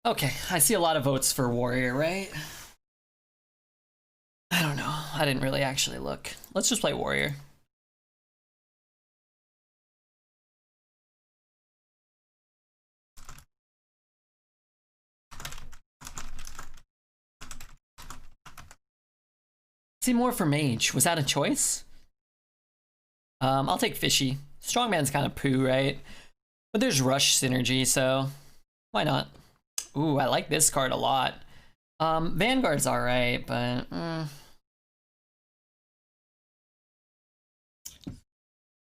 Okay, I see a lot of votes for Warrior, right? I don't know. I didn't really actually look. Let's just play Warrior. See more for Mage. Was that a choice? I'll take Fishy. Strongman's kind of poo, right? But there's Rush synergy, so why not? Ooh, I like this card a lot. Vanguard's alright, but I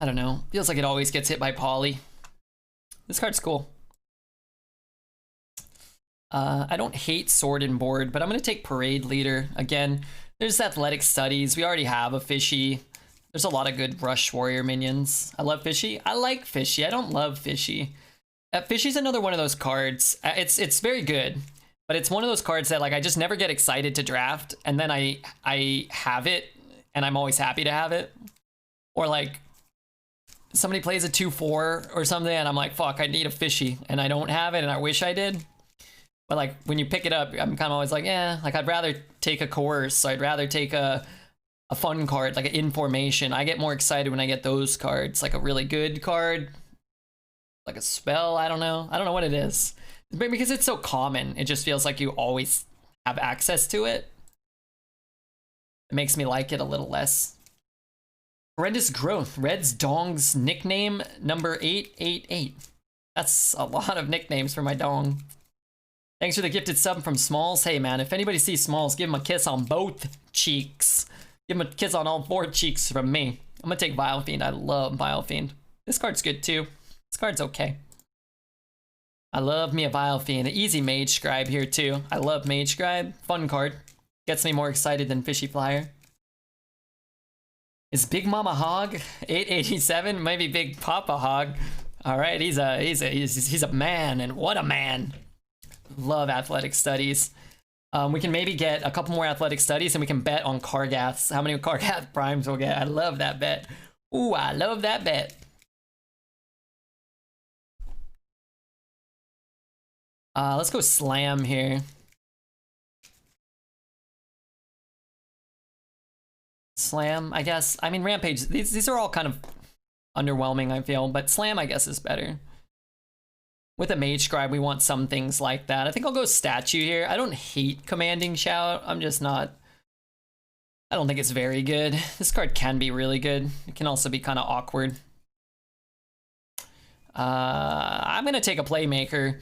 don't know. Feels like it always gets hit by Poly. This card's cool. I don't hate Sword and Board, but I'm gonna take Parade Leader. Again, there's Athletic Studies. We already have a Fishy. There's a lot of good Rush Warrior minions. I love Fishy. I like Fishy. I don't love Fishy. Fishy's another one of those cards. It's very good, but it's one of those cards that like I just never get excited to draft, and then I have it, and I'm always happy to have it. Or like somebody plays a 2/4 or something, and I'm like, fuck, I need a Fishy, and I don't have it, and I wish I did. But like when you pick it up, I'm kind of always like, yeah, like I'd rather take a Coerce. I'd rather take a fun card, like an Information. I get more excited when I get those cards, like a really good card, like a spell. I don't know what it is, but because it's so common, it just feels like you always have access to it. It makes me like it a little less. Horrendous Growth, Red's Dong's nickname number 888. That's a lot of nicknames for my dong. Thanks for the gifted sub from Smalls. Hey man, if anybody sees Smalls, give him a kiss on both cheeks. Give him a kiss on all 4 cheeks from me. I'm gonna take Vile Fiend. I love Vile Fiend. This card's good too. This card's okay. I love me a Vile Fiend. An easy Mage Scribe here too. I love Mage Scribe. Fun card. Gets me more excited than Fishy Flyer. Is Big Mama Hog 887? Maybe Big Papa Hog. All right, he's a man, and what a man. Love Athletic Studies. We can maybe get a couple more Athletic Studies, and we can bet on Kargaths. How many Kargath primes we'll get? I love that bet. Ooh, I love that bet. Let's go Slam here. Slam, I guess. I mean, Rampage, these are all kind of underwhelming, I feel, but Slam, I guess, is better. With a Mage Scribe, we want some things like that. I think I'll go Statue here. I don't hate Commanding Shout. I'm just not... I don't think it's very good. This card can be really good. It can also be kind of awkward. I'm going to take a Playmaker.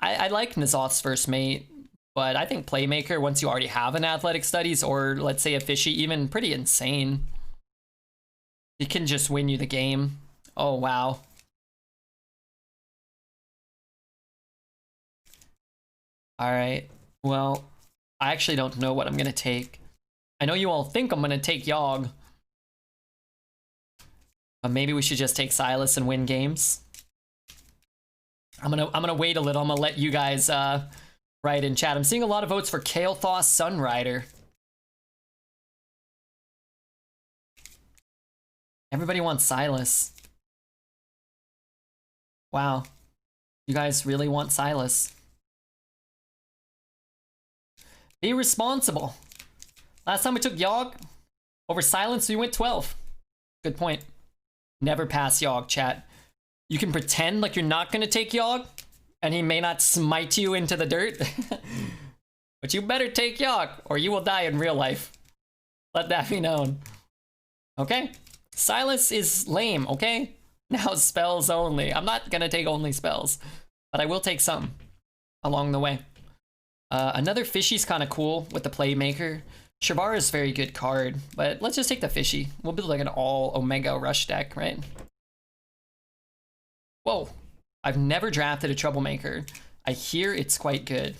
I like N'Zoth's First Mate, but I think Playmaker, once you already have an Athletic Studies, or let's say a Fishy, even pretty insane. It can just win you the game. Oh, wow. Alright, well, I actually don't know what I'm gonna take. I know you all think I'm gonna take Yogg. But maybe we should just take Silas and win games. I'm gonna wait a little. I'm gonna let you guys write in chat. I'm seeing a lot of votes for Kael'thas Sunrider. Everybody wants Silas. Wow. You guys really want Silas. Be responsible. Last time we took Yogg over Silence, we went 12. Good point. Never pass Yogg, chat. You can pretend like you're not going to take Yogg, and he may not smite you into the dirt. But you better take Yogg, or you will die in real life. Let that be known. Okay? Silas is lame, okay? Now spells only. I'm not going to take only spells, but I will take some along the way. Another Fishy's kind of cool with the Playmaker. Shabara is a very good card, but let's just take the Fishy. We'll build like an all Omega Rush deck, right? Whoa. I've never drafted a Troublemaker. I hear it's quite good.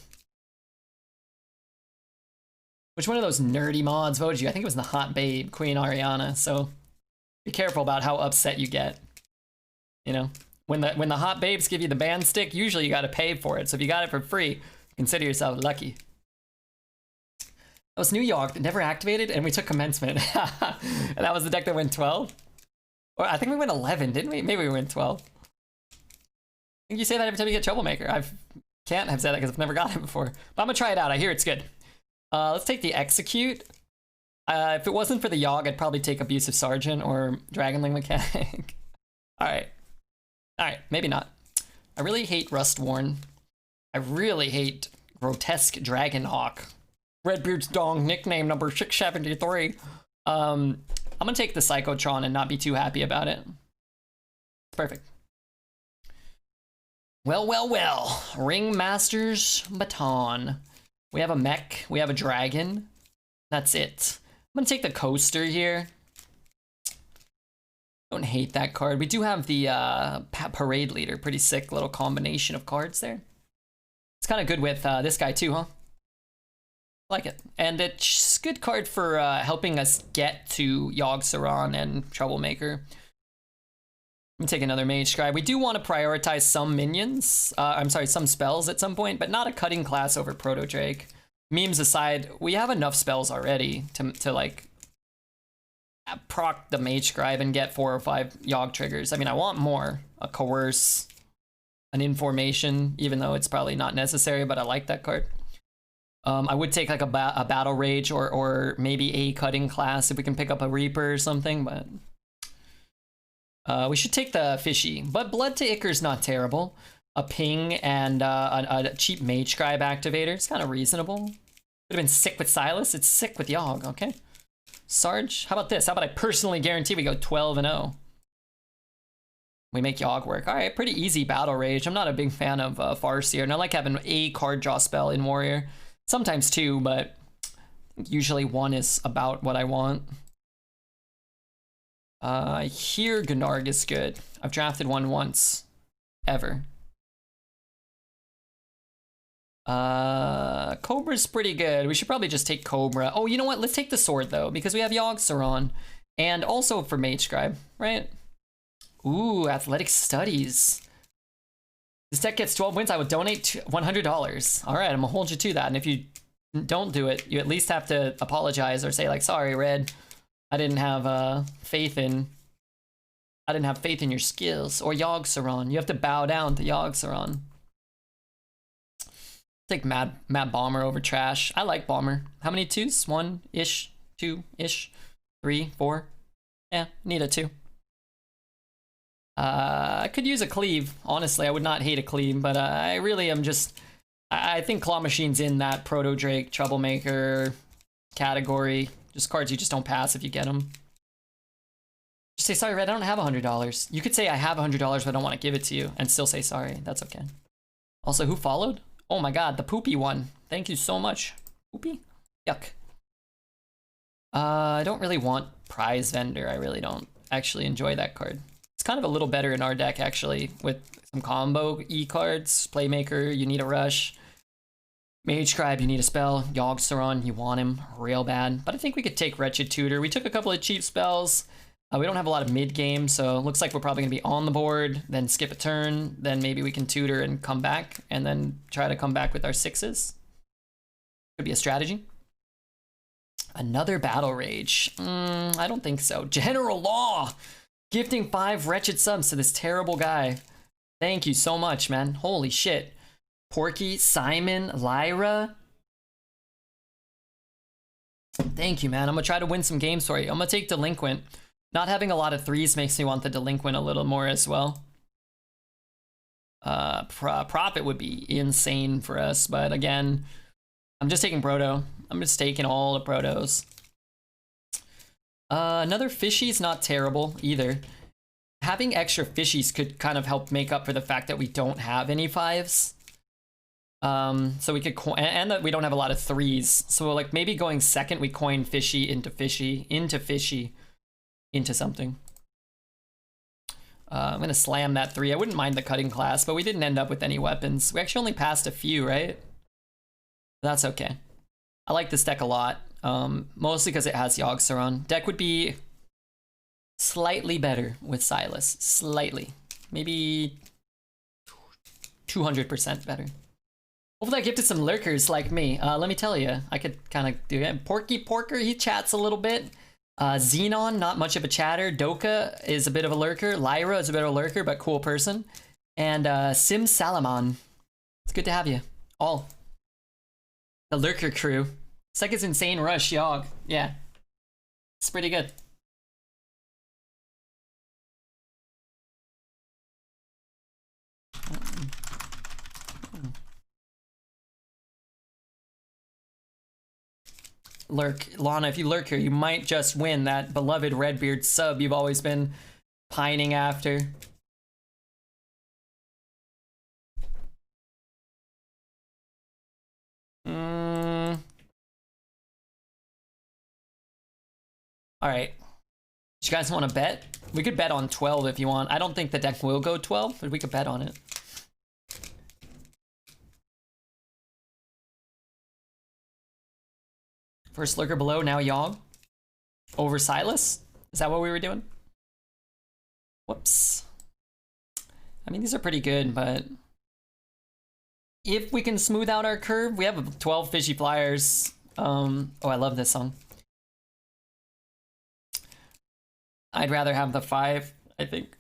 Which one of those nerdy mods voted you? I think it was the Hot Babe, Queen Ariana, so be careful about how upset you get. You know, when the Hot Babes give you the band stick, usually you gotta pay for it, so if you got it for free, consider yourself lucky. That was New York that never activated, and we took Commencement. And that was the deck that went 12? Or I think we went 11, didn't we? Maybe we went 12. I think you say that every time you get Troublemaker. I've can't have said that because I've never got it before. But I'm gonna try it out. I hear it's good. Let's take the Execute. If it wasn't for the Yogg, I'd probably take Abusive Sergeant or Dragonling Mechanic. Alright. Alright, maybe not. I really hate Rustworn. I really hate Grotesque Dragonhawk. Redbeard's Dong, nickname number 673. I'm gonna take the Psychotron and not be too happy about it. Perfect. Well, well, well. Ringmaster's Baton. We have a mech. We have a dragon. That's it. I'm gonna take the Coaster here. Don't hate that card. We do have the Parade Leader. Pretty sick little combination of cards there. It's kind of good with this guy too, huh? Like it. And it's a good card for helping us get to Yogg Saron and Troublemaker. Let me take another Mage Scribe. We do want to prioritize some minions. I'm sorry, some spells at some point, but not a cutting class over Proto Drake. Memes aside, we have enough spells already to like proc the Mage Scribe and get 4 or 5 Yogg triggers. I mean, I want more. A Coerce, an Information, even though it's probably not necessary, but I like that card. I would take like a Battle Rage or maybe a cutting class if we can pick up a Reaper or something, but we should take the Fishy. But Blood to Ichor's not terrible. A Ping and a cheap Mage Scribe activator. It's kind of reasonable. Would have been sick with Silas. It's sick with Yogg. Okay. Sarge. How about this? How about I personally guarantee we go 12-0? We make Yogg work. All right. Pretty easy Battle Rage. I'm not a big fan of Farseer, and I like having a card draw spell in Warrior. Sometimes 2, but usually 1 is about what I want. Here Gunarg is good. I've drafted 1 once. Ever. Cobra's pretty good. We should probably just take Cobra. Oh, you know what? Let's take the Sword, though, because we have Yogg Saron. And also for Mage Scribe, right? Ooh, Athletic Studies. This deck gets 12 wins. I would donate $100. All right, I'm gonna hold you to that. And if you don't do it, you at least have to apologize or say, like, sorry, Red. I didn't have faith in your skills. Or Yogg Saron. You have to bow down to Yogg Saron. Take Mad Bomber over Trash. I like Bomber. How many 2s? 1-ish, 2-ish, 3, 4. Yeah, need a 2. I could use a Cleave. Honestly, I would not hate a Cleave, but I really am just... I think Claw Machine's in that Proto Drake, Troublemaker category. Just cards you just don't pass if you get them. Just say, sorry, Red, I don't have $100. You could say I have $100, but I don't want to give it to you, and still say sorry. That's okay. Also, who followed? Oh my god, the Poopy one. Thank you so much. Poopy? Yuck. I don't really want Prize Vendor. I really don't actually enjoy that card. It's kind of a little better in our deck, actually, with some combo E-cards. Playmaker, you need a Rush. Mage Scribe, you need a spell. Yogg Saron, you want him real bad. But I think we could take Wretched Tutor. We took a couple of cheap spells. We don't have a lot of mid-game, so it looks like we're probably going to be on the board, then skip a turn, then maybe we can tutor and come back, and then try to come back with our 6s. Could be a strategy. Another Battle Rage. I don't think so. General Law! Gifting 5 wretched subs to this terrible guy. Thank you so much, man. Holy shit. Porky, Simon, Lyra. Thank you, man. I'm gonna try to win some games for you. I'm gonna take Delinquent. Not having a lot of 3s makes me want the Delinquent a little more as well. Profit would be insane for us, but again, I'm just taking Proto. I'm just taking all the Protos. Another Fishy's not terrible either. Having extra Fishies could kind of help make up for the fact that we don't have any 5s. So we could and that we don't have a lot of 3s. So like maybe going second, we coin Fishy into Fishy, into Fishy, into something. I'm gonna slam that 3. I wouldn't mind the cutting class, but we didn't end up with any weapons. We actually only passed a few, right? That's okay. I like this deck a lot, mostly because it has Yogg Saron. Deck would be slightly better with Silas. Slightly. Maybe 200% better. Hopefully I gifted some lurkers like me. Let me tell you, I could kind of do it. Porky Porker, he chats a little bit. Xenon, not much of a chatter. Doka is a bit of a lurker. Lyra is a bit of a lurker, but cool person. And Sim Salamon. It's good to have you. All. The Lurker crew. It's like it's insane rush, Yogg. Yeah. It's pretty good. Lurk. Lana, if you lurk here, you might just win that beloved Redbeard sub you've always been pining after. Alright. Do you guys want to bet? We could bet on 12 if you want. I don't think the deck will go 12, but we could bet on it. First lurker below, now Yogg. Over Silas? Is that what we were doing? Whoops. I mean, these are pretty good, but if we can smooth out our curve, we have 12 fishy flyers. Oh, I love this song. I'd rather have the 5, I think.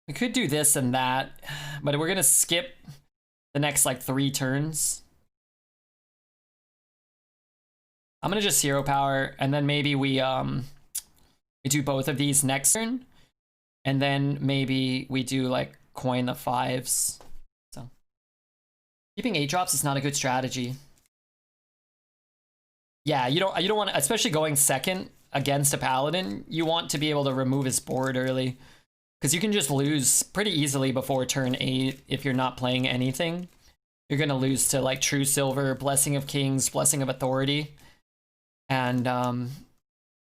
We could do this and that, but we're gonna skip the next like 3 turns. I'm gonna just hero power, and then maybe we do both of these next turn, and then maybe we do like coin the 5s. So keeping 8 drops is not a good strategy. Yeah, you don't want to, especially going second against a paladin, you want to be able to remove his board early, because you can just lose pretty easily before turn 8 if you're not playing anything. You're gonna lose to like True Silver, Blessing of Kings, Blessing of Authority. And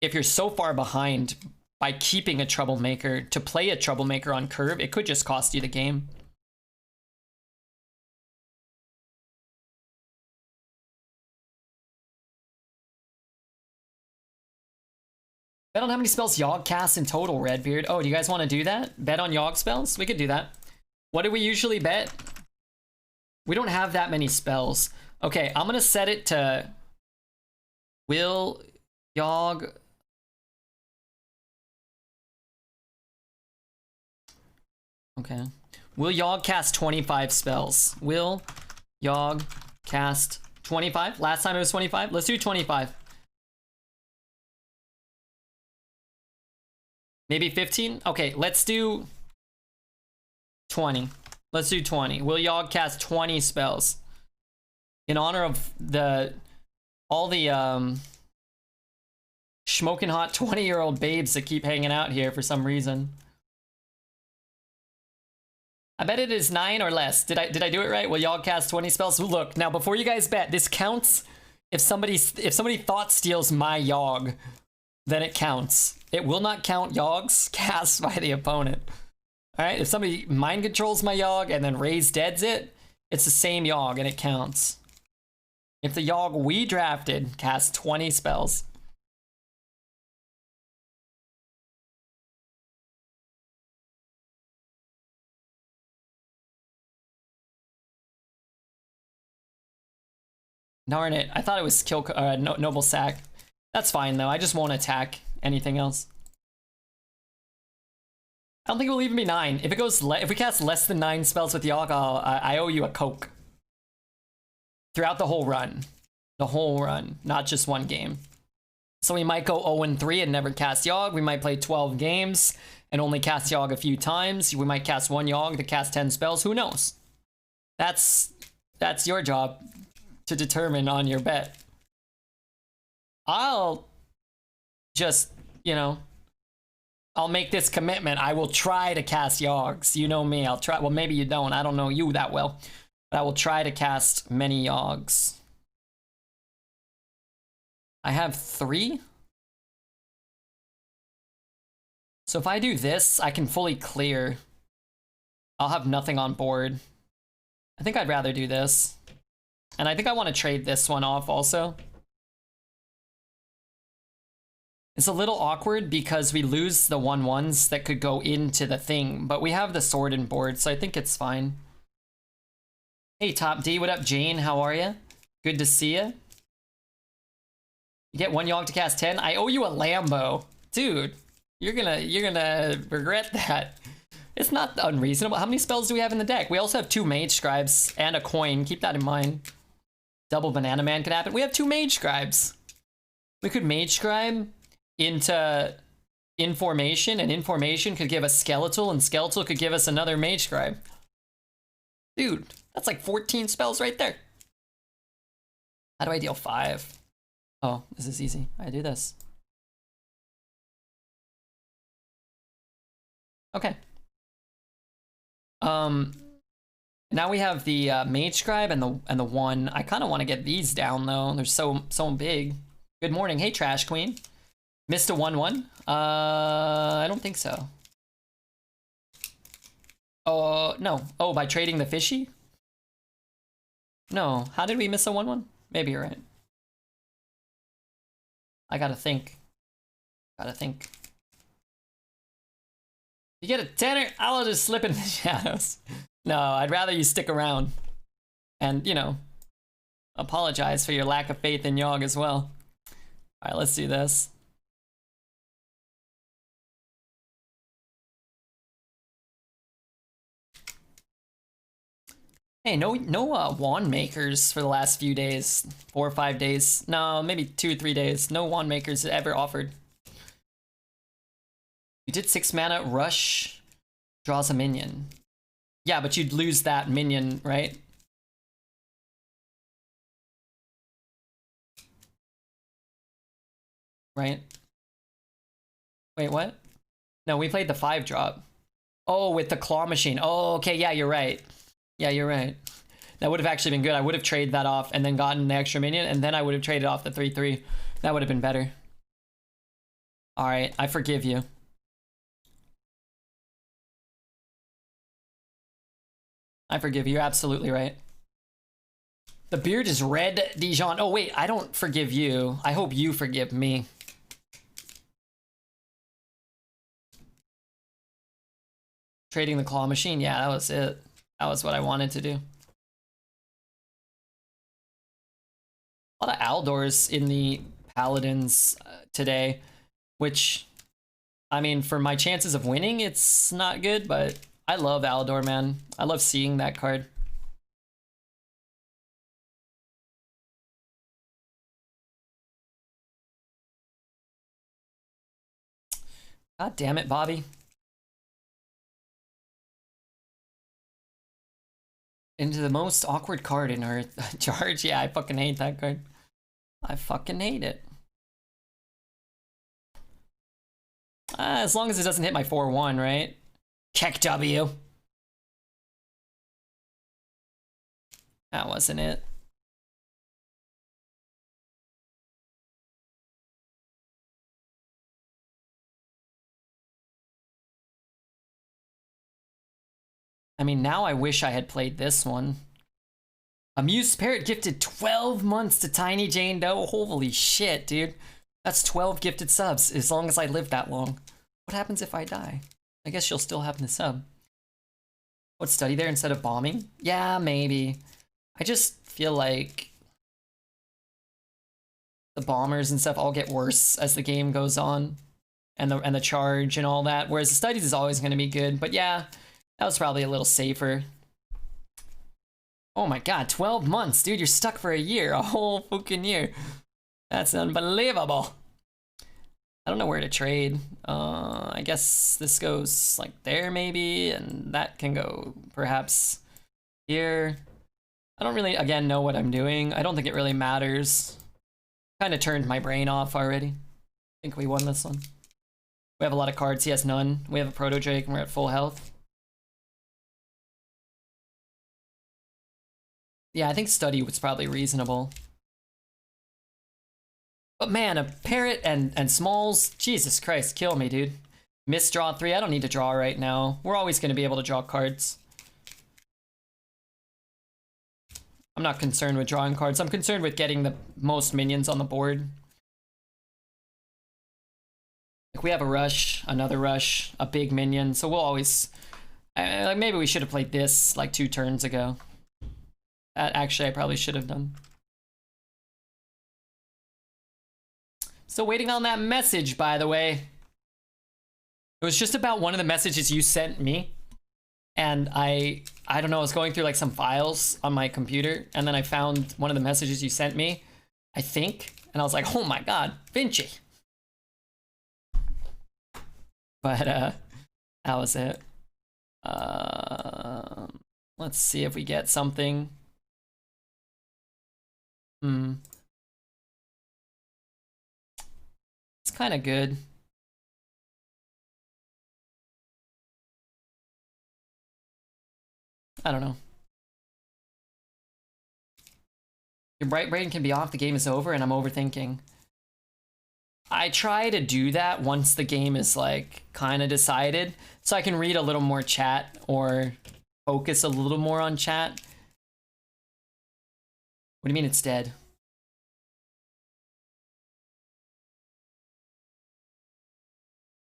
if you're so far behind by keeping a Troublemaker, to play a Troublemaker on curve, it could just cost you the game. Bet on how many spells Yogg casts in total, Redbeard. Oh, do you guys want to do that? Bet on Yogg spells? We could do that. What do we usually bet? We don't have that many spells. Okay, I'm gonna set it to... Will Yogg... Okay. Will Yogg cast 25 spells? Will Yogg cast 25? Last time it was 25? Let's do 25. Maybe 15? Okay, let's do 20. Let's do 20. Will Yogg cast 20 spells? In honor of all the smoking hot 20-year-old babes that keep hanging out here for some reason. I bet it is 9 or less. Did I do it right? Will Yogg cast 20 spells? Look, now before you guys bet, this counts if somebody thought steals my Yogg, then it counts. It will not count Yogg's cast by the opponent. Alright, if somebody mind controls my Yogg and then raise deads it, it's the same Yogg and it counts. If the Yogg we drafted casts 20 spells. Darn it, I thought it was Noble Sack. That's fine though, I just won't attack anything else. I don't think it will even be 9. If it goes, if we cast less than 9 spells with Yogg, I owe you a Coke. Throughout the whole run. The whole run, not just one game. So we might go 0-3 and never cast Yogg. We might play 12 games and only cast Yogg a few times. We might cast 1 Yogg to cast 10 spells. Who knows? That's your job to determine on your bet. I'll just, you know, I'll make this commitment. I will try to cast Yoggs. You know me. I'll try. Well, maybe you don't. I don't know you that well. But I will try to cast many Yoggs. I have 3. So if I do this, I can fully clear. I'll have nothing on board. I think I'd rather do this. And I think I want to trade this one off also. It's a little awkward because we lose the 1/1s that could go into the thing, but we have the sword in board, so I think it's fine. Hey, Top D, what up, Jane? How are you? Good to see you. You get 1 Yogg to cast 10? I owe you a Lambo. Dude, You're gonna regret that. It's not unreasonable. How many spells do we have in the deck? We also have 2 Mage Scribes and a coin. Keep that in mind. Double Banana Man could happen. We have 2 Mage Scribes. We could Mage Scribe into Information, and Information could give us Skeletal, and Skeletal could give us another Mage Scribe. Dude, that's like 14 spells right there. How do I deal 5? Oh, this is easy. I do this. Okay. Now we have the Mage Scribe and the 1. I kind of want to get these down though. They're so big. Good morning. Hey, Trash Queen. Missed a 1/1? I don't think so. Oh, no. Oh, by trading the fishy? No. How did we miss a 1/1? Maybe you're right. I gotta think. You get a 10er, I'll just slip in the shadows. No, I'd rather you stick around. And, you know, apologize for your lack of faith in Yogg as well. Alright, let's do this. Hey, no wand makers for the last few days. 4 or 5 days. No, maybe 2 or 3 days. No wand makers ever offered. You did 6 mana, rush, draws a minion. Yeah, but you'd lose that minion, right? Right? Wait, what? No, we played the 5-drop. Oh, with the claw machine. Oh, okay, yeah, you're right. Yeah, you're right. That would have actually been good. I would have traded that off and then gotten the extra minion, and then I would have traded off the 3/3. That would have been better. Alright, I forgive you. I forgive you. You're absolutely right. The beard is red, Dijon. Oh, wait, I don't forgive you. I hope you forgive me. Trading the claw machine. Yeah, that was it. That was what I wanted to do. A lot of Aldors in the Paladins today, which, I mean, for my chances of winning, it's not good, but I love Aldor, man. I love seeing that card. God damn it, Bobby. Into the most awkward card in Earth. Charge? Yeah, I fucking hate that card. I fucking hate it. As long as it doesn't hit my 4/1, right? Keck W. That wasn't it. I mean, now I wish I had played this one. Amused Parrot gifted 12 months to Tiny Jane Doe. Holy shit, dude. That's 12 gifted subs, as long as I live that long. What happens if I die? I guess she'll still have the sub. What, study there instead of bombing? Yeah, maybe. I just feel like the bombers and stuff all get worse as the game goes on. And the charge and all that. Whereas the studies is always going to be good. But yeah, that was probably a little safer. Oh my god, 12 months, dude. You're stuck for a year. A whole fucking year. That's unbelievable. I don't know where to trade. I guess this goes like there maybe, and that can go perhaps here. I don't really, again, know what I'm doing. I don't think it really matters. Kind of turned my brain off already. I think we won this one. We have a lot of cards. He has none. We have a Proto Drake and we're at full health. Yeah, I think study was probably reasonable. But man, a parrot and smalls, Jesus Christ, kill me, dude. Miss draw 3, I don't need to draw right now. We're always going to be able to draw cards. I'm not concerned with drawing cards. I'm concerned with getting the most minions on the board. Like we have a rush, another rush, a big minion, so we'll always... like maybe we should have played this like 2 turns ago. That actually I probably should have done. Still waiting on that message, by the way. It was just about one of the messages you sent me. And I don't know, I was going through like some files on my computer, and then I found one of the messages you sent me, I think, and I was like, oh my god, Vinci. But that was it. Let's see if we get something. It's kind of good. I don't know. Your right brain can be off, the game is over, and I'm overthinking. I try to do that once the game is like kind of decided, so I can read a little more chat or focus a little more on chat. What do you mean it's dead?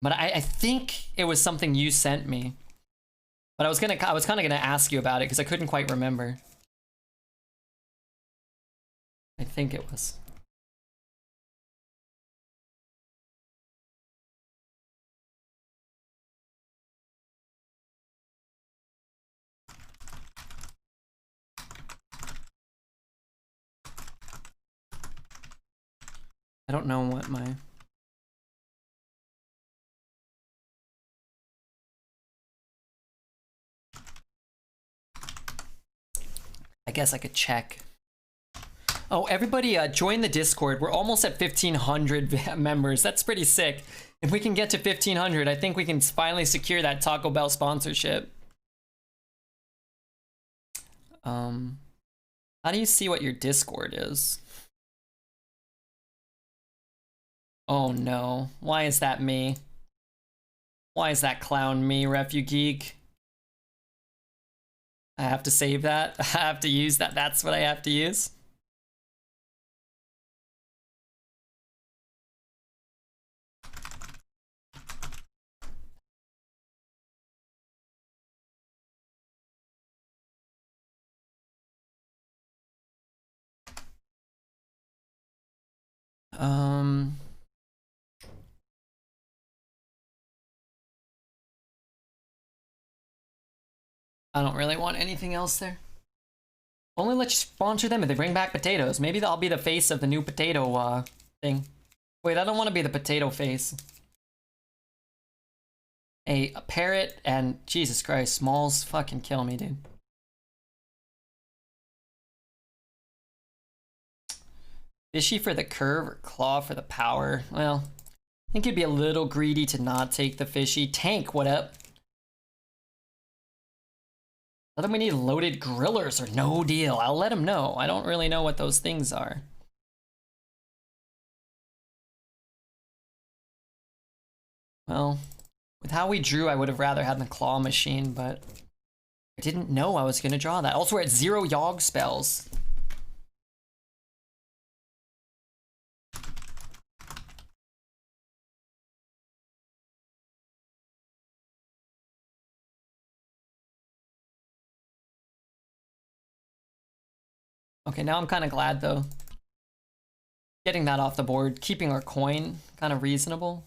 But I think it was something you sent me. But I was kind of gonna ask you about it because I couldn't quite remember. I think it was. I don't know what my... I guess I could check. Oh, everybody join the Discord. We're almost at 1,500 members. That's pretty sick. If we can get to 1,500, I think we can finally secure that Taco Bell sponsorship. How do you see what your Discord is? Oh no, why is that me? Why is that clown me, Refugeek? I have to save that? I have to use that? That's what I have to use? I don't really want anything else there. Only let you sponsor them if they bring back potatoes. Maybe I'll be the face of the new potato thing. Wait, I don't want to be the potato face. A parrot and Jesus Christ, Smalls fucking kill me, dude. Fishy for the curve or claw for the power? Well, I think you'd be a little greedy to not take the fishy. Tank, what up? Let them we need loaded grillers or no deal. I'll let them know. I don't really know what those things are. Well, with how we drew, I would have rather had the claw machine, but I didn't know I was going to draw that. Also, we're at 0 Yogg spells. Okay, now I'm kind of glad, though. Getting that off the board, keeping our coin kind of reasonable.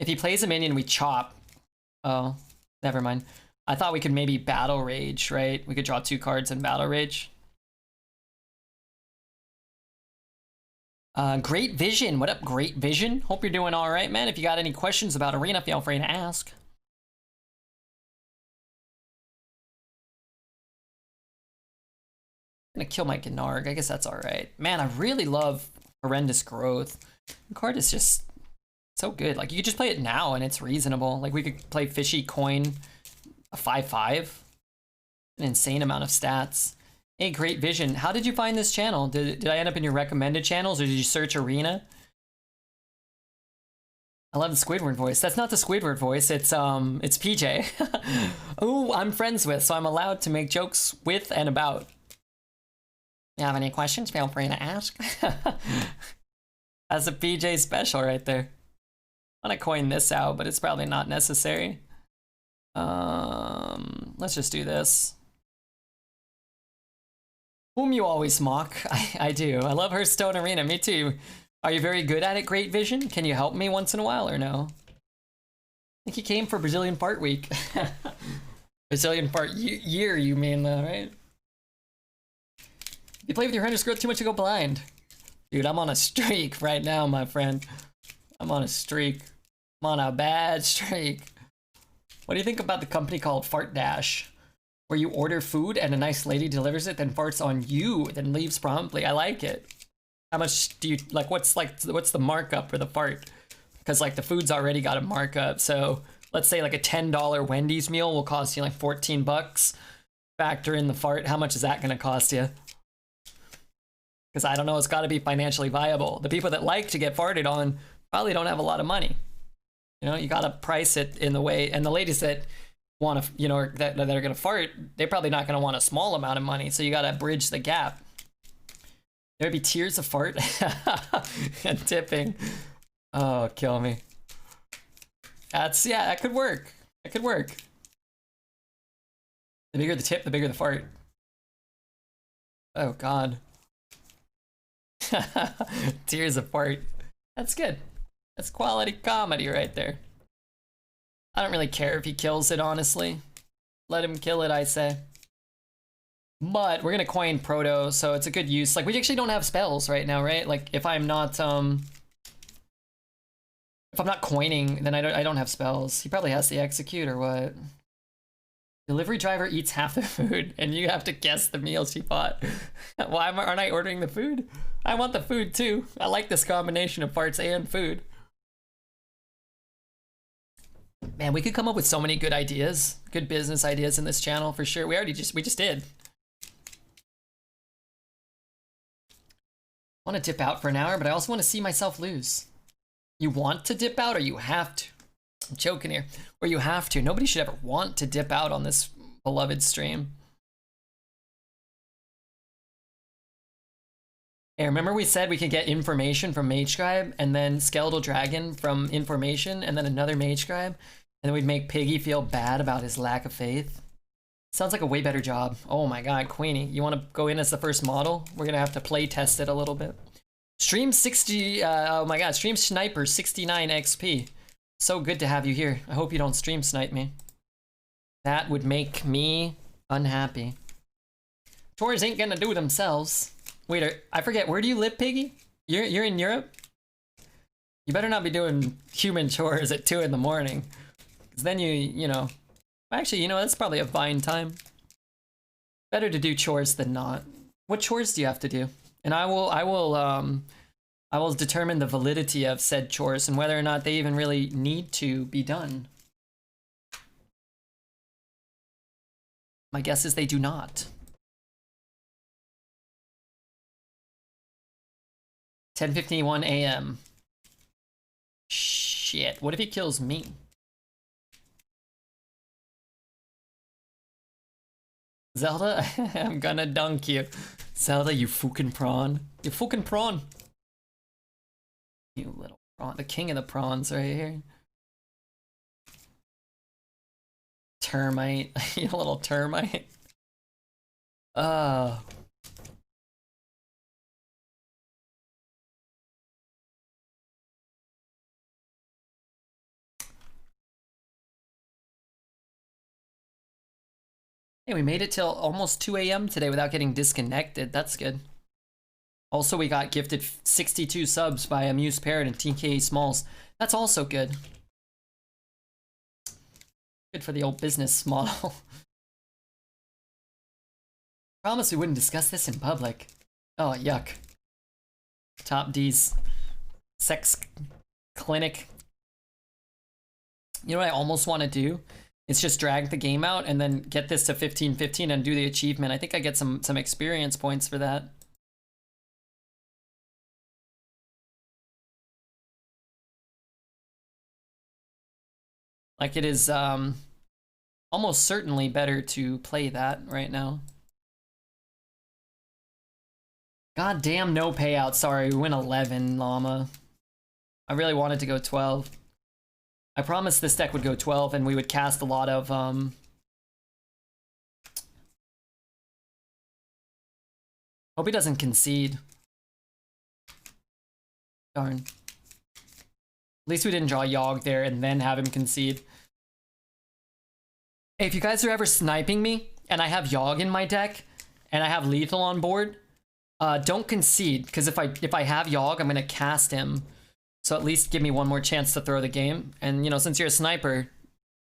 If he plays a minion, we chop. Oh, never mind. I thought we could maybe Battle Rage, right? We could draw 2 cards in Battle Rage. Great Vision. What up, Great Vision? Hope you're doing all right, man. If you got any questions about Arena, feel free to ask. I'm gonna kill my Gnarg. I guess that's all right. Man, I really love Horrendous Growth. The card is just so good. Like, you could just play it now and it's reasonable. Like, we could play Fishy Coin, a 5/5. An insane amount of stats. Hey, Great Vision. How did you find this channel? Did I end up in your recommended channels, or did you search Arena? I love the Squidward voice. That's not the Squidward voice. It's PJ. Who I'm friends with, so I'm allowed to make jokes with and about. You have any questions? Feel free to ask. That's a PJ special right there. I'm gonna coin this out, but it's probably not necessary. Let's just do this. Whom you always mock. I do. I love Hearthstone Arena. Me too. Are you very good at it, Great Vision? Can you help me once in a while or no? think he came for Brazilian Fart Week. Brazilian Fart Year, you mean, though, right? You play with your hunter's growth too much to go blind. Dude, I'm on a streak right now, my friend. I'm on a streak. I'm on a bad streak. What do you think about the company called Fart Dash? Where you order food and a nice lady delivers it, then farts on you, then leaves promptly. I like it. How much do you, what's the markup for the fart? Because like the food's already got a markup. So let's say like a $10 Wendy's meal will cost you like 14 bucks. Factor in the fart. How much is that gonna cost you? Because I don't know, it's gotta be financially viable. The people that like to get farted on probably don't have a lot of money. You know, you gotta price it in the way, and the ladies that want to, you know, that are gonna fart, they're probably not gonna want a small amount of money, so you gotta bridge the gap. There'd be tears of fart and tipping. Oh, kill me. That's, yeah, that could work. That could work. The bigger the tip, the bigger the fart. Oh, God. Tears of fart. That's good. That's quality comedy right there. I don't really care if he kills it, honestly. Let him kill it, I say. But we're gonna coin Proto, so it's a good use. Like, we actually don't have spells right now, right? Like, if I'm not coining, then I don't have spells. He probably has to execute or what? Delivery driver eats half the food, and you have to guess the meal she bought. Why aren't I ordering the food? I want the food too. I like this combination of farts and food. Man, we could come up with so many good ideas, good business ideas in this channel for sure. We just did. I want to dip out for an hour, but I also want to see myself lose. You want to dip out or you have to? I'm joking here. Or you have to. Nobody should ever want to dip out on this beloved stream. Hey, remember we said we could get information from Mage Scribe and then Skeletal Dragon from information and then another Mage Scribe, and then we'd make Piggy feel bad about his lack of faith? Sounds like a way better job. Oh my god, Queenie, you want to go in as the first model? We're gonna have to play test it a little bit. Stream 60, oh my god, Stream Sniper 69 XP. So good to have you here. I hope you don't stream snipe me. That would make me unhappy. Chores ain't gonna do themselves. Wait, I forget, where do you live, Piggy? You're in Europe? You better not be doing human chores at 2 in the morning. Because then you know... Actually, you know, that's probably a fine time. Better to do chores than not. What chores do you have to do? And I will determine the validity of said chores and whether or not they even really need to be done. My guess is they do not. 10:51 a.m. Shit, what if he kills me? Zelda, I'm gonna dunk you. Zelda, you fucking prawn. You fucking prawn. You little prawn. The king of the prawns right here. Termite. You little termite. Hey, we made it till almost 2 a.m. today without getting disconnected. That's good. Also, we got gifted 62 subs by Amuse Parrot and TK Smalls. That's also good. Good for the old business model. Promise we wouldn't discuss this in public. Oh, yuck. Top D's. Sex clinic. You know what I almost want to do? It's just drag the game out and then get this to 15-15 and do the achievement. I think I get some experience points for that. Like, it is almost certainly better to play that right now. God damn, no payout. Sorry, we went 11, llama. I really wanted to go 12. I promised this deck would go 12 and we would cast a lot of hope he doesn't concede. Darn. At least we didn't draw Yogg there and then have him concede. Hey, if you guys are ever sniping me and I have Yogg in my deck and I have lethal on board, don't concede, because if I have Yogg, I'm gonna cast him. So at least give me one more chance to throw the game. And you know, since you're a sniper,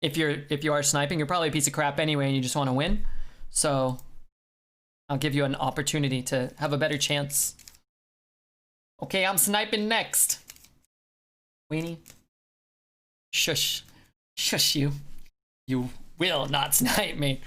if you are sniping, you're probably a piece of crap anyway, and you just want to win. So I'll give you an opportunity to have a better chance. Okay, I'm sniping next. Weenie. Shush. Shush you. You will not snipe me.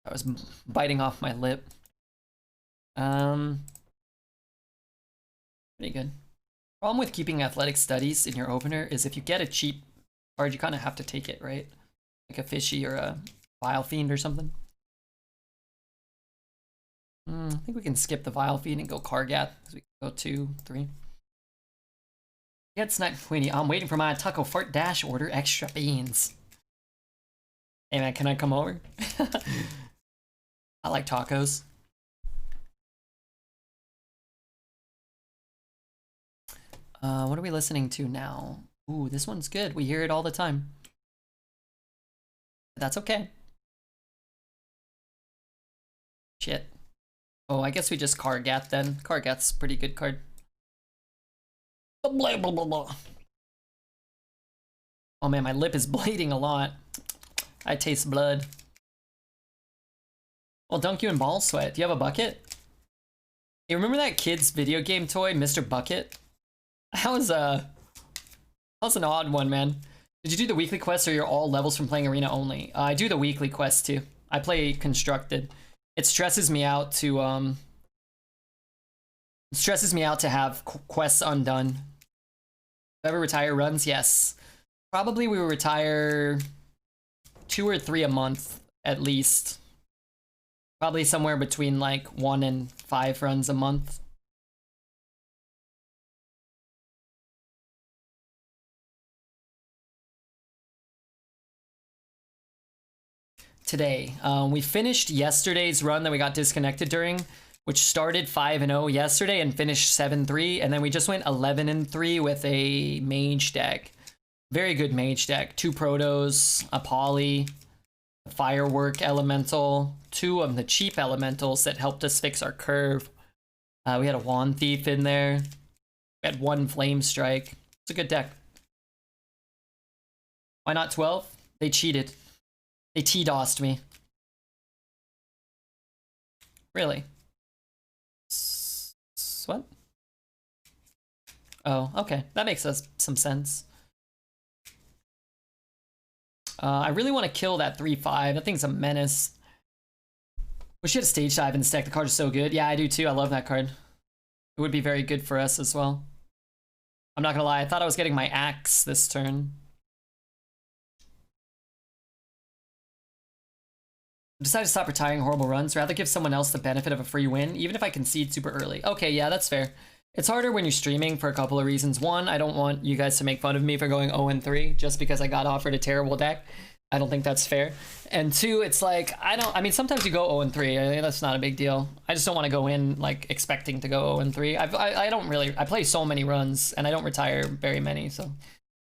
I was biting off my lip. Pretty good. Problem with keeping athletic studies in your opener is if you get a cheap card, you kind of have to take it, right? Like a fishy or a vile fiend or something. I think we can skip the vile fiend and go Kargat. So we can go 2, 3. Get snipe Queenie. I'm waiting for my taco fart dash order extra beans. Hey man, can I come over? I like tacos. What are we listening to now? Ooh, this one's good. We hear it all the time. That's okay. Shit. Oh, I guess we just Kargat then. Kargat's a pretty good card. Blah, blah, blah, blah. Oh man, my lip is bleeding a lot. I taste blood. Well, dunk you in ball sweat. Do you have a bucket? You remember that kid's video game toy, Mr. Bucket? That was an odd one, man. Did you do the weekly quest, or you're all levels from playing arena only? I do the weekly quest too. I play constructed. It stresses me out to have quests undone. Ever retire runs? Yes. Probably we will retire 2 or 3 a month at least. Probably somewhere between like 1 and 5 runs a month. Today, we finished yesterday's run that we got disconnected during, which started 5-0 yesterday and finished 7-3, and then we just went 11-3 with a mage deck. Very good mage deck. 2 protos, a poly, a firework elemental, 2 of the cheap elementals that helped us fix our curve. We had a wand thief in there. We had 1 flame strike. It's a good deck. Why not 12? They cheated. They T-DOSed me. Really? What? Oh, okay. That makes some sense. I really want to kill that 3/5. That thing's a menace. We should have stage dive in this deck. The card is so good. Yeah, I do too. I love that card. It would be very good for us as well. I'm not gonna lie. I thought I was getting my axe this turn. I decided to stop retiring horrible runs. Rather give someone else the benefit of a free win, even if I concede super early. Okay, yeah, that's fair. It's harder when you're streaming for a couple of reasons. One, I don't want you guys to make fun of me for going 0-3 just because I got offered a terrible deck. I don't think that's fair. And 2, it's like, I mean, sometimes you go 0-3. I think that's not a big deal. I just don't want to go in, like, expecting to go 0-3. I don't really, I play so many runs, and I don't retire very many, so.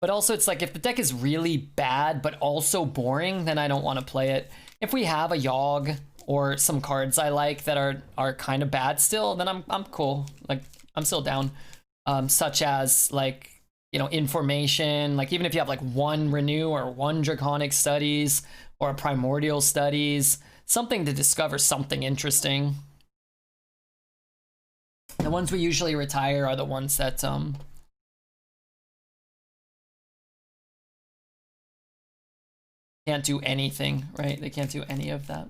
But also, it's like, if the deck is really bad, but also boring, then I don't want to play it. If we have a Yogg or some cards I like that are kind of bad still, then I'm cool. Like, I'm still down. Such as, like, you know, information. Like, even if you have like 1 renew or 1 draconic studies or a primordial studies, something to discover something interesting. The ones we usually retire are the ones that can't do anything, right? They can't do any of that.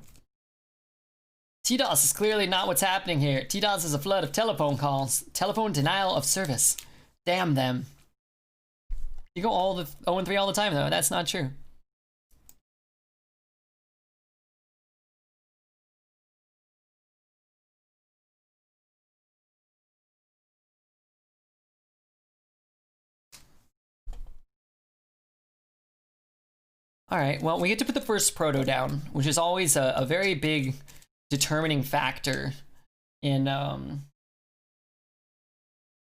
TDOS is clearly not what's happening here. TDOS is a flood of telephone calls. Telephone denial of service. Damn them. You go all the 0-3 all the time though. That's not true. All right, well, we get to put the first proto down, which is always a very big determining factor in the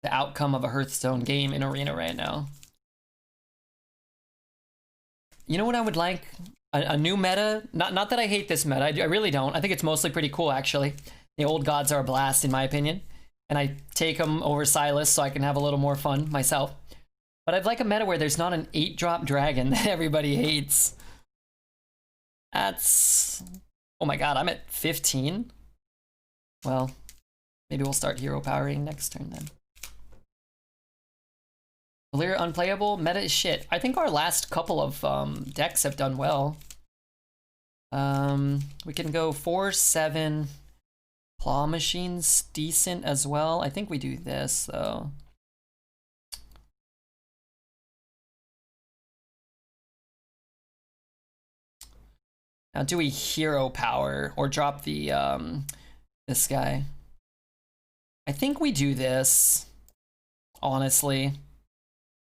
outcome of a Hearthstone game in Arena right now. You know what I would like? A new meta? Not that I hate this meta, I really don't. I think it's mostly pretty cool, actually. The old gods are a blast, in my opinion. And I take them over Silas so I can have a little more fun myself. But I'd like a meta where there's not an 8-drop dragon that everybody hates. That's... Oh my god, I'm at 15? Well, maybe we'll start hero powering next turn then. Valyria unplayable, meta is shit. I think our last couple of decks have done well. We can go 4-7. Claw Machine's decent as well. I think we do this though. Now, do we hero power or drop the this guy? I think we do this, honestly.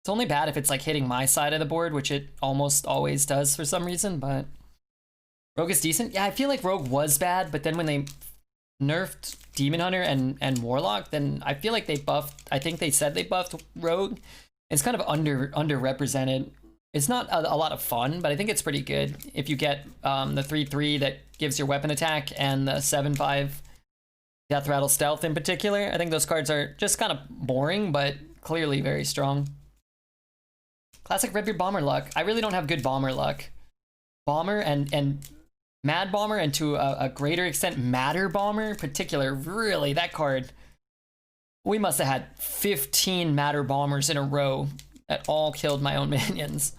It's only bad if it's like hitting my side of the board, which it almost always does for some reason, but Rogue is decent. Yeah, I feel like Rogue was bad, but then when they nerfed Demon Hunter and Warlock, then I feel like they buffed, I think they said they buffed Rogue. It's kind of underrepresented. It's not a lot of fun, but I think it's pretty good if you get the 3/3 that gives your weapon attack and the 7/5 Death Rattle Stealth in particular. I think those cards are just kind of boring, but clearly very strong. Classic Redbeard Bomber luck. I really don't have good Bomber luck. Bomber and Mad Bomber, and to a greater extent Matter Bomber in particular, really, that card, we must have had 15 Matter Bombers in a row that all killed my own minions.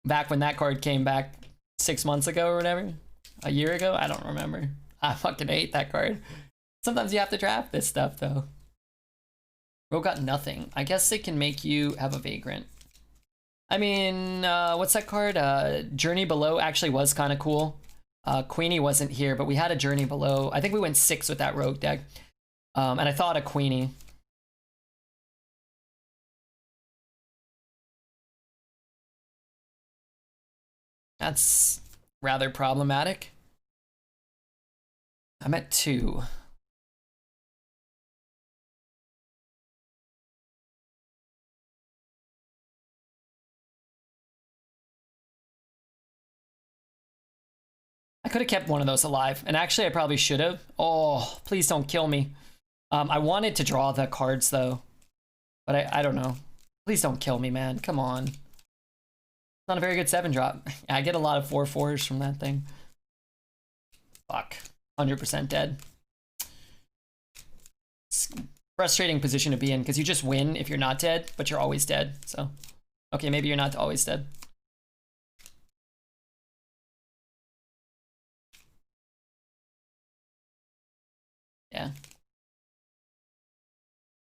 Back when that card came back 6 months ago or whatever, a year ago, I don't remember. I fucking hate that card. Sometimes you have to draft this stuff though. Rogue got nothing. I guess they can make you have a Vagrant. I mean, what's that card? Journey Below actually was kind of cool. Queenie wasn't here, but we had a Journey Below. I think we went 6 with that Rogue deck. And I thought a Queenie. That's rather problematic. I'm at 2. I could have kept one of those alive, and actually I probably should have. Oh, please don't kill me. I wanted to draw the cards though, but I don't know. Please don't kill me, man. Come on. Not a very good 7-drop. I get a lot of 4/4s from that thing. Fuck. 100% dead. It's a frustrating position to be in because you just win if you're not dead, but you're always dead. So, okay, maybe you're not always dead. Yeah.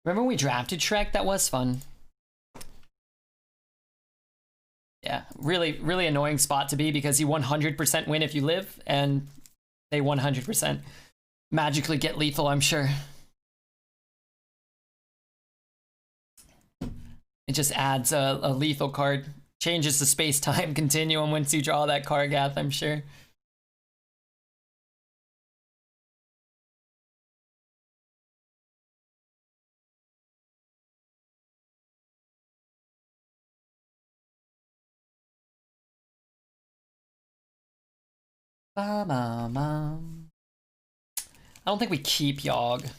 Remember when we drafted Shrek? That was fun. Yeah, really, really annoying spot to be because you 100% win if you live, and they 100% magically get lethal, I'm sure. It just adds a lethal card. Changes the space-time continuum once you draw that Kargath, I'm sure. I don't think we keep Yogg.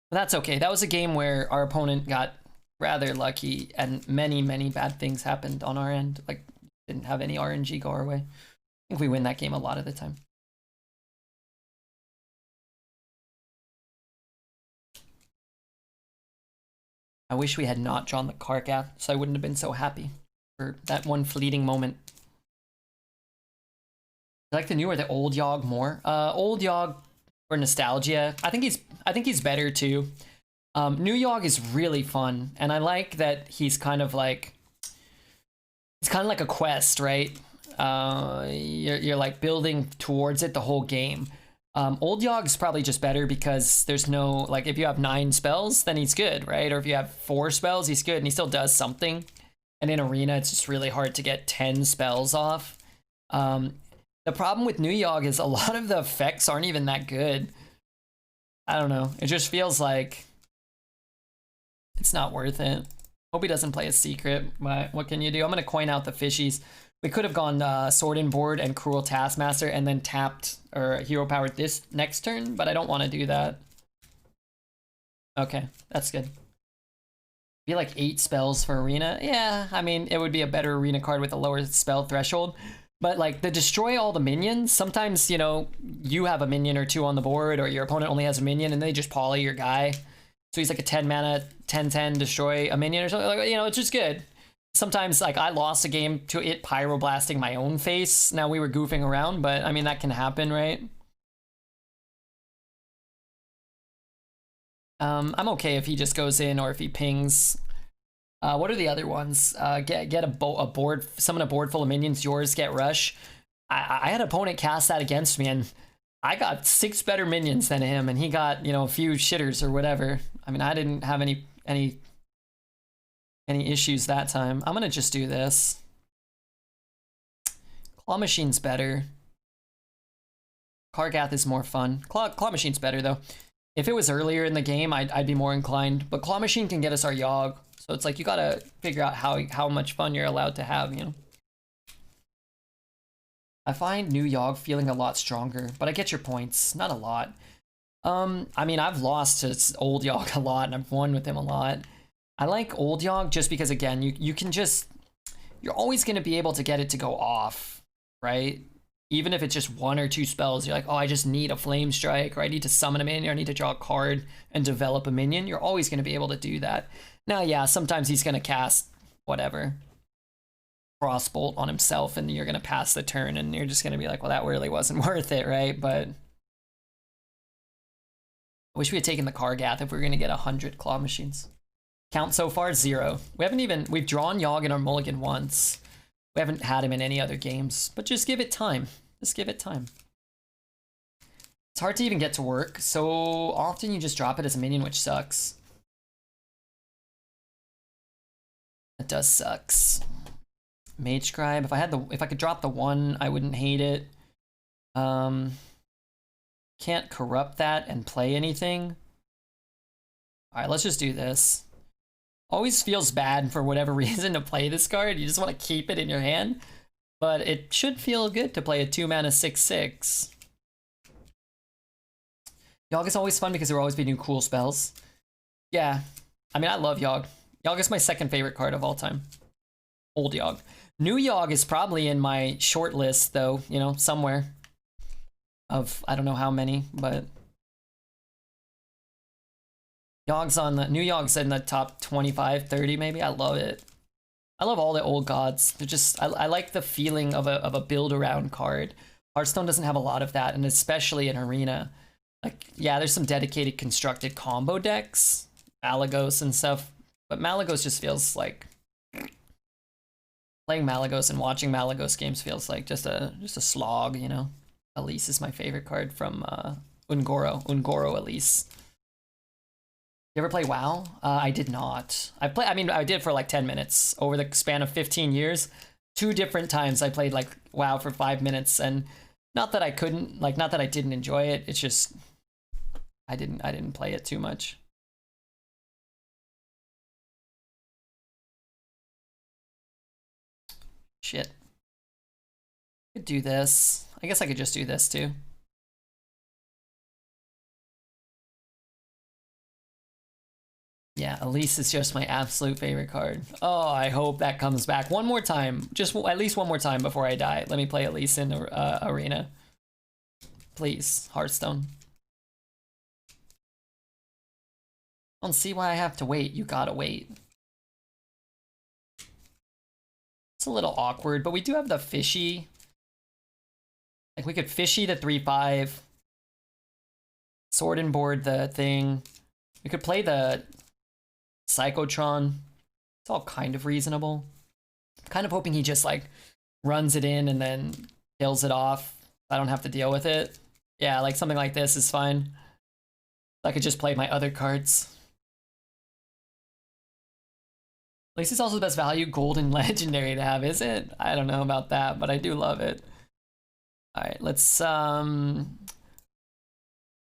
But that's okay. That was a game where our opponent got rather lucky and many, many bad things happened on our end. Like, didn't have any RNG go our way. I think we win that game a lot of the time. I wish we had not drawn the Kargath, so I wouldn't have been so happy for that one fleeting moment. I like the new or the old Yogg more. Old Yogg for nostalgia. I think he's better too. New Yogg is really fun, and I like that he's kind of like a quest, right? You're like building towards it the whole game. Old Yogg's probably just better because there's no, like, if you have 9 spells, then he's good, right? Or if you have 4 spells, he's good and he still does something. And in Arena, it's just really hard to get 10 spells off. The problem with New Yogg is a lot of the effects aren't even that good. I don't know. It just feels like it's not worth it. Hope he doesn't play a secret, but what can you do? I'm going to coin out the fishies. We could have gone Sword and Board and Cruel Taskmaster and then tapped or hero powered this next turn, but I don't want to do that. Okay, that's good. Be like 8 spells for Arena. Yeah, I mean, it would be a better Arena card with a lower spell threshold. But like the destroy all the minions, sometimes, you know, you have a minion or 2 on the board or your opponent only has a minion and they just poly your guy. So he's like a 10 mana, 10/10, destroy a minion or something. Like, you know, it's just good. Sometimes, like, I lost a game to it pyroblasting my own face. Now, we were goofing around, but, I mean, that can happen, right? I'm okay if he just goes in or if he pings. What are the other ones? Get a board, summon a board full of minions, yours get rush. I had an opponent cast that against me, and I got 6 better minions than him, and he got, you know, a few shitters or whatever. I mean, I didn't have any issues that time. I'm gonna just do this. Claw Machine's better. Kargath is more fun. Claw Machine's better though. If it was earlier in the game, I'd be more inclined. But Claw Machine can get us our Yogg, so it's like you gotta figure out how much fun you're allowed to have, you know. I find new Yogg feeling a lot stronger, but I get your points. Not a lot. I mean, I've lost to old Yogg a lot, and I've won with him a lot. I like old Yogg just because, again, you can just... You're always going to be able to get it to go off, right? Even if it's just 1 or 2 spells, you're like, oh, I just need a Flame Strike, or I need to summon a minion, or I need to draw a card and develop a minion. You're always going to be able to do that. Now, yeah, sometimes he's going to cast whatever. Crossbolt on himself, and you're going to pass the turn, and you're just going to be like, well, that really wasn't worth it, right? But... I wish we had taken the Kargath if we were going to get 100 Claw Machines. Count so far, 0. We've drawn Yogg in our mulligan once. We haven't had him in any other games, but just give it time. Just give it time. It's hard to even get to work, so often you just drop it as a minion, which sucks. That does sucks. Mage Scribe, if I could drop the 1, I wouldn't hate it. Can't corrupt that and play anything. Alright, let's just do this. Always feels bad for whatever reason to play this card. You just want to keep it in your hand. But it should feel good to play a 2-mana 6/6. Yogg is always fun because there will always be new cool spells. Yeah, I mean, I love Yogg. Yogg is my 2nd favorite card of all time. Old Yogg. New Yogg is probably in my short list, though, you know, somewhere. Of, I don't know how many, but... Yogg's on the... New Yogg's in the top 25, 30 maybe. I love it. I love all the old gods. They're just... I like the feeling of a build-around card. Hearthstone doesn't have a lot of that, and especially in Arena. Like, yeah, there's some dedicated constructed combo decks. Malagos and stuff. But Malagos just feels like... Playing Malagos and watching Malagos games feels like just a slog, you know? Elise is my favorite card from Ungoro Elise. You ever play WoW? I did not. I mean, I did for like 10 minutes over the span of 15 years. 2 different times I played like WoW for 5 minutes, and not that I couldn't, like, not that I didn't enjoy it. It's just I didn't play it too much. Shit. Could do this. I guess I could just do this too. Yeah, Elise is just my absolute favorite card. Oh, I hope that comes back one more time. Just at least one more time before I die. Let me play Elise in Arena. Please, Hearthstone. I don't see why I have to wait. You gotta wait. It's a little awkward, but we do have the fishy. Like, we could fishy the 3/5. Sword and board the thing. We could play the Psychotron. It's all kind of reasonable. I'm kind of hoping he just, like, runs it in and then kills it off. I don't have to deal with it. Yeah, like, something like this is fine. I could just play my other cards. least it's also the best value golden legendary to have, is it? I don't know about that, but I do love it. All right, let's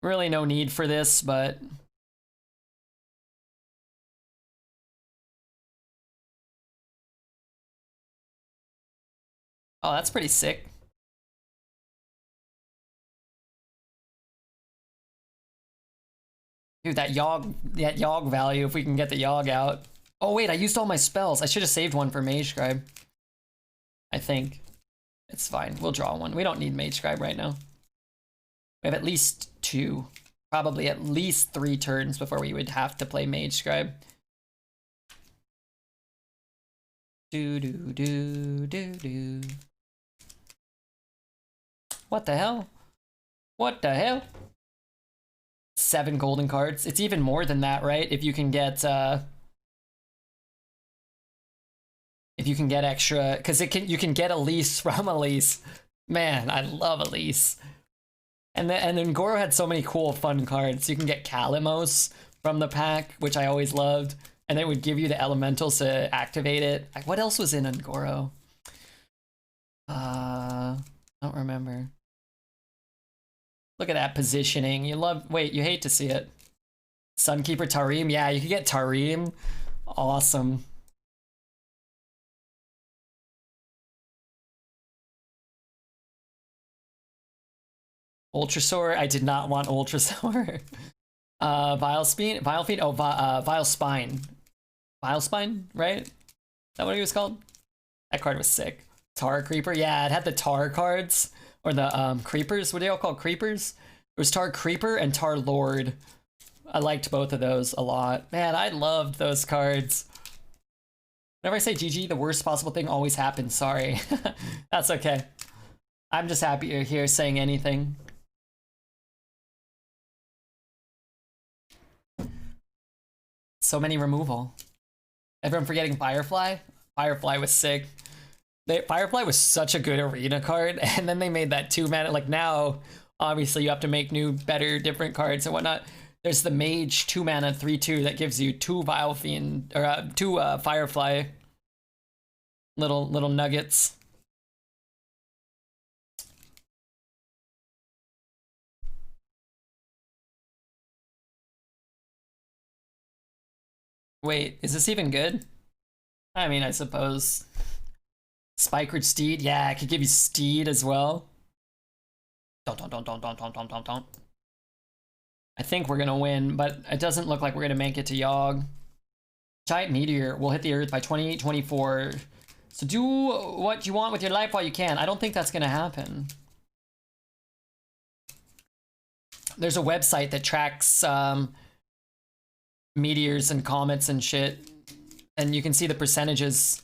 really no need for this, but oh, that's pretty sick. Dude, that Yogg value, if we can get the Yogg out. Oh wait, I used all my spells. I should have saved one for Mage Scribe. I think. It's fine, we'll draw one. We don't need Mage Scribe right now. We have at least 2, probably at least 3 turns before we would have to play Mage Scribe. Do do do do do. What the hell? What the hell? 7 golden cards. It's even more than that, right? If you can get extra, because you can get Elise from Elise. Man, I love Elise. And then Goro had so many cool, fun cards. You can get Kalimos from the pack, which I always loved, and it would give you the elementals to activate it. What else was in Goro? I don't remember. Look at that positioning. You hate to see it. Sunkeeper Tarim. Yeah, you could get Tarim. Awesome. Ultrasaur. I did not want Ultrasaur. Vilespine. Oh, Vilespine. Vilespine, right? Is that what he was called? That card was sick. Tar Creeper. Yeah, it had the Tar cards. Or the Creepers. What are they all called? Creepers? It was Tar Creeper and Tar Lord. I liked both of those a lot. Man, I loved those cards. Whenever I say GG, the worst possible thing always happens. Sorry. That's okay. I'm just happy you're here saying anything. So many removal. Everyone forgetting Firefly? Firefly was sick. Firefly was such a good arena card, and then they made that 2-mana. Like now, obviously you have to make new, better, different cards and whatnot. There's the Mage 2-mana 3/2 that gives you 2 Vile Fiend or 2 Firefly little nuggets. Wait, is this even good? I mean, I suppose. Spikeridge Steed, yeah, I could give you Steed as well. Don't. I think we're gonna win, but it doesn't look like we're gonna make it to Yogg. Giant Meteor will hit the Earth by 2824. So do what you want with your life while you can. I don't think that's gonna happen. There's a website that tracks meteors and comets and shit, and you can see the percentages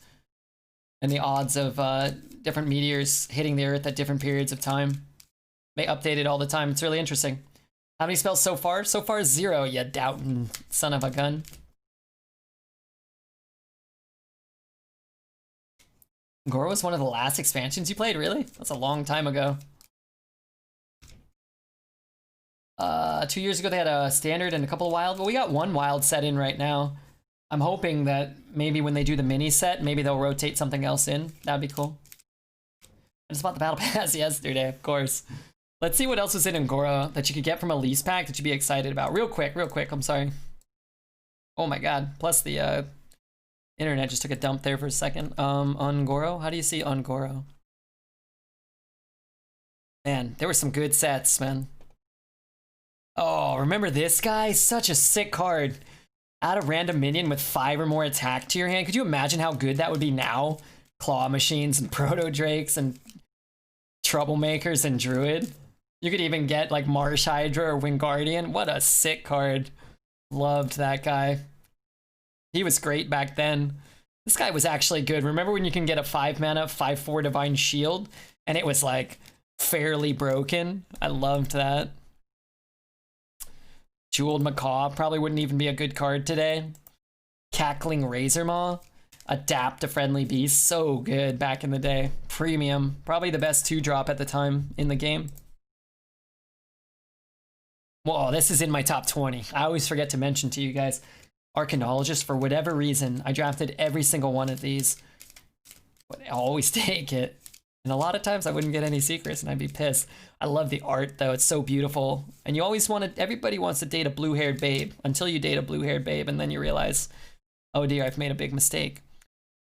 and the odds of different meteors hitting the Earth at different periods of time. They update it all the time. It's really interesting. How many spells so far? So far, 0, you doubting son of a gun. Goro was one of the last expansions you played, really? That's a long time ago. 2 years ago they had a standard and a couple of wild, but we got 1 wild set in right now. I'm hoping that maybe when they do the mini set, maybe they'll rotate something else in. That'd be cool. I just bought the Battle Pass yesterday, of course. Let's see what else was in Goro that you could get from a lease pack that you'd be excited about. Real quick, I'm sorry. Oh my god. Plus the internet just took a dump there for a second. Goro? How do you see Goro? Man, there were some good sets, man. Oh, remember this guy? Such a sick card. Add a random minion with 5 or more attack to your hand. Could you imagine how good that would be now? Claw Machines and Proto Drakes and Troublemakers and Druid. You could even get like Marsh Hydra or Wingardium. What a sick card. Loved that guy. He was great back then. This guy was actually good. Remember when you can get a 5-mana 5/4 Divine Shield and it was like fairly broken? I loved that. Jeweled Macaw probably wouldn't even be a good card today. Cackling Razormaw. Adapt to Friendly Beast. So good back in the day. Premium. Probably the best 2-drop at the time in the game. Whoa, this is in my top 20. I always forget to mention to you guys. Arcanologist, for whatever reason, I drafted every single one of these. But I always take it. And a lot of times I wouldn't get any secrets and I'd be pissed. I love the art though, it's so beautiful. And you always want to, everybody wants to date a blue-haired babe until you date a blue-haired babe and then you realize, oh dear, I've made a big mistake.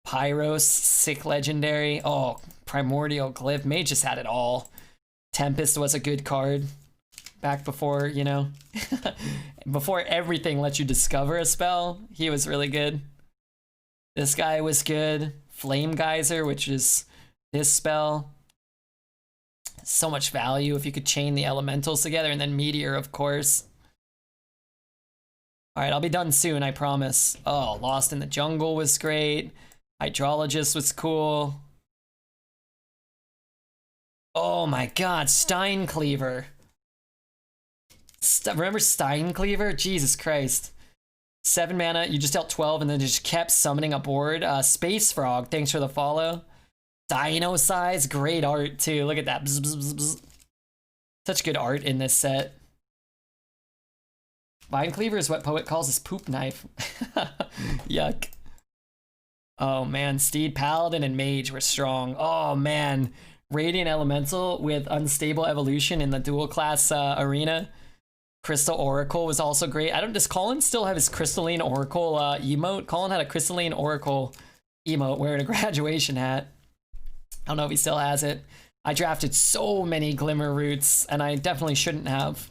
Pyros, sick legendary. Oh, Primordial Glyph. Mage just had it all. Tempest was a good card. Back before, you know, before everything lets you discover a spell, he was really good. This guy was good. Flame Geyser, which is this spell. So much value if you could chain the elementals together, and then Meteor, of course. All right, I'll be done soon, I promise. Oh, Lost in the Jungle was great. Hydrologist was cool. Oh my god, Stein Cleaver. Remember Stein Cleaver? Jesus Christ. 7 mana, you just dealt 12 and then just kept summoning a board. Space Frog, thanks for the follow. Dino Size, great art too. Look at that. Bzz, bzz, bzz, bzz. Such good art in this set. Vine Cleaver is what Poet calls his poop knife. Yuck. Oh man, Steed, Paladin, and Mage were strong. Oh man, Radiant Elemental with Unstable Evolution in the dual class arena. Crystal Oracle was also great. Does Colin still have his Crystalline Oracle emote? Colin had a Crystalline Oracle emote wearing a graduation hat. I don't know if he still has it. I drafted so many Glimmer Roots, and I definitely shouldn't have.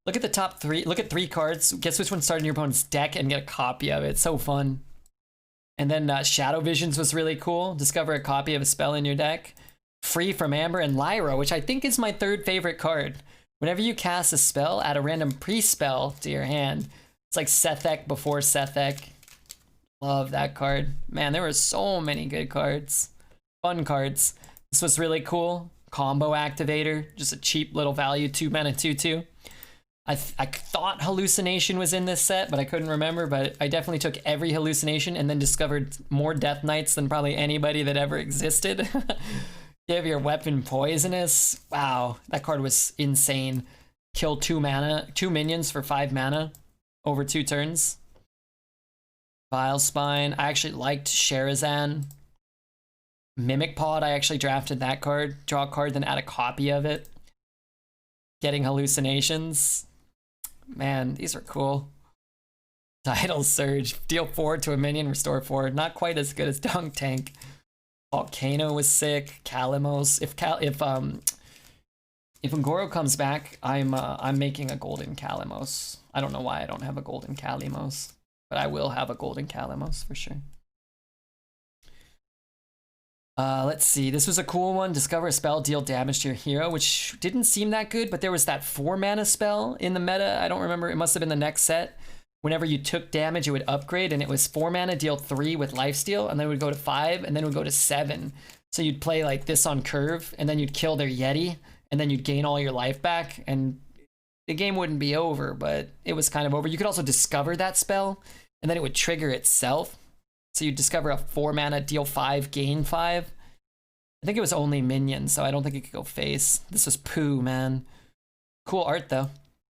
Look at the top 3. Look at 3 cards. Guess which one started in your opponent's deck and get a copy of it. It's so fun. And then Shadow Visions was really cool. Discover a copy of a spell in your deck. Free from Amber and Lyra, which I think is my 3rd favorite card. Whenever you cast a spell, add a random pre-spell to your hand. It's like Sethek before Sethek. Love that card. Man, there were so many good cards. Fun cards. This was really cool. Combo Activator. Just a cheap little value, 2 mana, 2/2. I thought Hallucination was in this set, but I couldn't remember. But I definitely took every Hallucination and then discovered more Death Knights than probably anybody that ever existed. Give your weapon poisonous. Wow, that card was insane. Kill 2 mana, 2 minions for 5 mana over 2 turns. Vile Spine. I actually liked Sherazan. Mimic Pod, I actually drafted that card. Draw a card, then add a copy of it. Getting Hallucinations. Man, these are cool. Tidal Surge. Deal 4 to a minion, restore 4. Not quite as good as Dunk Tank. Volcano was sick. Kalamos. If Ungoro comes back, I'm making a golden Kalamos. I don't know why I don't have a golden Kalamos, but I will have a golden Kalamos for sure. Let's see. This was a cool one. Discover a spell, deal damage to your hero, which didn't seem that good, but there was that 4 mana spell in the meta. I don't remember. It must have been the next set. Whenever you took damage, it would upgrade, and it was 4 mana, deal 3 with lifesteal, and then it would go to 5, and then it would go to 7. So you'd play like this on curve, and then you'd kill their Yeti, and then you'd gain all your life back, and the game wouldn't be over, but it was kind of over. You could also discover that spell, and then it would trigger itself. So you'd discover a 4 mana, deal 5, gain 5. I think it was only minions, so I don't think it could go face. This was poo, man. Cool art, though.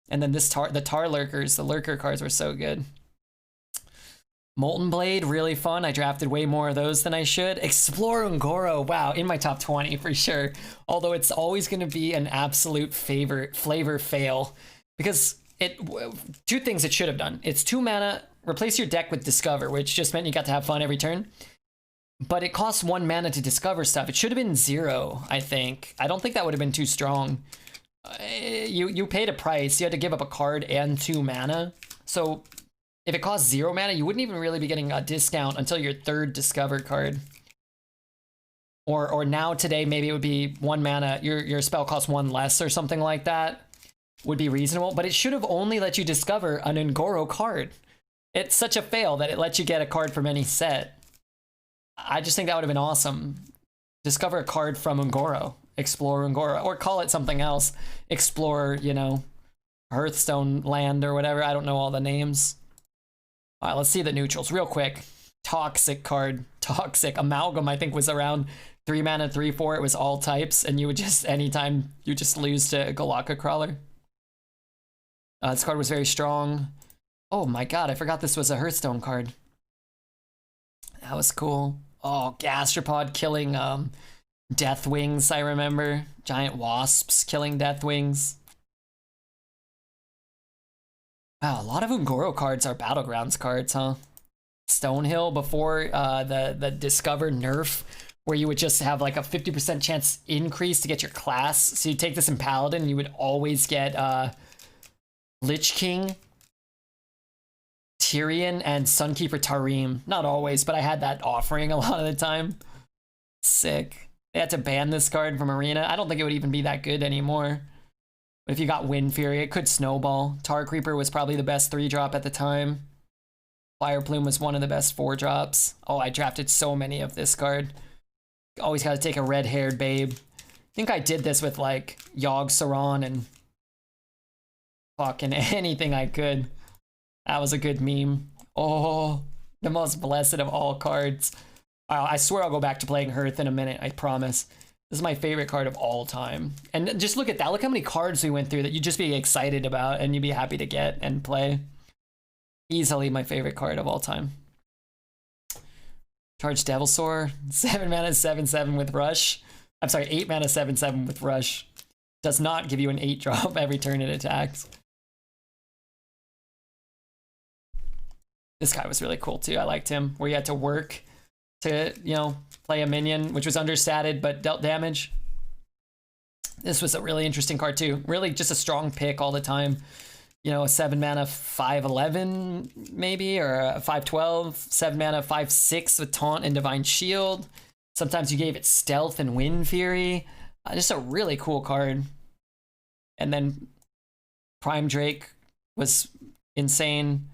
And then this the Tar Lurkers, the Lurker cards were so good. Molten Blade, really fun. I drafted way more of those than I should. Explore Ungoro, wow, in my top 20 for sure. Although it's always going to be an absolute flavor fail. Because 2 things it should have done. It's 2 mana, replace your deck with Discover, which just meant you got to have fun every turn. But it costs 1 mana to discover stuff. It should have been 0, I think. I don't think that would have been too strong. You paid a price. You had to give up a card and 2 mana. So if it costs 0 mana, you wouldn't even really be getting a discount until your 3rd Discover card. Or now today, maybe it would be 1 mana. Your spell costs 1 less or something like that. Would be reasonable. But it should have only let you discover an Ungoro card. It's such a fail that it lets you get a card from any set. I just think that would have been awesome. Discover a card from Ungoro. Explore Ungoro. Or call it something else. Explore, you know, Hearthstone land or whatever. I don't know all the names. All right, let's see the neutrals real quick. Toxic card. Toxic. Amalgam, I think, was around 3 mana, 3/4. It was all types. And you would just, anytime, you just lose to Galaka Crawler. This card was very strong. Oh my god, I forgot this was a Hearthstone card. That was cool. Oh, Gastropod killing Deathwings, I remember. Giant wasps killing Deathwings. Wow, a lot of Ungoro cards are Battlegrounds cards, huh? Stonehill before the Discover nerf, where you would just have like a 50% chance increase to get your class. So you take this in Paladin, and you would always get Lich King, Tyrion, and Sunkeeper Tarim. Not always, but I had that offering a lot of the time. Sick. They had to ban this card from Arena. I don't think it would even be that good anymore. But if you got Wind Fury, it could snowball. Tar Creeper was probably the best 3-drop at the time. Fire Plume was one of the best 4-drops. Oh, I drafted so many of this card. Always got to take a red-haired babe. I think I did this with like Yogg Saron and fucking anything I could. That was a good meme. Oh, the most blessed of all cards. I swear I'll go back to playing Hearth in a minute, I promise. This is my favorite card of all time. And just look at that. Look how many cards we went through that you'd just be excited about and you'd be happy to get and play. Easily my favorite card of all time. Charge Devilsaur. 7 mana, 7/7 with Rush. I'm sorry, 8 mana, 7/7 with Rush. Does not give you an 8-drop every turn it attacks. This guy was really cool too. I liked him. Where you had to work to, you know, play a minion, which was understated but dealt damage. This was a really interesting card too. Really just a strong pick all the time. You know, a 7 mana 5/11 maybe, or a 5/12, 7 mana 5/6 with Taunt and Divine Shield. Sometimes you gave it Stealth and Wind Fury. Just a really cool card. And then Prime Drake was insane.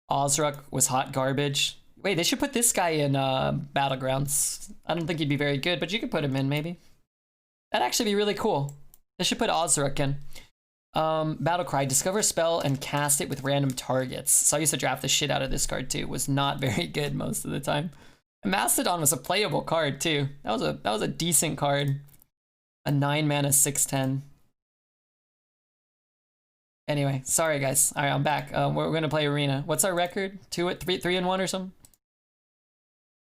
Ozruk was hot garbage. Wait, they should put this guy in Battlegrounds. I don't think he'd be very good, but you could put him in maybe. That'd actually be really cool. They should put Ozruk in. Battlecry, discover a spell and cast it with random targets. So I used to draft the shit out of this card too. It was not very good most of the time. And Mastodon was a playable card too. That was a decent card. A 9 mana 6/10. Anyway, sorry guys. All right, I'm back. We're gonna play Arena. What's our record? 3-1 or something?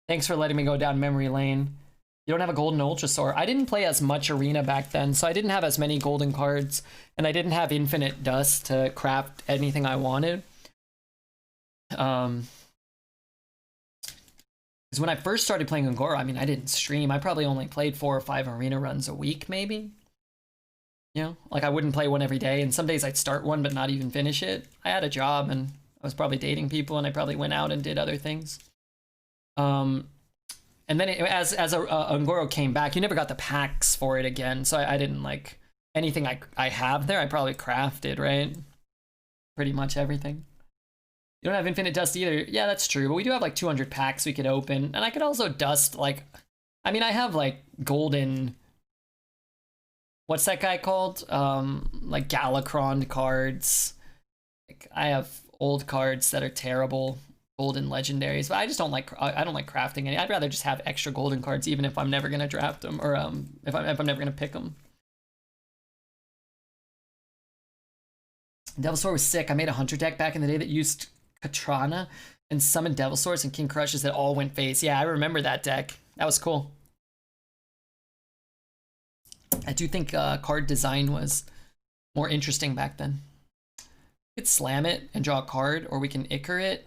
Thanks for letting me go down memory lane. You don't have a golden Ultrasaur. I didn't play as much Arena back then, so I didn't have as many golden cards, and I didn't have infinite dust to craft anything I wanted. Because when I first started playing Ungoro, I mean, I didn't stream. I probably only played 4 or 5 Arena runs a week, maybe. You know, like I wouldn't play one every day, and some days I'd start one but not even finish it. I had a job, and I was probably dating people, and I probably went out and did other things. And then as Ungoro came back, you never got the packs for it again, so I didn't like anything I have there. I probably crafted, right? Pretty much everything. You don't have infinite dust either. Yeah, that's true, but we do have like 200 packs we could open, and I could also dust like, I mean, I have like golden. What's that guy called? Like Galakron cards. Like I have old cards that are terrible, golden legendaries, but I just don't like. I don't like crafting any. I'd rather just have extra golden cards, even if I'm never gonna draft them, or if I'm never gonna pick them. Devilsaur was sick. I made a hunter deck back in the day that used Katrana and summoned Devilsaurs and King Crushes that all went face. Yeah, I remember that deck. That was cool. I do think card design was more interesting back then. We could slam it and draw a card, or we can Ichor it.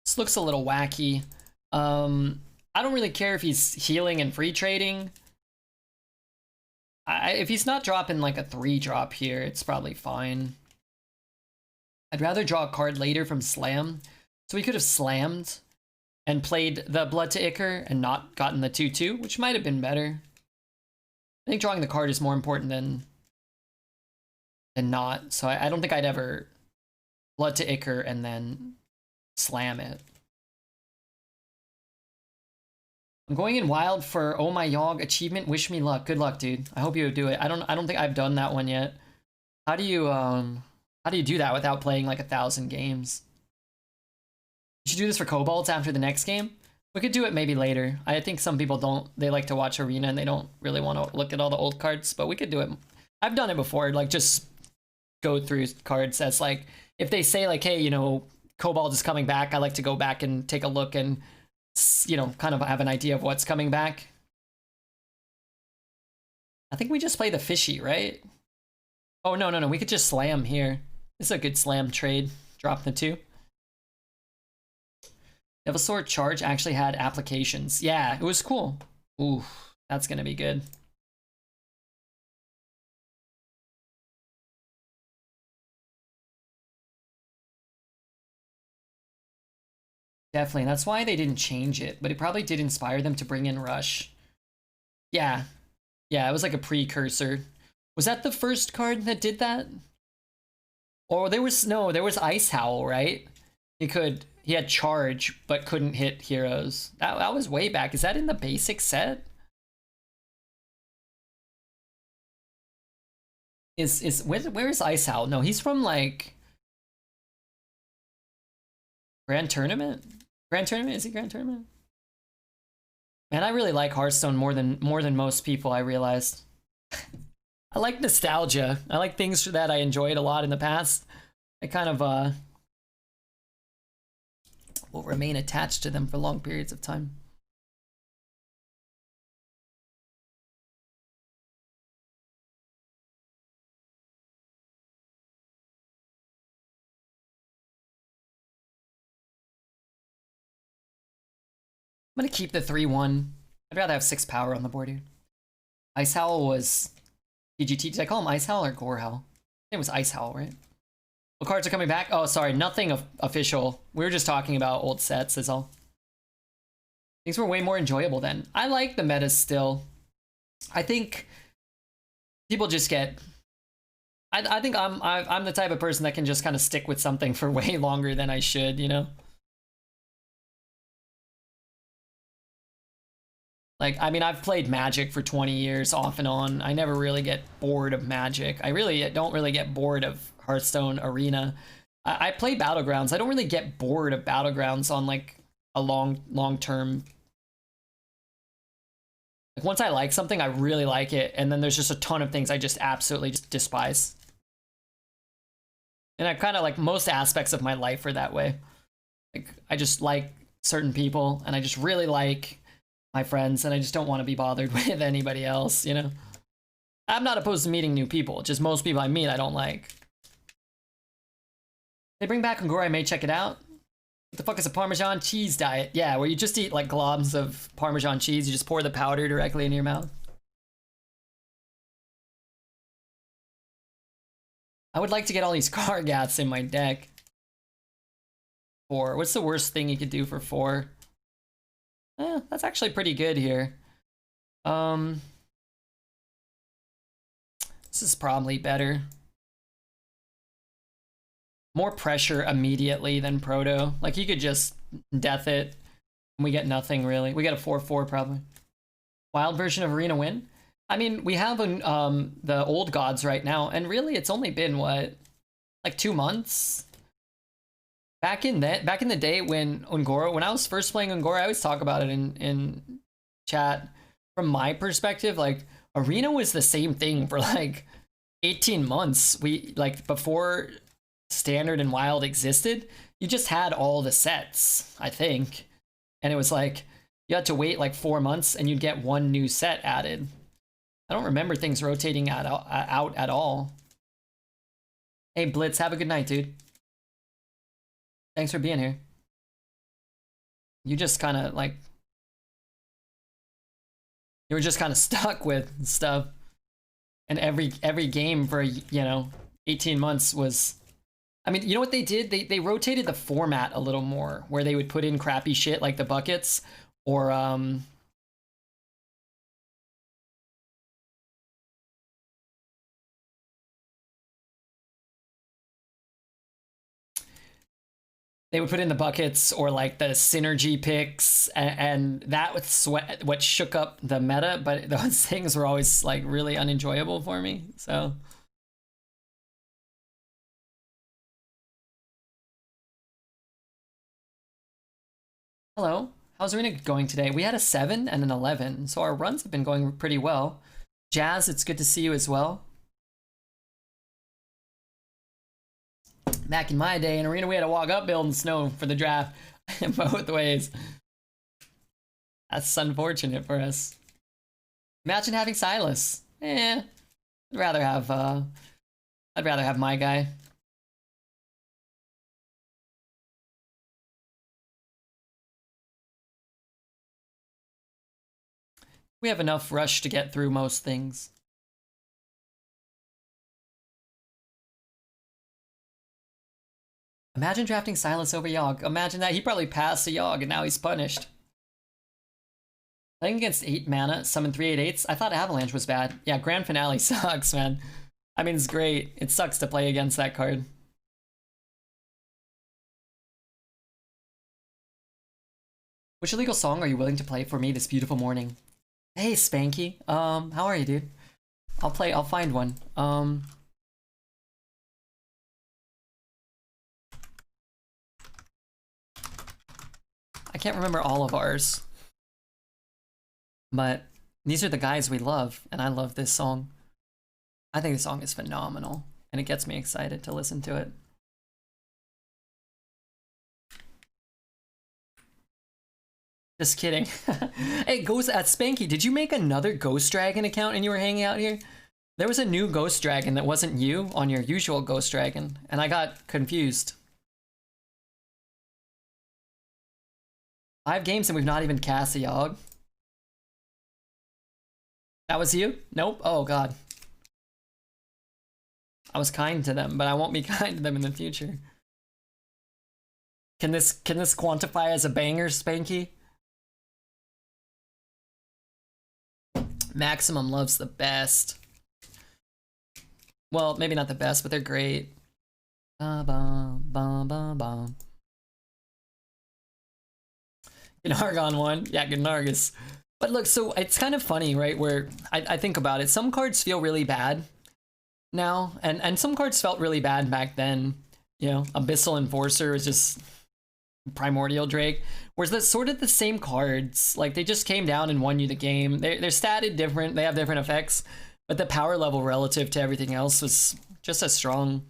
This looks a little wacky. I don't really care if he's healing and free trading. If he's not dropping like a 3-drop here, it's probably fine. I'd rather draw a card later from Slam. So we could have slammed and played the Blood to Ichor and not gotten the 2/2, which might have been better. I think drawing the card is more important than not. So I don't think I'd ever Blood to Ichor and then slam it. I'm going in wild for Oh My Yogg achievement. Wish me luck. Good luck, dude. I hope you do it. I don't think I've done that one yet. How do you do that without playing like 1,000 games? You should do this for kobolds after the next game. We could do it maybe later. I think some people don't. They like to watch Arena and they don't really want to look at all the old cards, but we could do it. I've done it before, like just go through cards as like, if they say like, hey, you know, Cobalt is coming back, I like to go back and take a look and, you know, kind of have an idea of what's coming back. I think we just play the fishy, right? Oh, no, we could just slam here. This is a good slam trade. Drop the 2. Devilsaur Charge actually had applications. Yeah, it was cool. Ooh, that's gonna be good. Definitely, that's why they didn't change it, but it probably did inspire them to bring in Rush. Yeah, yeah, it was like a precursor. Was that the first card that did that? Or there was, no, there was Ice Howl, right? He had charge, but couldn't hit heroes. That was way back. Is that in the basic set? Where is Ice Howl? No, he's from like Grand Tournament? Grand Tournament? Is he Grand Tournament? Man, I really like Hearthstone more than most people, I realized. I like nostalgia. I like things that I enjoyed a lot in the past. I kind of will remain attached to them for long periods of time. I'm gonna keep the 3/1. I'd rather have 6 power on the board here. Ice Howl was PGT. Did I call him Ice Howl or Gore Howl? I think it was Ice Howl, right? What cards are coming back? Oh, sorry, nothing official. We were just talking about old sets, is all. Things were way more enjoyable then. I like the metas still. I think people just get... I think I'm the type of person that can just kind of stick with something for way longer than I should, you know? Like, I mean, I've played Magic for 20 years off and on. I never really get bored of Magic. I really don't really get bored of Hearthstone Arena. I play Battlegrounds. I don't really get bored of Battlegrounds on like a long term. Like once I like something, I really like it, and then there's just a ton of things I just absolutely just despise. And I kind of like most aspects of my life are that way. Like I just like certain people, and I just really like my friends, and I just don't want to be bothered with anybody else, you know? I'm not opposed to meeting new people, just most people I meet I don't like. They bring back Ngora, I may check it out. What the fuck is a Parmesan cheese diet? Yeah, where you just eat like globs of Parmesan cheese, you just pour the powder directly into your mouth. I would like to get all these Kargats in my deck. 4, what's the worst thing you could do for 4? That's actually pretty good here. This is probably better. More pressure immediately than Proto. Like you could just death it and we get nothing really. We get a 4/4 probably. Wild version of Arena win? I mean, we have the old gods right now, and really it's only been what, like 2 months? Back in the day when Ungora, when I was first playing Ungora, I always talk about it in chat. From my perspective, like Arena was the same thing for like 18 months. We like before Standard and Wild existed, you just had all the sets, I think. And it was like you had to wait like 4 months and you'd get one new set added. I don't remember things rotating out at all. Hey Blitz, have a good night, dude. Thanks for being here. You just kind of like... You were just kind of stuck with stuff. And every game for, you know, 18 months was... I mean, you know what they did? They rotated the format a little more, where they would put in crappy shit like the buckets, or they would put in the buckets or like the synergy picks, and that was what shook up the meta, but those things were always like really unenjoyable for me, so. Hello, how's Arena going today? We had a 7 and an 11, so our runs have been going pretty well. Jazz, it's good to see you as well. Back in my day in Arena, we had to walk up build in snow for the draft both ways. That's unfortunate for us. Imagine having Silas. I'd rather have my guy. We have enough rush to get through most things. Imagine drafting Silas over Yogg. Imagine that. He probably passed to Yogg and now he's punished. Playing against 8 mana, summon 3/8/8s. I thought Avalanche was bad. Yeah, Grand Finale sucks, man. I mean, it's great. It sucks to play against that card. Which illegal song are you willing to play for me this beautiful morning? Hey, Spanky. How are you, dude? I'll find one. I can't remember all of ours. But these are the guys we love, and I love this song. I think the song is phenomenal, and it gets me excited to listen to it. Just kidding. Hey, Spanky, did you make another Ghost Dragon account and you were hanging out here? There was a new Ghost Dragon that wasn't you on your usual Ghost Dragon, and I got confused. 5 games and we've not even cast a Yogg. That was you? Nope. Oh god. I was kind to them, but I won't be kind to them in the future. Can this quantify as a banger, Spanky? Maximum loves the best. Well, maybe not the best, but they're great. Gnargon one. Yeah, Gnargus. But look, so it's kind of funny, right? Where I think about it. Some cards feel really bad now, and some cards felt really bad back then. You know, Abyssal Enforcer is just Primordial Drake. Whereas that's sort of the same cards. Like, they just came down and won you the game. They're statted different. They have different effects. But the power level relative to everything else was just as strong.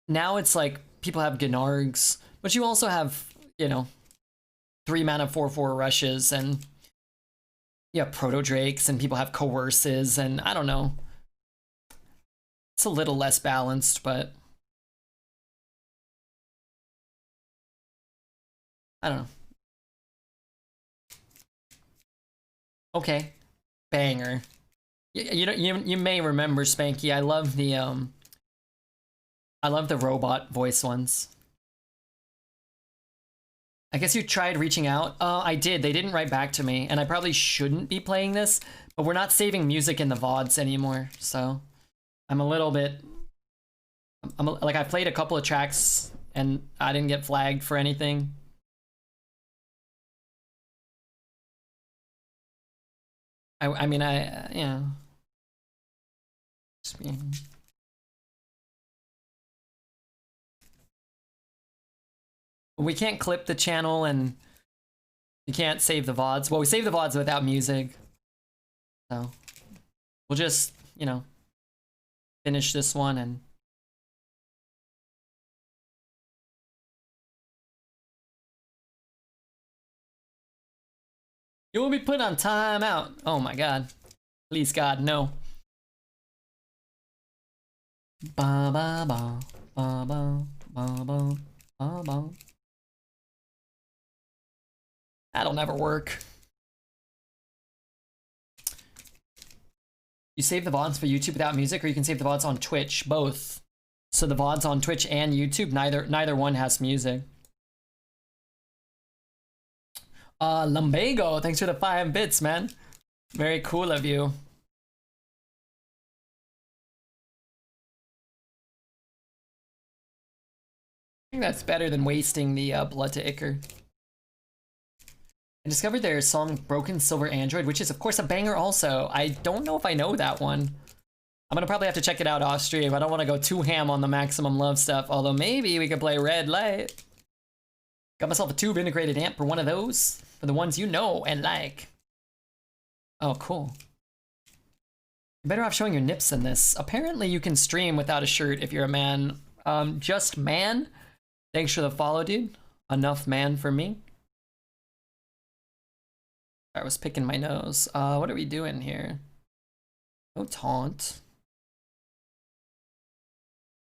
Now it's like people have Gnargs, but you also have, you know, 3 mana 4/4 rushes, and yeah, Proto Drakes, and people have Coerces, and I don't know. It's a little less balanced, but I don't know. Okay, banger. You may remember, Spanky. I love the robot voice ones. I guess you tried reaching out. I did. They didn't write back to me, and I probably shouldn't be playing this, but we're not saving music in the VODs anymore, so I'm a little bit... like, I played a couple of tracks, and I didn't get flagged for anything. I mean, yeah. Just being... We can't clip the channel, and you can't save the VODs. Well, we save the VODs without music. So we'll just, you know, finish this one and... You will be put on timeout. Oh my god. Please God, no. Ba ba ba ba ba ba ba ba ba. That'll never work. You save the VODs for YouTube without music, or you can save the VODs on Twitch, both. So the VODs on Twitch and YouTube, neither one has music. Lumbago, thanks for the 5 bits, man. Very cool of you. I think that's better than wasting the blood to Ichor. I discovered their song Broken Silver Android, which is of course a banger also. I don't know if I know that one. I'm gonna probably have to check it out off stream. I don't want to go too ham on the Maximum Love stuff, although maybe we could play Red Light. Got myself a tube integrated amp for one of those, for the ones you know and like. Oh, cool. You're better off showing your nips than this. Apparently you can stream without a shirt if you're a man. Just man. Thanks for the follow, dude. Enough man for me. I was picking my nose. What are we doing here? No taunt.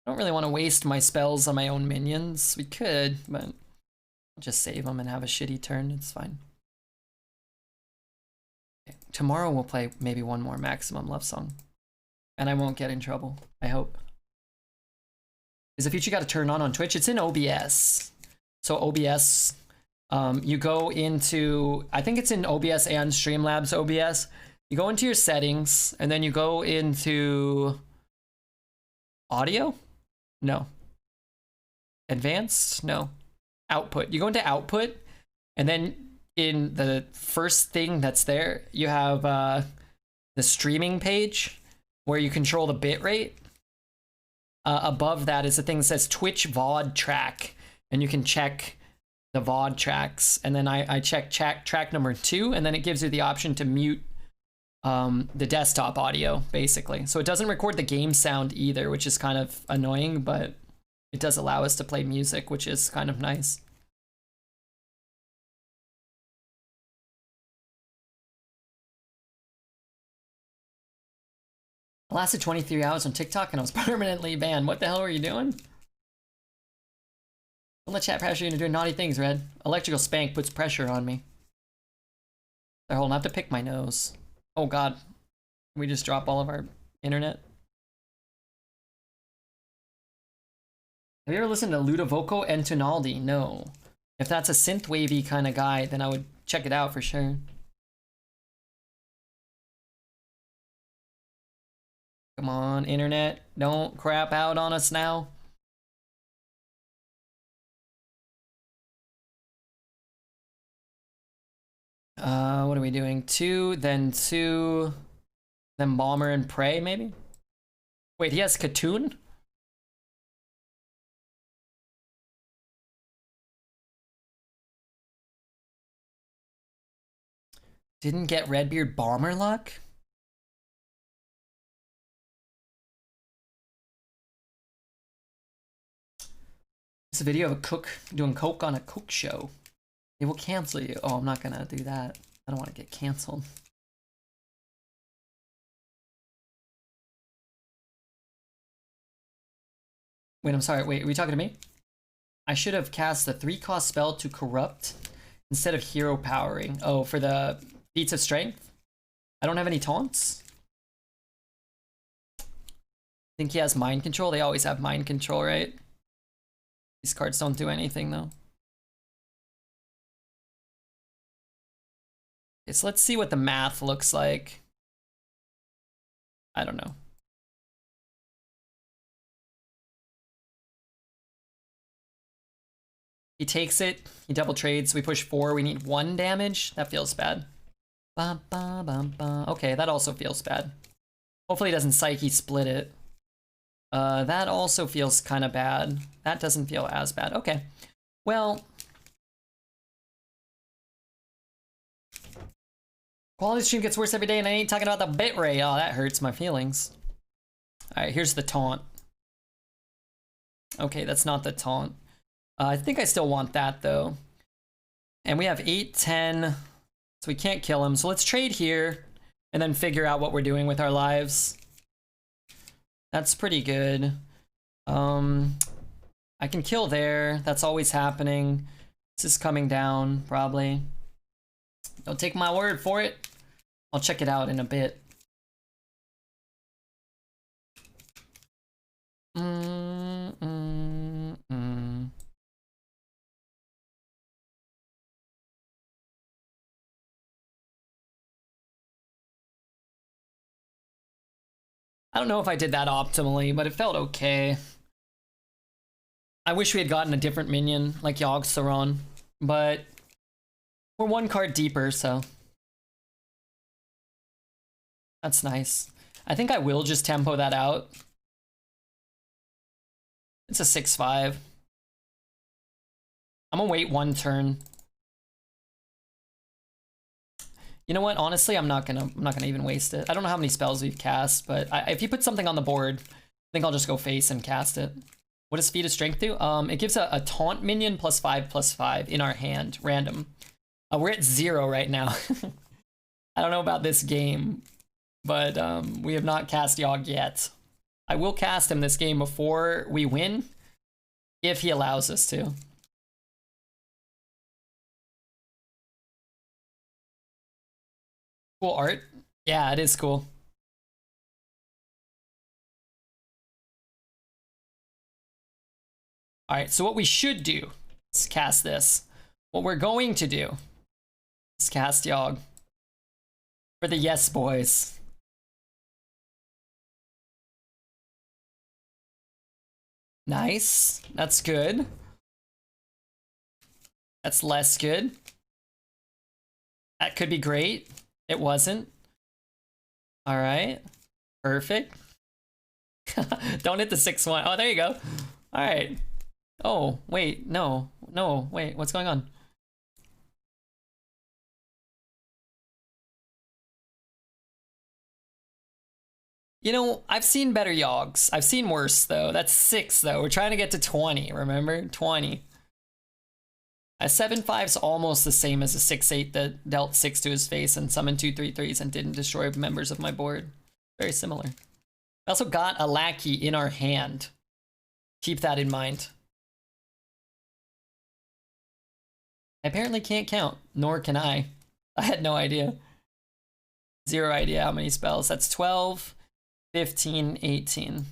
I don't really want to waste my spells on my own minions. We could, but I'll just save them and have a shitty turn. It's fine. Okay. Tomorrow we'll play maybe one more Maximum Love Song. And I won't get in trouble, I hope. Is a feature you got to turn on Twitch? It's in OBS. So OBS, you go into, I think it's in OBS and Streamlabs OBS. You go into your settings, and then you go into audio? No. Advanced? No. Output. You go into output, and then in the first thing that's there, you have the streaming page where you control the bitrate. Above that is a thing that says Twitch VOD track, and you can check the VOD tracks. And then I check track number 2, and then it gives you the option to mute the desktop audio, basically. So it doesn't record the game sound either, which is kind of annoying, but it does allow us to play music, which is kind of nice. I lasted 23 hours on TikTok and I was permanently banned. What the hell were you doing? Don't let chat pressure you into doing naughty things, Red. Electrical spank puts pressure on me. They're holding. I have to pick my nose. Oh god. We just drop all of our internet. Have you ever listened to Ludovico and Tonaldi? No. If that's a synth-wavy kind of guy, then I would check it out for sure. Come on, internet. Don't crap out on us now. What are we doing? 2, then Bomber and Prey, maybe? Wait, he has Katoon? Didn't get Redbeard Bomber luck? It's a video of a cook doing coke on a coke show. They will cancel you. Oh, I'm not gonna do that. I don't want to get canceled. Wait, I'm sorry. Wait, are we talking to me? I should have cast the 3-cost spell to corrupt instead of hero powering. Oh, for the feats of strength? I don't have any taunts. Think he has mind control? They always have mind control, right? These cards don't do anything though. Okay, so let's see what the math looks like. I don't know. He takes it, he double trades, we push 4, we need 1 damage. That feels bad. Ba, ba, ba, ba. Okay, that also feels bad. Hopefully he doesn't Psyche split it. That also feels kind of bad. That doesn't feel as bad. Okay. Well, quality stream gets worse every day and I ain't talking about the bitrate. Oh, that hurts my feelings. Alright, here's the taunt. Okay, that's not the taunt. I think I still want that though. And we have 8, 10, so we can't kill him. So let's trade here and then figure out what we're doing with our lives. That's pretty good. I can kill there. That's always happening. This is coming down, probably. Don't take my word for it. I'll check it out in a bit. I don't know if I did that optimally, but it felt okay. I wish we had gotten a different minion like Yogg, but we're 1 card deeper, so that's nice. I think I will just tempo that out. It's a 6/5. I'm gonna wait 1 turn. You know what? Honestly, I'm not gonna even waste it. I don't know how many spells we've cast, but if you put something on the board, I think I'll just go face and cast it. What does Feat of Strength do? It gives a taunt minion +5/+5 in our hand, random. We're at 0 right now. I don't know about this game, but we have not cast Yogg yet. I will cast him this game before we win, if he allows us to. Cool art. Yeah, it is cool. Alright, so what we should do is cast this. What we're going to do is cast Yogg. For the yes boys. Nice. That's good. That's less good. That could be great. It wasn't. Alright. Perfect. Don't hit the 6-1. Oh, there you go. Alright. Oh, wait. No. No. Wait. What's going on? You know, I've seen better Yoggs. I've seen worse, though. That's 6, though. We're trying to get to 20, remember? 20. A 7/5's almost the same as a 6/8 that dealt 6 to his face and summoned 2 3/3s and didn't destroy members of my board. Very similar. I also got a lackey in our hand. Keep that in mind. I apparently can't count, nor can I. I had no idea. Zero idea how many spells. That's 12, 15, 18.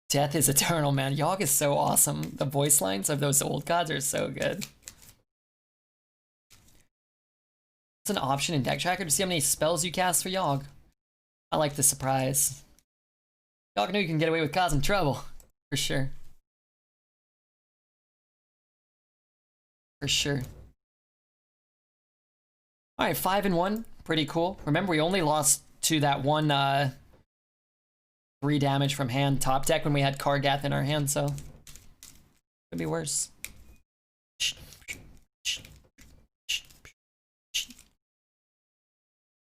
Death is eternal, man. Yogg is so awesome. The voice lines of those old gods are so good. It's an option in Deck Tracker to see how many spells you cast for Yogg. I like the surprise. Yogg knew you can get away with causing trouble. For sure. For sure. Alright, 5-1. Pretty cool. Remember, we only lost to that one 3 damage from hand top deck when we had Kargath in our hand, so could be worse.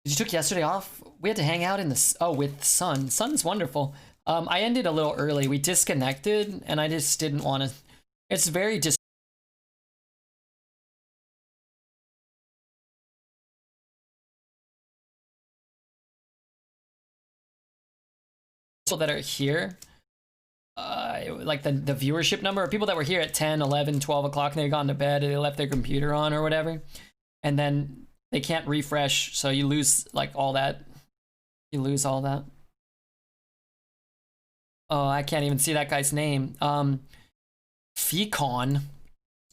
You took yesterday off? We had to hang out in the with Sun. Sun's wonderful. I ended a little early. We disconnected, and I just didn't want to. It's very people that are here, like the viewership number of people that were here at 10, 11, 12 o'clock and they've gone to bed and they left their computer on or whatever, and then they can't refresh, so you lose like all that. You lose all that. Oh, I can't even see that guy's name. Fecon.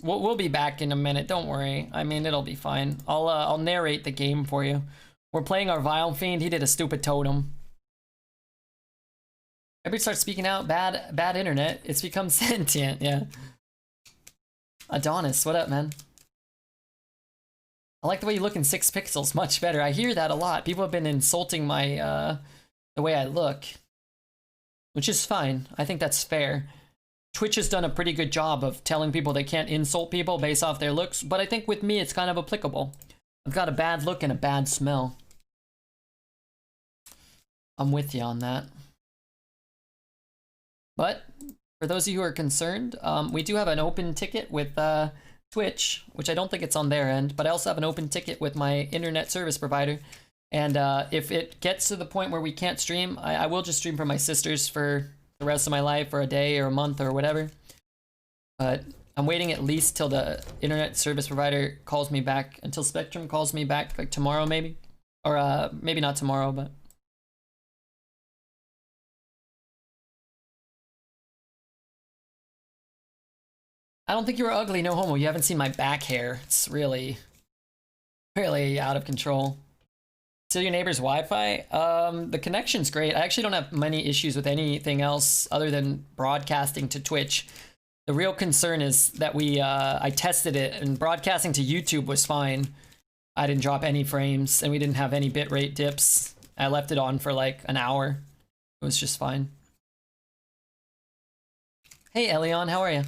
We'll be back in a minute, don't worry. I mean, it'll be fine. I'll narrate the game for you. We're playing our Vile Fiend. He did a stupid totem. Everybody starts speaking out. Bad internet. It's become sentient. Yeah. Adonis, what up, man? I like the way you look in 6 pixels. Much better. I hear that a lot. People have been insulting my the way I look, which is fine. I think that's fair. Twitch has done a pretty good job of telling people they can't insult people based off their looks, but I think with me it's kind of applicable. I've got a bad look and a bad smell. I'm with you on that. But for those of you who are concerned, we do have an open ticket with Twitch, which I don't think it's on their end, but I also have an open ticket with my internet service provider. And if it gets to the point where we can't stream, I will just stream from my sister's for the rest of my life, or a day or a month or whatever. But I'm waiting at least till the internet service provider calls me back, until Spectrum calls me back, like tomorrow maybe. Or maybe not tomorrow, but... I don't think you were ugly, no homo. You haven't seen my back hair. It's really out of control. Still your neighbor's Wi-Fi? The connection's great. I actually don't have many issues with anything else other than broadcasting to Twitch. The real concern is that I tested it, and broadcasting to YouTube was fine. I didn't drop any frames, and we didn't have any bitrate dips. I left it on for like an hour. It was just fine. Hey, Elion, how are you?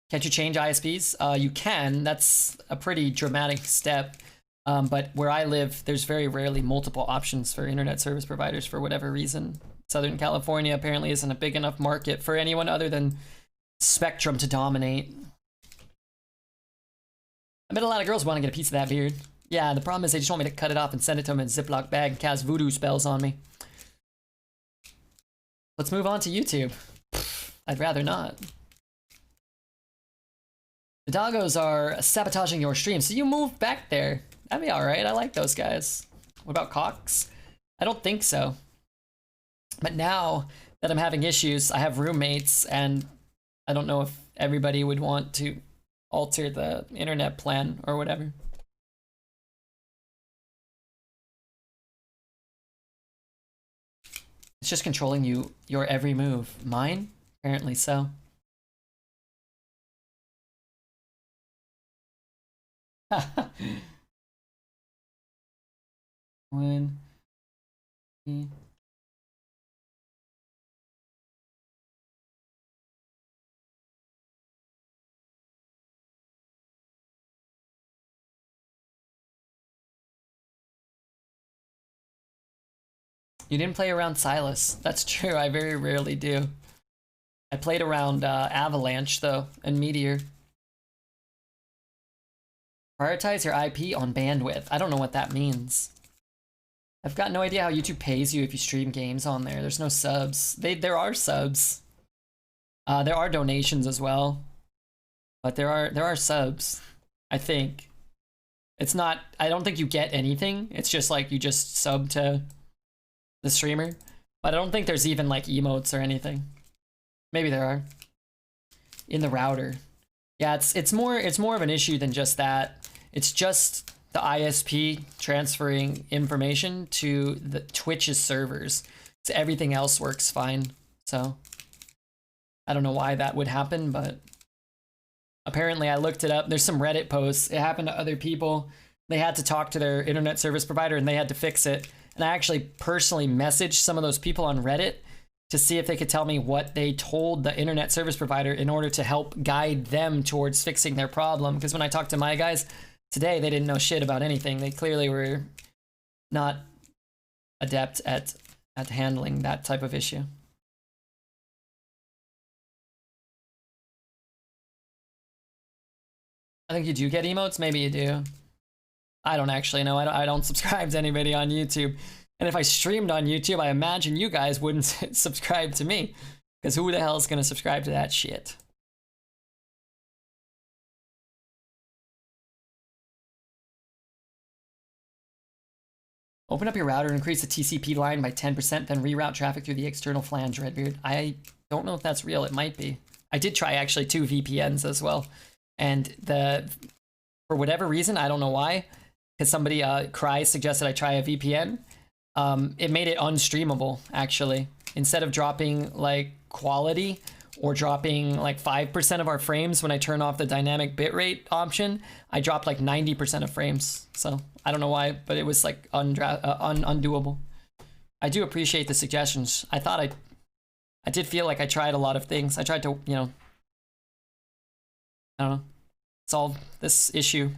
Can't you change ISPs? You can. That's a pretty dramatic step. But where I live, there's very rarely multiple options for internet service providers for whatever reason. Southern California apparently isn't a big enough market for anyone other than Spectrum to dominate. I bet a lot of girls want to get a piece of that beard. Yeah, the problem is they just want me to cut it off and send it to them in a Ziploc bag and cast voodoo spells on me. Let's move on to YouTube. I'd rather not. The doggos are sabotaging your stream, so you move back there. That'd be alright, I like those guys. What about Cox? I don't think so. But now that I'm having issues, I have roommates, and I don't know if everybody would want to alter the internet plan or whatever. It's just controlling you, your every move. Mine? Apparently so. When he... You didn't play around Silas. That's true, I very rarely do. I played around Avalanche, though, and Meteor. Prioritize your IP on bandwidth. I don't know what that means. I've got no idea how YouTube pays you if you stream games on there. There's no subs. There are subs. There are donations as well. But there are subs, I think. It's not, I don't think you get anything. It's just like you just sub to the streamer. But I don't think there's even like emotes or anything. Maybe there are. In the router. Yeah, it's more of an issue than just that. It's just the ISP transferring information to the Twitch's servers. So everything else works fine. So I don't know why that would happen, but apparently I looked it up. There's some Reddit posts. It happened to other people. They had to talk to their internet service provider and they had to fix it. And I actually personally messaged some of those people on Reddit to see if they could tell me what they told the internet service provider in order to help guide them towards fixing their problem. Because when I talked to my guys today, they didn't know shit about anything. They clearly were not adept at handling that type of issue. I think you do get emotes. Maybe you do. I don't actually know. I don't subscribe to anybody on YouTube. And if I streamed on YouTube, I imagine you guys wouldn't subscribe to me. Because who the hell is going to subscribe to that shit? Open up your router and increase the TCP line by 10%, then reroute traffic through the external flange, Redbeard. I don't know if that's real. It might be. I did try actually 2 VPNs as well. And for whatever reason, I don't know why, because somebody, Cry, suggested I try a VPN. It made it unstreamable, actually. Instead of dropping, like, quality or dropping, like, 5% of our frames when I turn off the dynamic bitrate option, I dropped, like, 90% of frames. So, I don't know why, but it was, like, undoable. I do appreciate the suggestions. I did feel like I tried a lot of things. I tried to, you know, I don't know, solve this issue,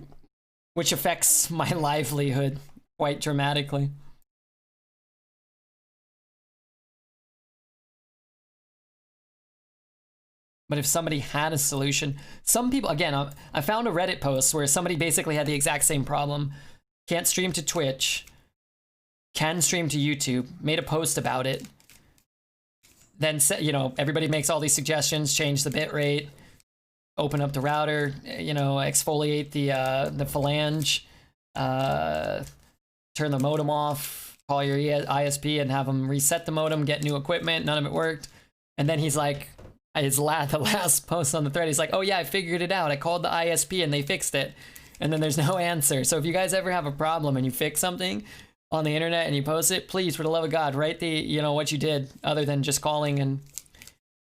which affects my livelihood quite dramatically. But if somebody had a solution, some people, again, I found a Reddit post where somebody basically had the exact same problem. Can't stream to Twitch, can stream to YouTube, made a post about it. Then, you know, everybody makes all these suggestions, change the bitrate, open up the router, you know, exfoliate the phalange, turn the modem off, call your ISP and have them reset the modem, get new equipment, none of it worked. And then he's like, the last post on the thread, he's like, oh yeah, I figured it out. I called the ISP and they fixed it. And then there's no answer. So if you guys ever have a problem and you fix something on the internet and you post it, please, for the love of God, write the, you know, what you did other than just calling. And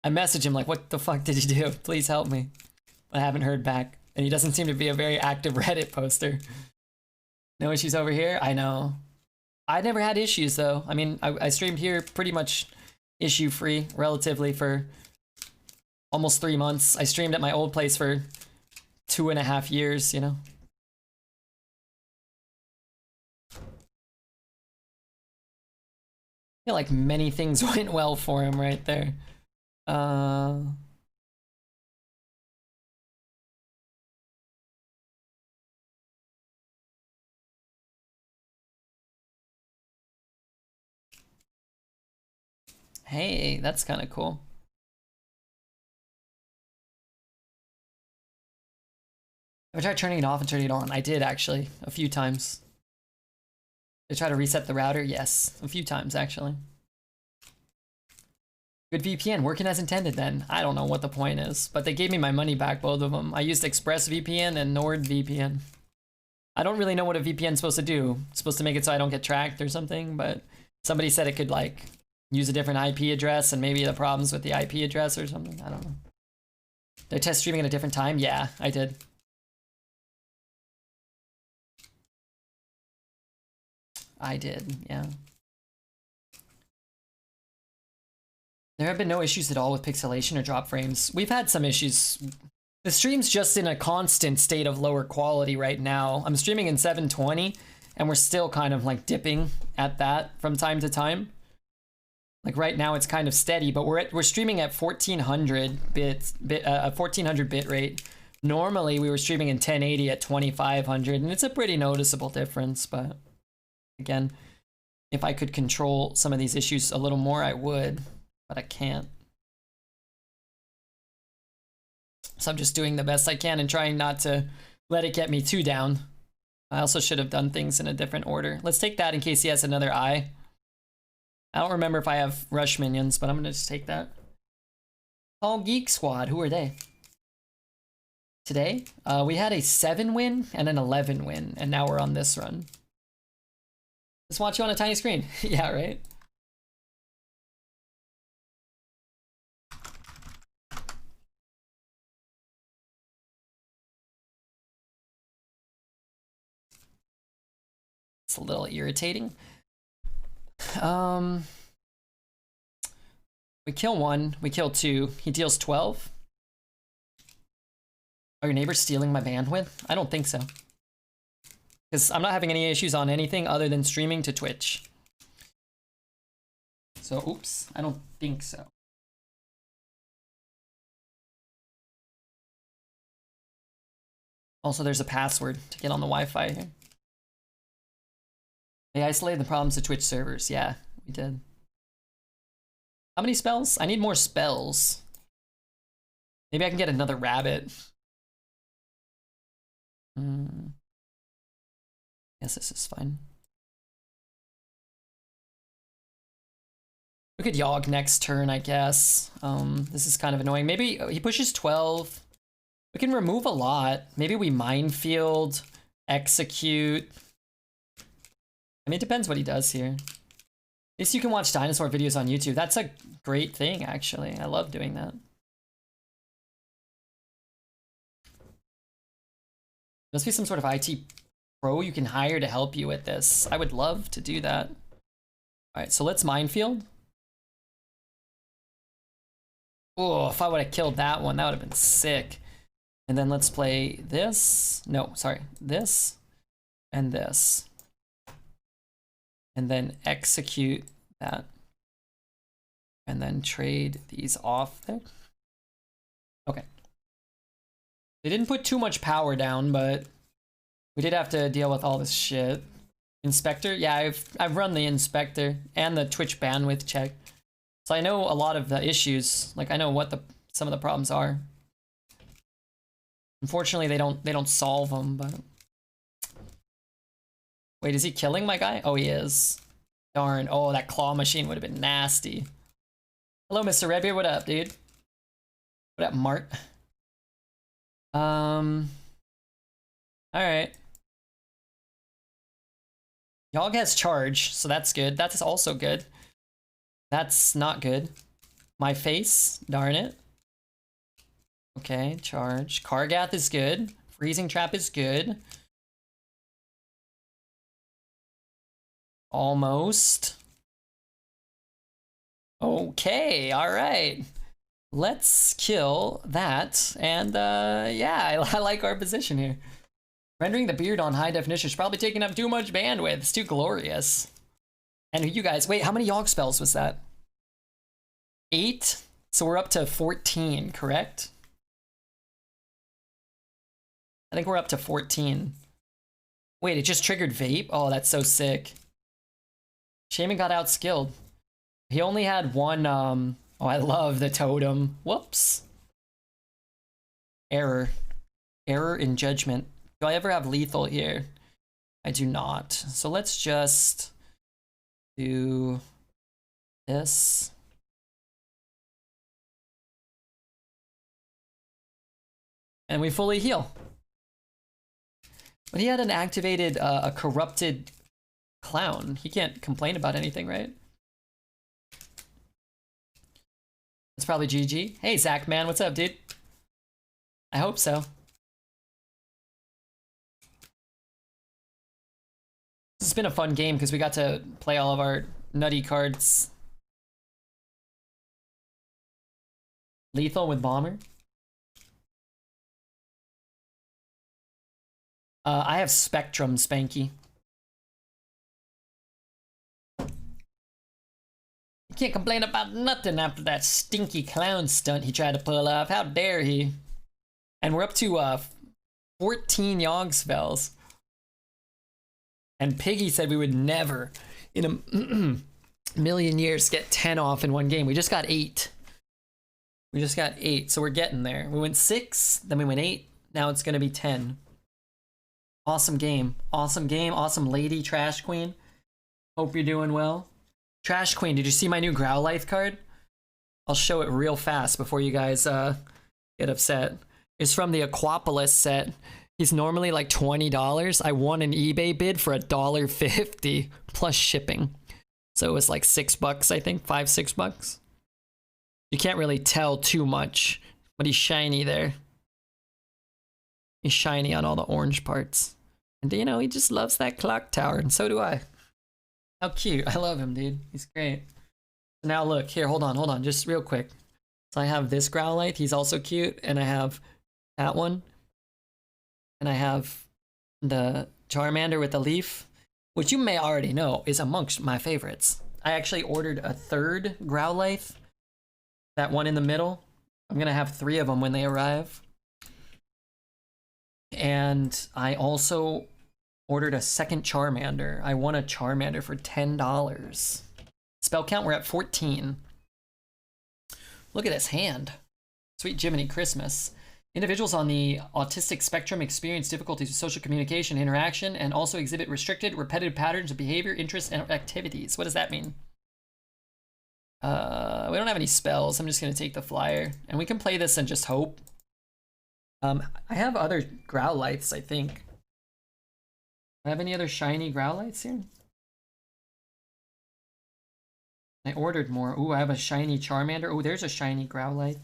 I messaged him like, what the fuck did you do? Please help me. I haven't heard back. And he doesn't seem to be a very active Reddit poster. No issues over here? I know. I never had issues though. I mean, I streamed here pretty much issue free, relatively, for almost 3 months. I streamed at my old place for 2.5 years, you know? feel like many things went well for him right there. Hey, that's kind of cool. I tried turning it off and turning it on. I did actually, a few times. To try to reset the router? Yes, a few times actually. Good VPN, working as intended then. I don't know what the point is, but they gave me my money back, both of them. I used ExpressVPN and NordVPN. I don't really know what a VPN is supposed to do. It's supposed to make it so I don't get tracked or something, but somebody said it could like use a different IP address and maybe the problems with the IP address or something. I don't know. Did I test streaming at a different time? Yeah, I did. I did, yeah. There have been no issues at all with pixelation or drop frames. We've had some issues. The stream's just in a constant state of lower quality right now. I'm streaming in 720, and we're still kind of like dipping at that from time to time. Like right now, it's kind of steady, but we're streaming at 1400 bit rate. Normally, we were streaming in 1080 at 2500, and it's a pretty noticeable difference. But again, if I could control some of these issues a little more, I would, but I can't. So I'm just doing the best I can and trying not to let it get me too down. I also should have done things in a different order. Let's take that in case he has another eye. I don't remember if I have rush minions, but I'm gonna just take that. Oh, Geek Squad, who are they? Today, we had a 7 win and an 11 win, and now we're on this run. Just watch you on a tiny screen. Yeah, right? It's a little irritating. We kill 1, we kill 2. He deals 12. Are your neighbors stealing my bandwidth? I don't think so. Because I'm not having any issues on anything other than streaming to Twitch. So, oops, I don't think so. Also, there's a password to get on the Wi-Fi here. They isolated the problems to Twitch servers. Yeah, we did. How many spells? I need more spells. Maybe I can get another rabbit. Yes, this is fine. We could Yogg next turn, I guess. This is kind of annoying. Maybe he pushes 12. We can remove a lot. Maybe we minefield, execute. I mean, it depends what he does here. At least you can watch dinosaur videos on YouTube. That's a great thing, actually. I love doing that. Must be some sort of IT pro you can hire to help you with this. I would love to do that. All right, so let's minefield. Oh, if I would have killed that one, that would have been sick. And then let's play this. No, sorry, this and this. And then execute that. And then trade these off there. Okay. They didn't put too much power down, but we did have to deal with all this shit. Inspector? Yeah, I've run the inspector and the Twitch bandwidth check. So I know a lot of the issues. Like I know what some of the problems are. Unfortunately, they don't solve them, but wait, is he killing my guy? Oh, he is. Darn. Oh, that claw machine would have been nasty. Hello, Mr. Redbeard. What up, dude? What up, Mart? Alright. Yogg has charge, so that's good. That's also good. That's not good. My face, darn it. Okay, charge. Kargath is good. Freezing Trap is good. Almost. Okay, alright. Let's kill that. And yeah, I like our position here. Rendering the beard on high definition is probably taking up too much bandwidth. It's too glorious. And you guys, wait, how many Yogg spells was that? 8? So we're up to 14, correct? I think we're up to 14. Wait, it just triggered Vape? Oh, that's so sick. Shaman got outskilled. He only had one, oh, I love the totem. Whoops. Error. Error in judgment. Do I ever have lethal here? I do not. So let's just do this. And we fully heal. But he had an activated, a corrupted clown. He can't complain about anything, right? That's probably GG. Hey, Zach, man, what's up, dude? I hope so. It's been a fun game because we got to play all of our nutty cards. Lethal with Bomber. I have Spectrum, Spanky. You can't complain about nothing after that stinky clown stunt he tried to pull off. How dare he? And we're up to 14 Yogg spells. And Piggy said we would never, in a million years, get 10 off in one game. We just got 8. We just got 8, so we're getting there. We went 6, then we went 8. Now it's gonna be 10. Awesome game. Awesome game. Awesome lady, Trash Queen. Hope you're doing well. Trash Queen, did you see my new Growlithe card? I'll show it real fast before you guys get upset. It's from the Aquapolis set. He's normally like $20. I won an eBay bid for $1.50 plus shipping. So it was like $6, I think, $5-6. You can't really tell too much, but he's shiny there. He's shiny on all the orange parts. And you know, he just loves that clock tower, and so do I. How cute. I love him, dude. He's great. So now look, here, hold on, just real quick. So I have this Growlithe, he's also cute, and I have that one. And I have the Charmander with the leaf, which you may already know is amongst my favorites. I actually ordered a third Growlithe, that one in the middle. I'm gonna have 3 of them when they arrive. And I also ordered a second Charmander. I won a Charmander for $10. Spell count, we're at 14. Look at this hand. Sweet Jiminy Christmas. Individuals on the autistic spectrum experience difficulties with social communication, interaction, and also exhibit restricted, repetitive patterns of behavior, interests, and activities. What does that mean? We don't have any spells. I'm just going to take the flyer. And we can play this and just hope. I have other Growlithes, I think. Do I have any other shiny Growlithes here? I ordered more. Ooh, I have a shiny Charmander. Oh, there's a shiny Growlithe.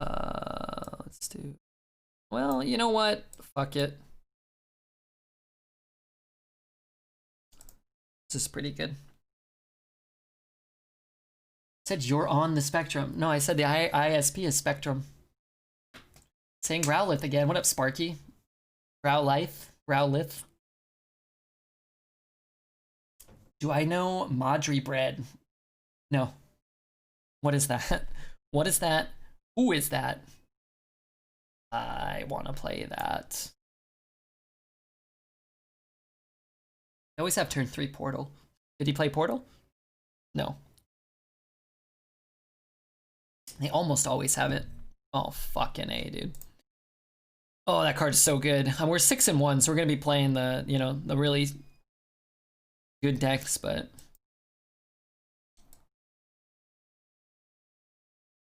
Let's do... Well, you know what? Fuck it. This is pretty good. Said you're on the spectrum. No, I said the ISP is spectrum. Saying Growlithe again. What up, Sparky? Growlithe. Growlithe. Do I know Madri bread? No. What is that? What is that? Who is that? I want to play that. I always have turn 3 Portal. Did he play Portal? No. They almost always have it. Oh, fucking A, dude. Oh, that card is so good. We're 6-1, so we're going to be playing the, you know, the really good decks, but...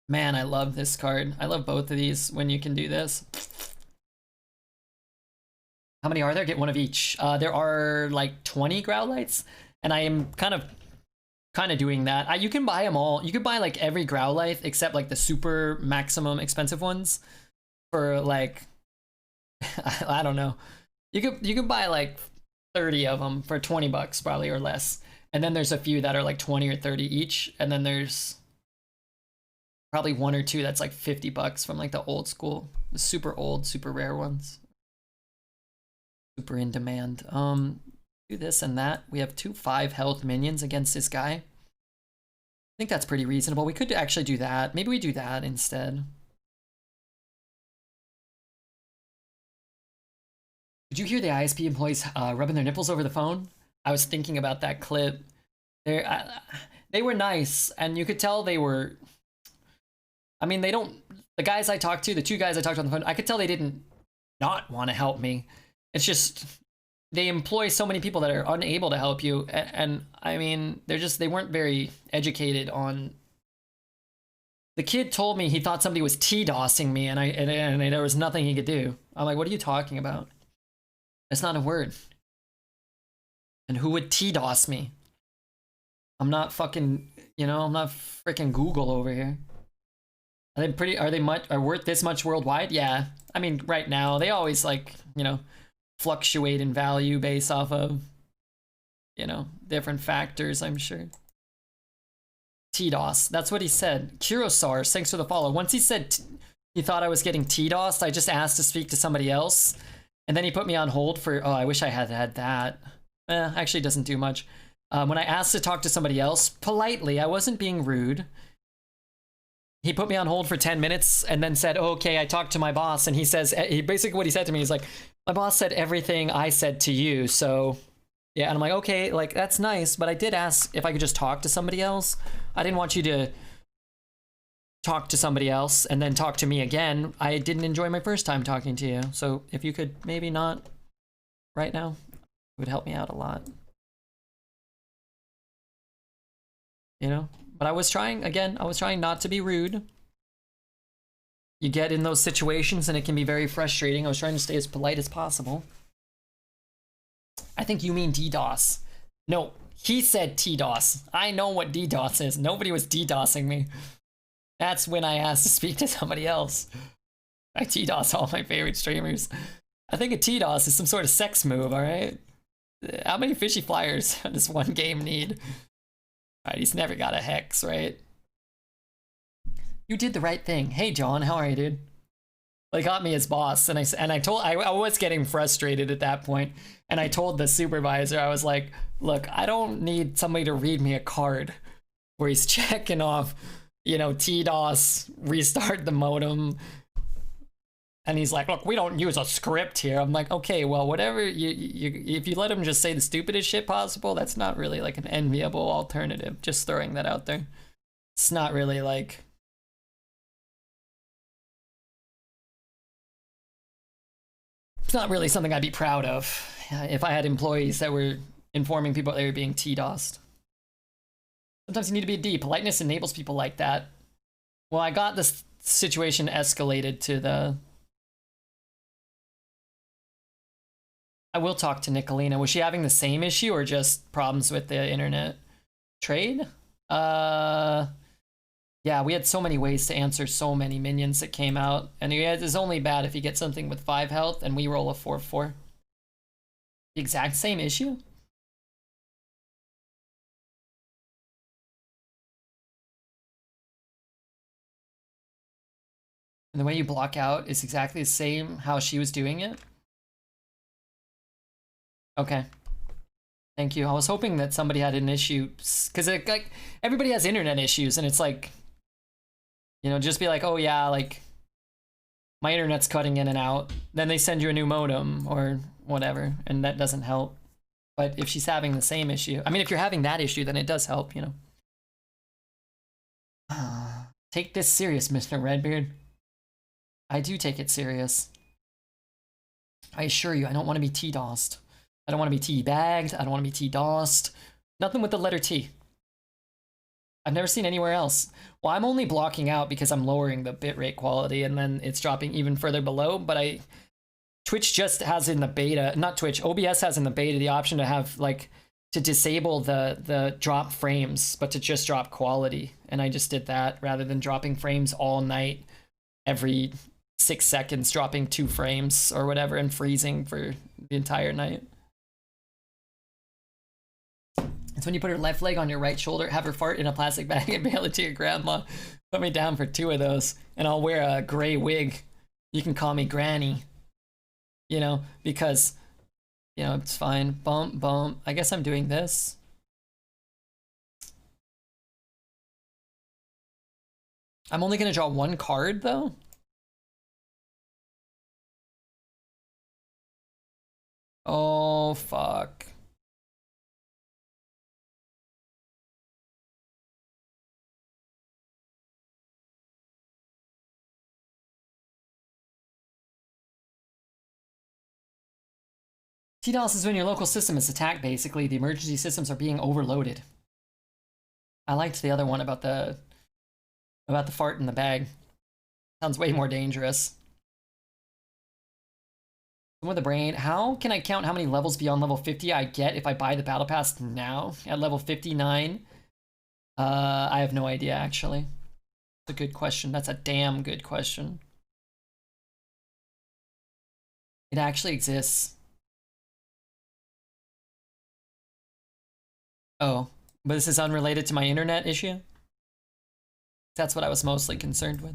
Man, I love this card. I love both of these when you can do this. How many are there? Get one of each. There are like 20 Growlites, and I am kind of doing that. You can buy them all. You could buy like every Growlithe except like the super maximum expensive ones for like I don't know. You could buy like 30 of them for $20 probably or less. And then there's a few that are like 20 or 30 each, and then there's probably 1 or 2 that's like $50 from like the old school, the super old, super rare ones. Super in demand. Do this and that. We have 2 5 health minions against this guy. I think that's pretty reasonable. We could actually do that. Maybe we do that instead. Did you hear the ISP employees rubbing their nipples over the phone? I was thinking about that clip. They were nice, and you could tell they were... I mean, they don't... The guys I talked to, the 2 guys I talked to on the phone, I could tell they didn't not want to help me. It's just... They employ so many people that are unable to help you, and I mean, they weren't very educated on... The kid told me he thought somebody was T-DOSing me, and there was nothing he could do. I'm like, what are you talking about? That's not a word. And who would T-DOS me? I'm not fucking, you know, I'm not freaking Google over here. Are worth this much worldwide? Yeah. I mean, right now, they always, like, you know, fluctuate in value based off of, you know, different factors, I'm sure. T-DOS, that's what he said. Kurosar, thanks for the follow. Once he said he thought I was getting T-DOSed, I just asked to speak to somebody else. And then he put me on hold for, oh, I wish I had had that. Actually doesn't do much. When I asked to talk to somebody else, politely, I wasn't being rude. He put me on hold for 10 minutes and then said, oh, okay, I talked to my boss. And he says, basically what he said to me is like, my boss said everything I said to you. So yeah, and I'm like, okay, like that's nice. But I did ask if I could just talk to somebody else. I didn't want you to talk to somebody else and then talk to me again. I didn't enjoy my first time talking to you. So if you could maybe not right now, it would help me out a lot. You know, but I was trying not to be rude. You get in those situations and it can be very frustrating. I was trying to stay as polite as possible. I think you mean DDoS. No, he said TDOS. I know what DDoS is. Nobody was DDoSing me. That's when I asked to speak to somebody else. I TDOS all my favorite streamers. I think a TDOS is some sort of sex move, alright? How many fishy flyers does one game need? Alright, he's never got a hex, right? You did the right thing. Hey, John, how are you, dude? They got me as boss, and I was getting frustrated at that point, and I told the supervisor, I was like, look, I don't need somebody to read me a card where he's checking off, you know, TDOS, restart the modem, and he's like, look, we don't use a script here. I'm like, okay, well, whatever, if you let him just say the stupidest shit possible, that's not really like an enviable alternative. Just throwing that out there. It's not really like... It's not really something I'd be proud of if I had employees that were informing people they were being TDOSed. Sometimes you need to be a D. Politeness enables people like that. Well, I got this situation escalated to the... I will talk to Nicolina. Was she having the same issue or just problems with the internet? Trade? Yeah, we had so many ways to answer so many minions that came out. And it's only bad if you get something with 5 health and we roll a 4/4. The exact same issue? And the way you block out is exactly the same how she was doing it? Okay. Thank you. I was hoping that somebody had an issue, because like everybody has internet issues, and it's like, you know, just be like, oh yeah, like my internet's cutting in and out. Then they send you a new modem or whatever, and that doesn't help. But if she's having the same issue, I mean, if you're having that issue, then it does help, you know. Take this serious, Mr. Redbeard. I do take it serious. I assure you, I don't want to be T-DOSed. I don't want to be T-bagged. I don't want to be T-DOSed. Nothing with the letter T. I've never seen anywhere else. Well, I'm only blocking out because I'm lowering the bitrate quality and then it's dropping even further below, but Twitch just has in the beta, not Twitch, OBS has in the beta the option to have, like, to disable the drop frames, but to just drop quality. And I just did that rather than dropping frames all night, every 6 seconds, dropping 2 frames or whatever and freezing for the entire night. It's when you put her left leg on your right shoulder, have her fart in a plastic bag and mail it to your grandma. Put me down for 2 of those, and I'll wear a gray wig. You can call me Granny. You know, because You know, it's fine. Bump, bump. I guess I'm doing this. I'm only gonna draw one card though. Oh, fuck. TDOS is when your local system is attacked, basically. The emergency systems are being overloaded. I liked the other one about the fart in the bag. Sounds way more dangerous. With the brain, how can I count how many levels beyond level 50 I get if I buy the battle pass now at level 59? I have no idea, actually. That's a good question. That's a damn good question. It actually exists. Oh, but this is unrelated to my internet issue? That's what I was mostly concerned with.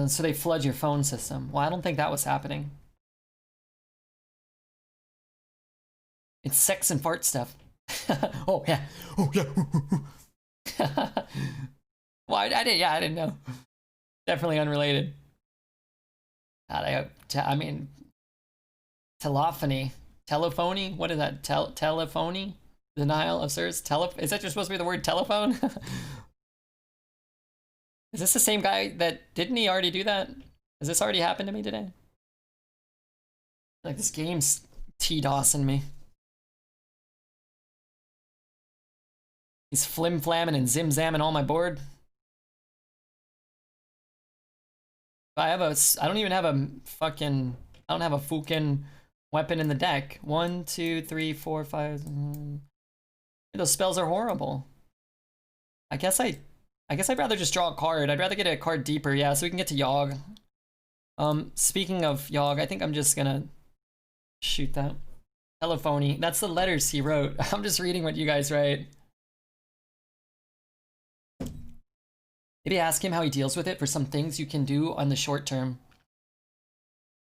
So they flood your phone system. Well, I don't think that was happening. It's sex and fart stuff. Oh, yeah. Oh, yeah. Well, I didn't know. Definitely unrelated. God, I mean, telephony. Telephony? What is that? Telephony? Denial of service? Is that just supposed to be the word telephone? Is this the same guy that, didn't he already do that? Has this already happened to me today? Like, this game's T-DOSing me. He's flim-flamming and zim-zamming all my board. I don't even have a fucking, I don't have a fucking weapon in the deck. 1, 2, 3, 4, 5. Those spells are horrible. I guess I'd rather just draw a card. I'd rather get a card deeper, yeah, so we can get to Yogg. Speaking of Yogg, I think I'm just gonna shoot that. Telephony. That's the letters he wrote. I'm just reading what you guys write. Maybe ask him how he deals with it for some things you can do on the short term.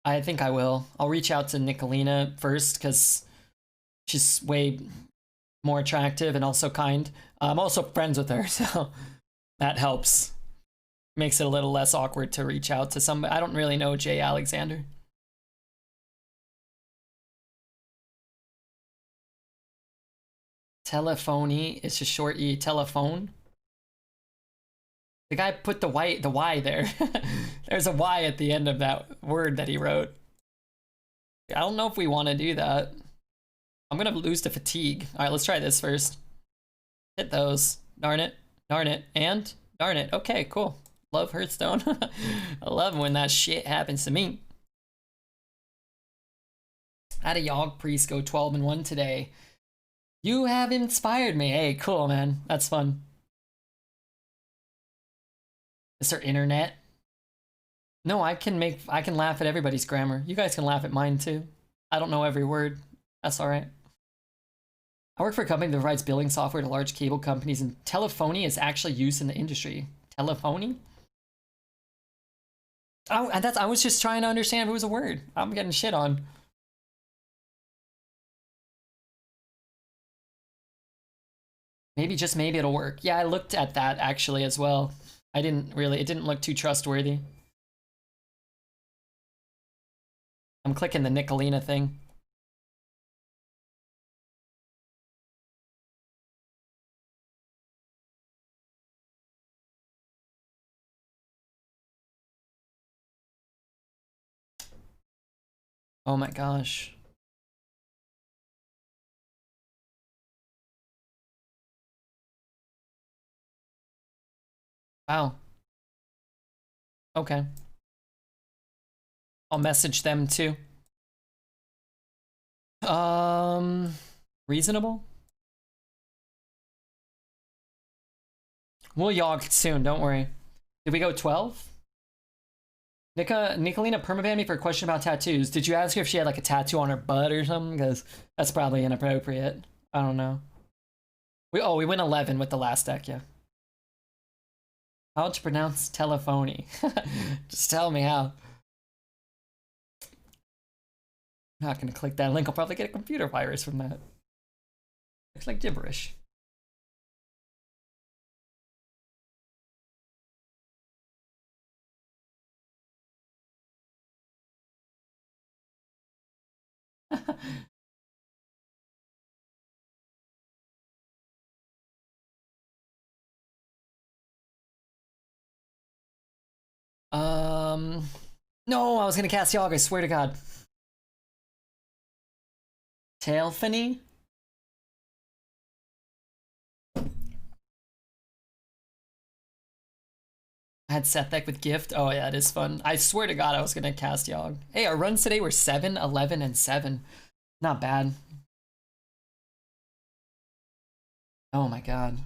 I think I will. I'll reach out to Nicolina first, because she's way more attractive and also kind. I'm also friends with her, so that helps. Makes it a little less awkward to reach out to somebody. I don't really know Jay Alexander. Telephony, it's just short E, telephone. The guy put the Y there. There's a Y at the end of that word that he wrote. I don't know if we want to do that. I'm gonna lose to fatigue. All right, let's try this first. Hit those. Darn it. Darn it. And darn it. Okay, cool. Love Hearthstone. I love when that shit happens to me. I had a Yogg priest go 12-1 today. You have inspired me. Hey, cool, man. That's fun. Is there internet? No, I can laugh at everybody's grammar. You guys can laugh at mine too. I don't know every word. That's all right. I work for a company that provides billing software to large cable companies, and telephony is actually used in the industry. Telephony? Oh, and I was just trying to understand if it was a word. I'm getting shit on. Maybe, just maybe it'll work. Yeah, I looked at that actually as well. It didn't look too trustworthy. I'm clicking the Nicolina thing. Oh my gosh. Wow. Okay. I'll message them too. Reasonable? We'll Yogg soon, don't worry. Did we go 12? Nicolina permabanned me for a question about tattoos. Did you ask her if she had like a tattoo on her butt or something? Because that's probably inappropriate. I don't know. We went 11 with the last deck, yeah. How to pronounce telephony? Just tell me how. I'm not gonna click that link. I'll probably get a computer virus from that. Looks like gibberish. No, I was gonna cast Yogg, I swear to God. Tailphony? I had Sethek with Gift. Oh yeah, it is fun. I swear to God I was gonna cast Yogg. Hey, our runs today were 7, 11, and 7. Not bad. Oh my God.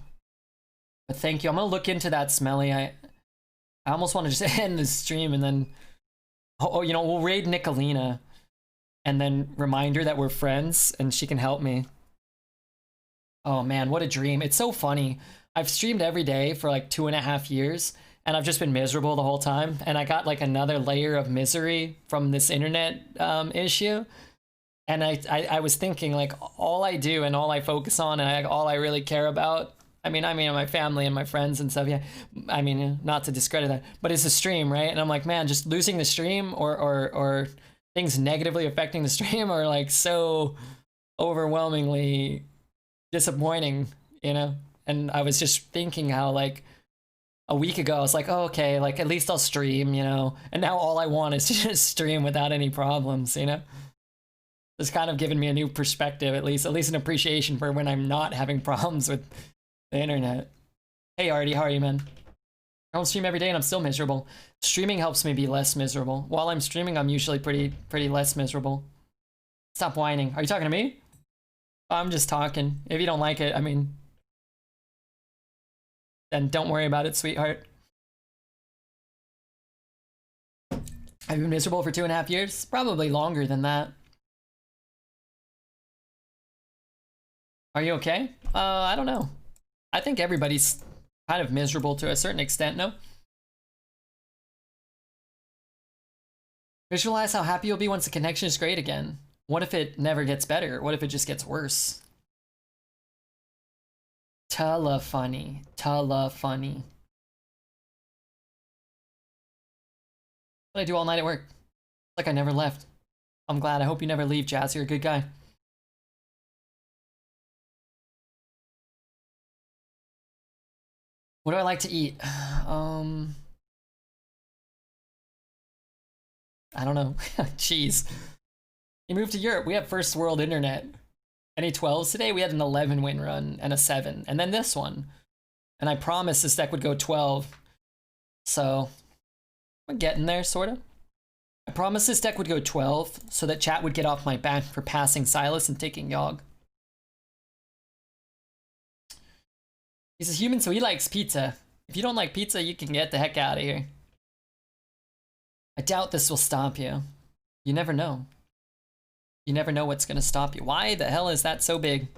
But thank you. I'm gonna look into that, Smelly. I almost want to just end the stream and then, oh, you know, we'll raid Nicolina and then remind her that we're friends and she can help me. Oh man, what a dream. It's so funny. I've streamed every day for like 2.5 years and I've just been miserable the whole time. And I got like another layer of misery from this internet issue. And I was thinking like all I do and all I focus on and all I really care about, I mean my family and my friends and stuff, yeah. I mean, not to discredit that, but it's a stream, right? And I'm like, man, just losing the stream or things negatively affecting the stream are like so overwhelmingly disappointing, you know? And I was just thinking how like a week ago I was like, oh, okay, like at least I'll stream, you know? And now all I want is to just stream without any problems, you know? It's kind of given me a new perspective, at least an appreciation for when I'm not having problems with the internet. Hey Artie, how are you, man? I don't stream every day and I'm still miserable. Streaming helps me be less miserable. While I'm streaming, I'm usually pretty less miserable. Stop whining. Are you talking to me? I'm just talking. If you don't like it, I mean, then don't worry about it, sweetheart. I've been miserable for 2.5 years? Probably longer than that. Are you okay? I don't know. I think everybody's kind of miserable to a certain extent, no? Visualize how happy you'll be once the connection is great again. What if it never gets better? What if it just gets worse? Telephony. Telephony. What I do all night at work. Like I never left. I'm glad. I hope you never leave, Jazz. You're a good guy. What do I like to eat? I don't know. Cheese. You moved to Europe. We have first world internet. Any 12s today? We had an 11 win run and a 7. And then this one. And I promised this deck would go 12. So we're getting there, sort of. I promised this deck would go 12 so that chat would get off my back for passing Silas and taking Yogg. He's a human, so he likes pizza. If you don't like pizza, you can get the heck out of here. I doubt this will stop you. You never know. You never know what's gonna stop you. Why the hell is that so big?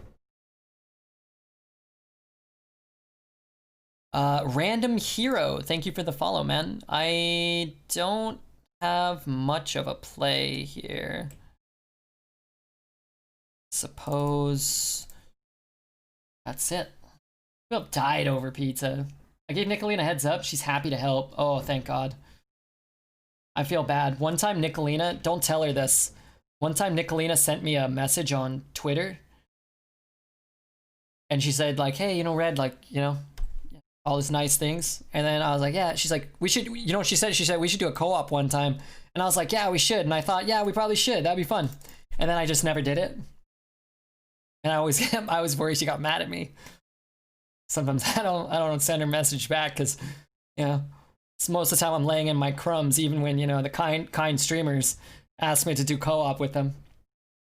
Random Hero, thank you for the follow, man. I don't have much of a play here. Suppose that's it. People have died over pizza. I gave Nicolina a heads up. She's happy to help. Oh, thank God. I feel bad. One time Nicolina, don't tell her this. One time Nicolina sent me a message on Twitter. And she said like, hey, you know, Red, like, you know, all these nice things. And then I was like, yeah, she's like, we should, you know what she said? She said, we should do a co-op one time. And I was like, yeah, we should. And I thought, yeah, we probably should. That'd be fun. And then I just never did it. And I was worried she got mad at me. Sometimes I don't send her message back because, you know, it's most of the time I'm laying in my crumbs, even when, you know, the kind streamers ask me to do co-op with them.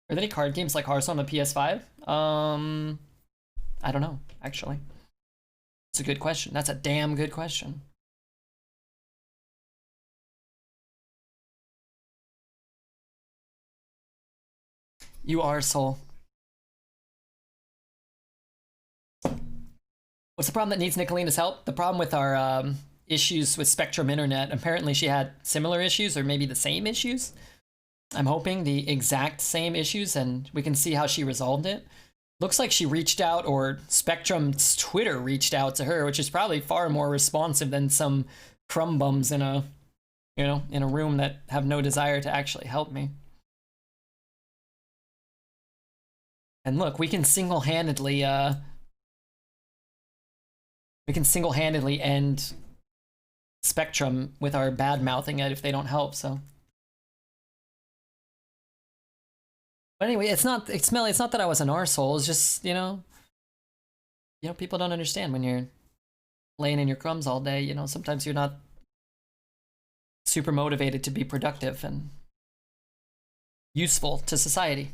Are there any card games like Hearthstone on the PS5? I don't know, actually. It's a good question. That's a damn good question. You are soul. What's the problem that needs Nicolina's help? The problem with our issues with Spectrum Internet. Apparently she had similar issues or maybe the same issues. I'm hoping the exact same issues, and we can see how she resolved it. Looks like she reached out, or Spectrum's Twitter reached out to her, which is probably far more responsive than some crumb bums in a, you know, in a room that have no desire to actually help me. And look, we can single-handedly end Spectrum with our bad-mouthing it if they don't help, so. But anyway, it's not that I was an arsehole, it's just, you know, people don't understand when you're laying in your crumbs all day, you know, sometimes you're not super motivated to be productive and useful to society.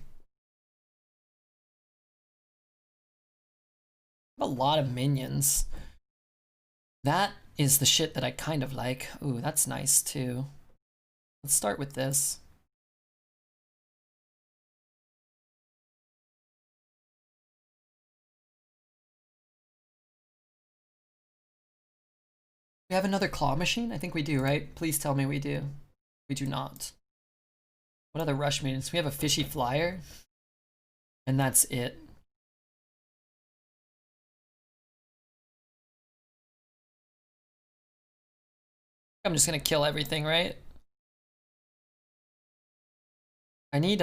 A lot of minions. That is the shit that I kind of like. Ooh, that's nice too. Let's start with this. We have another claw machine? I think we do, right? Please tell me we do. We do not. What other rush minions? We have a fishy flyer. And that's it. I'm just gonna kill everything, right? I need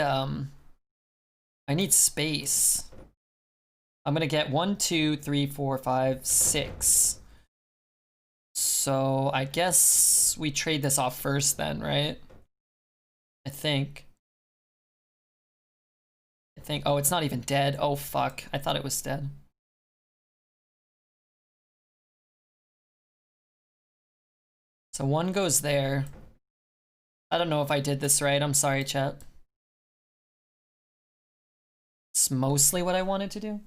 space. I'm gonna get 1, 2, 3, 4, 5, 6. So I guess we trade this off first then, right? I think. Oh, it's not even dead. Oh, fuck. I thought it was dead. So 1 goes there. I don't know if I did this right. I'm sorry, chat. It's mostly what I wanted to do.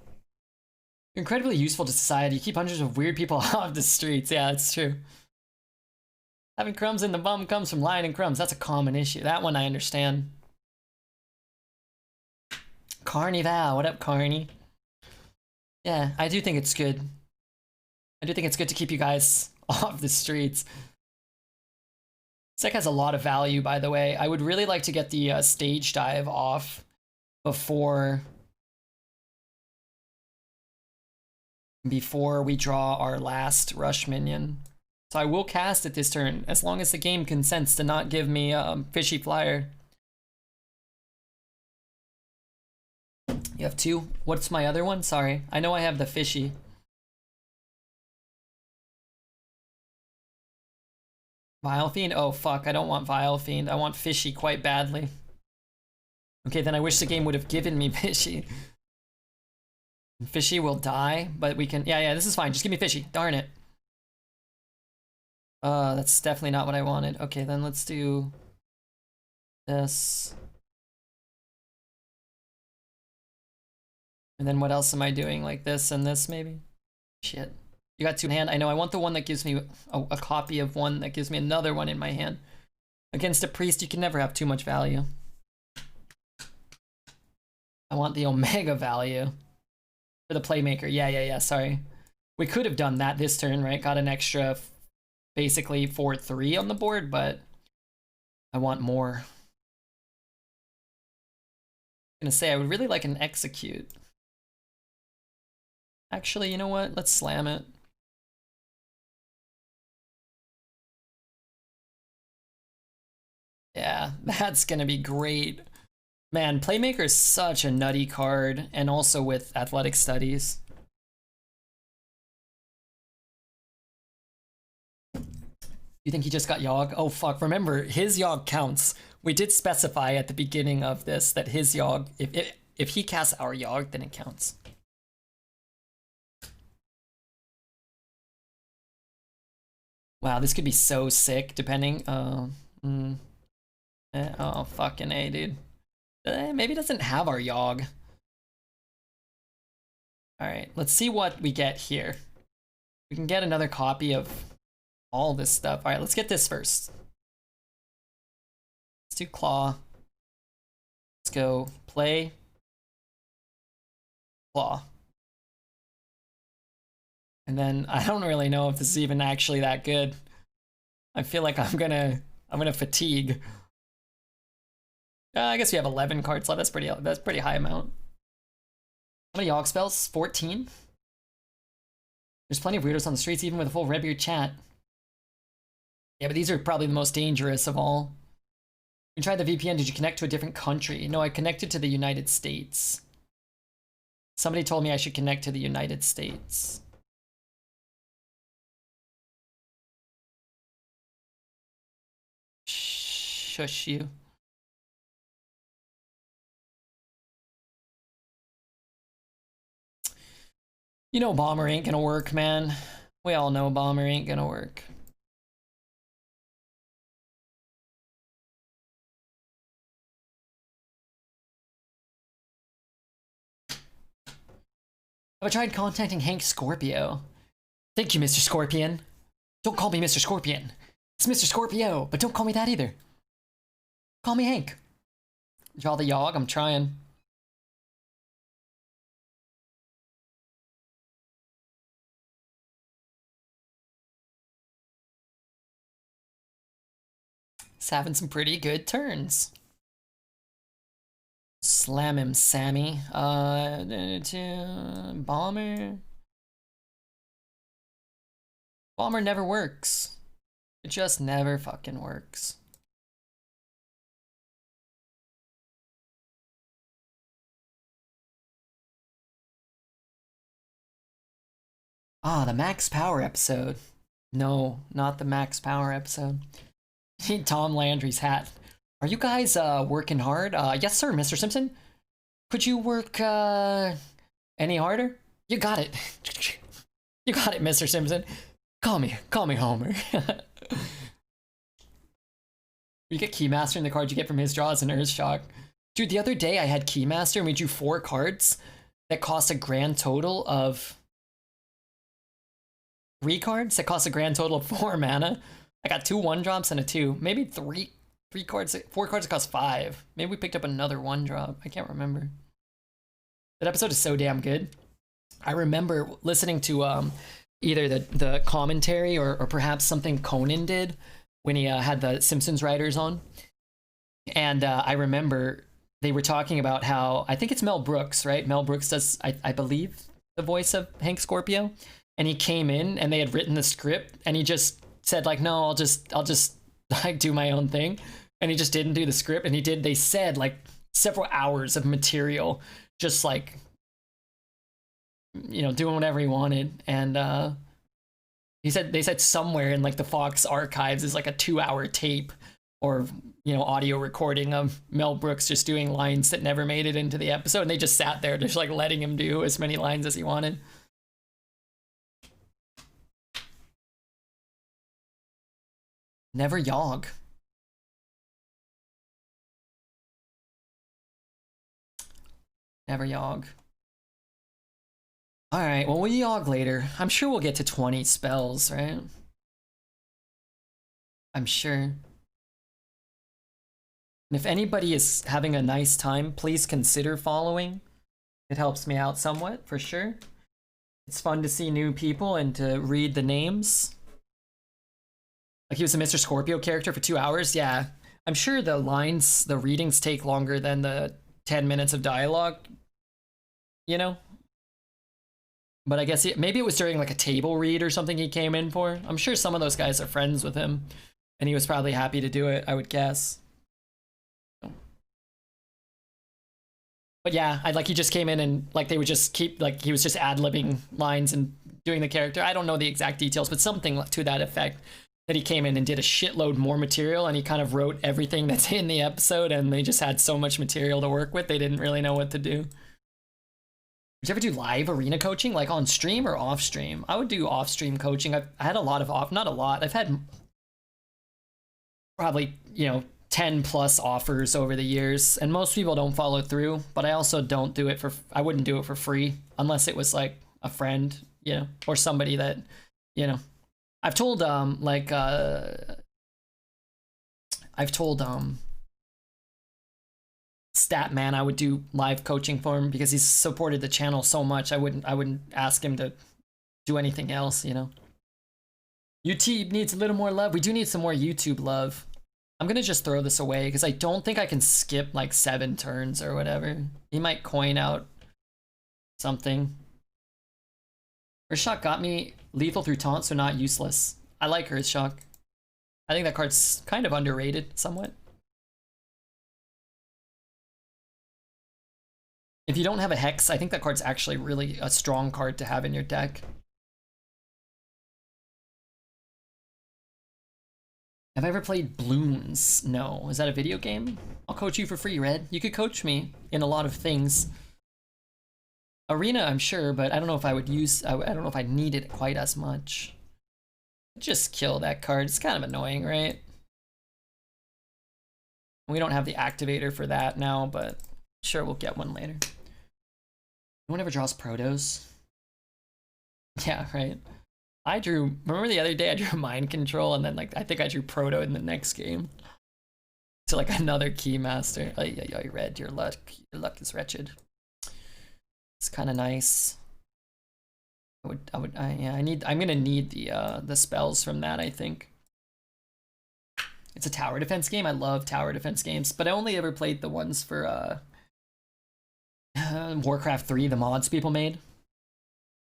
You're incredibly useful to society. You keep hundreds of weird people off the streets. Yeah, that's true. Having crumbs in the bum comes from lying and crumbs. That's a common issue. That one I understand. Carnival, what up, Carney? Yeah, I do think it's good. I do think it's good to keep you guys off the streets. This deck has a lot of value, by the way. I would really like to get the stage dive off before we draw our last rush minion. So I will cast it this turn, as long as the game consents to not give me fishy flyer. You have 2? What's my other one? Sorry. I know I have the fishy. Vile Fiend? Oh fuck, I don't want Vile Fiend. I want fishy quite badly. Okay, then I wish the game would have given me fishy. Fishy will die, but we can... Yeah, this is fine. Just give me fishy. Darn it. That's definitely not what I wanted. Okay, then let's do this. And then what else am I doing? Like this and this, maybe? Shit. You got 2 in hand? I know, I want the one that gives me a copy of one that gives me another one in my hand. Against a priest, you can never have too much value. I want the Omega value. For the Playmaker. Yeah, sorry. We could have done that this turn, right? Got an extra, basically 4/3 on the board, but I want more. I'm gonna say I would really like an Execute. Actually, you know what? Let's slam it. Yeah, that's gonna be great. Man, Playmaker is such a nutty card, and also with Athletic Studies. You think he just got Yogg? Oh fuck, remember, his Yogg counts. We did specify at the beginning of this that his Yogg, if he casts our Yogg, then it counts. Wow, this could be so sick, depending. Oh, fucking A, dude. Maybe it doesn't have our Yogg. Alright, let's see what we get here. We can get another copy of all this stuff. Alright, let's get this first. Let's do Claw. Let's go play. Claw. And then I don't really know if this is even actually that good. I feel like I'm gonna fatigue. I guess we have 11 cards left. That's pretty high amount. How many Yogg spells? 14? There's plenty of weirdos on the streets, even with a full Redbeard chat. Yeah, but these are probably the most dangerous of all. You tried the VPN, did you connect to a different country? No, I connected to the United States. Somebody told me I should connect to the United States. Shush you. You know Bomber ain't gonna work, man. We all know Bomber ain't gonna work. Have I tried contacting Hank Scorpio? Thank you, Mr. Scorpion. Don't call me Mr. Scorpion. It's Mr. Scorpio, but don't call me that either. Call me Hank. Draw the Yogg, I'm trying. He's having some pretty good turns. Slam him, Sammy. Bomber. Bomber never works. It just never fucking works. Ah, the Max Power episode. No, not the Max Power episode. Tom Landry's hat. Are you guys working hard? Yes, sir, Mr. Simpson. Could you work any harder? You got it. You got it, Mr. Simpson. Call me Homer. You get Keymaster in the cards you get from his draws and Earthshock. Dude, the other day I had Keymaster and we drew 4 cards that cost a grand total of 3 cards that cost a grand total of 4 mana. I got 2 1-drops and a 2. Maybe 4 cards that cost 5. Maybe we picked up another 1-drop. I can't remember. That episode is so damn good. I remember listening to either the commentary or perhaps something Conan did when he had the Simpsons writers on. And I remember they were talking about how, I think it's Mel Brooks, right? Mel Brooks does, I believe, the voice of Hank Scorpio. And he came in and they had written the script and he just said like, no, I'll just like do my own thing. And he just didn't do the script. And they said like several hours of material, just like, you know, doing whatever he wanted. And they said somewhere in like the Fox archives is like a 2-hour tape or, you know, audio recording of Mel Brooks just doing lines that never made it into the episode. And they just sat there just like letting him do as many lines as he wanted. Never Yogg. Never Yogg. Alright, well, we'll Yogg later. I'm sure we'll get to 20 spells, right? I'm sure. And if anybody is having a nice time, please consider following. It helps me out somewhat, for sure. It's fun to see new people and to read the names. Like he was a Mr. Scorpio character for 2 hours. Yeah, I'm sure the readings take longer than the 10 minutes of dialogue, you know? But I guess maybe it was during like a table read or something he came in for. I'm sure some of those guys are friends with him and he was probably happy to do it, I would guess. But yeah, he just came in and like they would just keep, like he was just ad-libbing lines and doing the character. I don't know the exact details, but something to that effect. That he came in and did a shitload more material and he kind of wrote everything that's in the episode and they just had so much material to work with, they didn't really know what to do. Would you ever do live arena coaching, like on stream or off stream? I would do off stream coaching. I had a lot of not a lot. I've had probably, you know, 10 plus offers over the years and most people don't follow through, but I also don't do it I wouldn't do it for free unless it was like a friend, you know, or somebody that, you know. I've told Statman I would do live coaching for him because he's supported the channel so much. I wouldn't ask him to do anything else, you know. YouTube needs a little more love. We do need some more YouTube love. I'm gonna just throw this away because I don't think I can skip like 7 turns or whatever. He might coin out something. Earthshock got me lethal through taunt, so not useless. I like Earthshock. I think that card's kind of underrated somewhat. If you don't have a Hex, I think that card's actually really a strong card to have in your deck. Have I ever played Bloons? No. Is that a video game? I'll coach you for free, Red. You could coach me in a lot of things. Arena, I'm sure, but I don't know if I would use... I don't know if I need it quite as much. Just kill that card. It's kind of annoying, right? We don't have the activator for that now, but sure, we'll get one later. No one ever draws Protos. Yeah, right. I drew... Remember the other day I drew Mind Control, and then like I think I drew Proto in the next game. To like another Keymaster. Oh, yeah, Red, your luck is wretched. It's kind of nice. I'm gonna need the spells from that, I think. It's a tower defense game. I love tower defense games, but I only ever played the ones for Warcraft 3, the mods people made.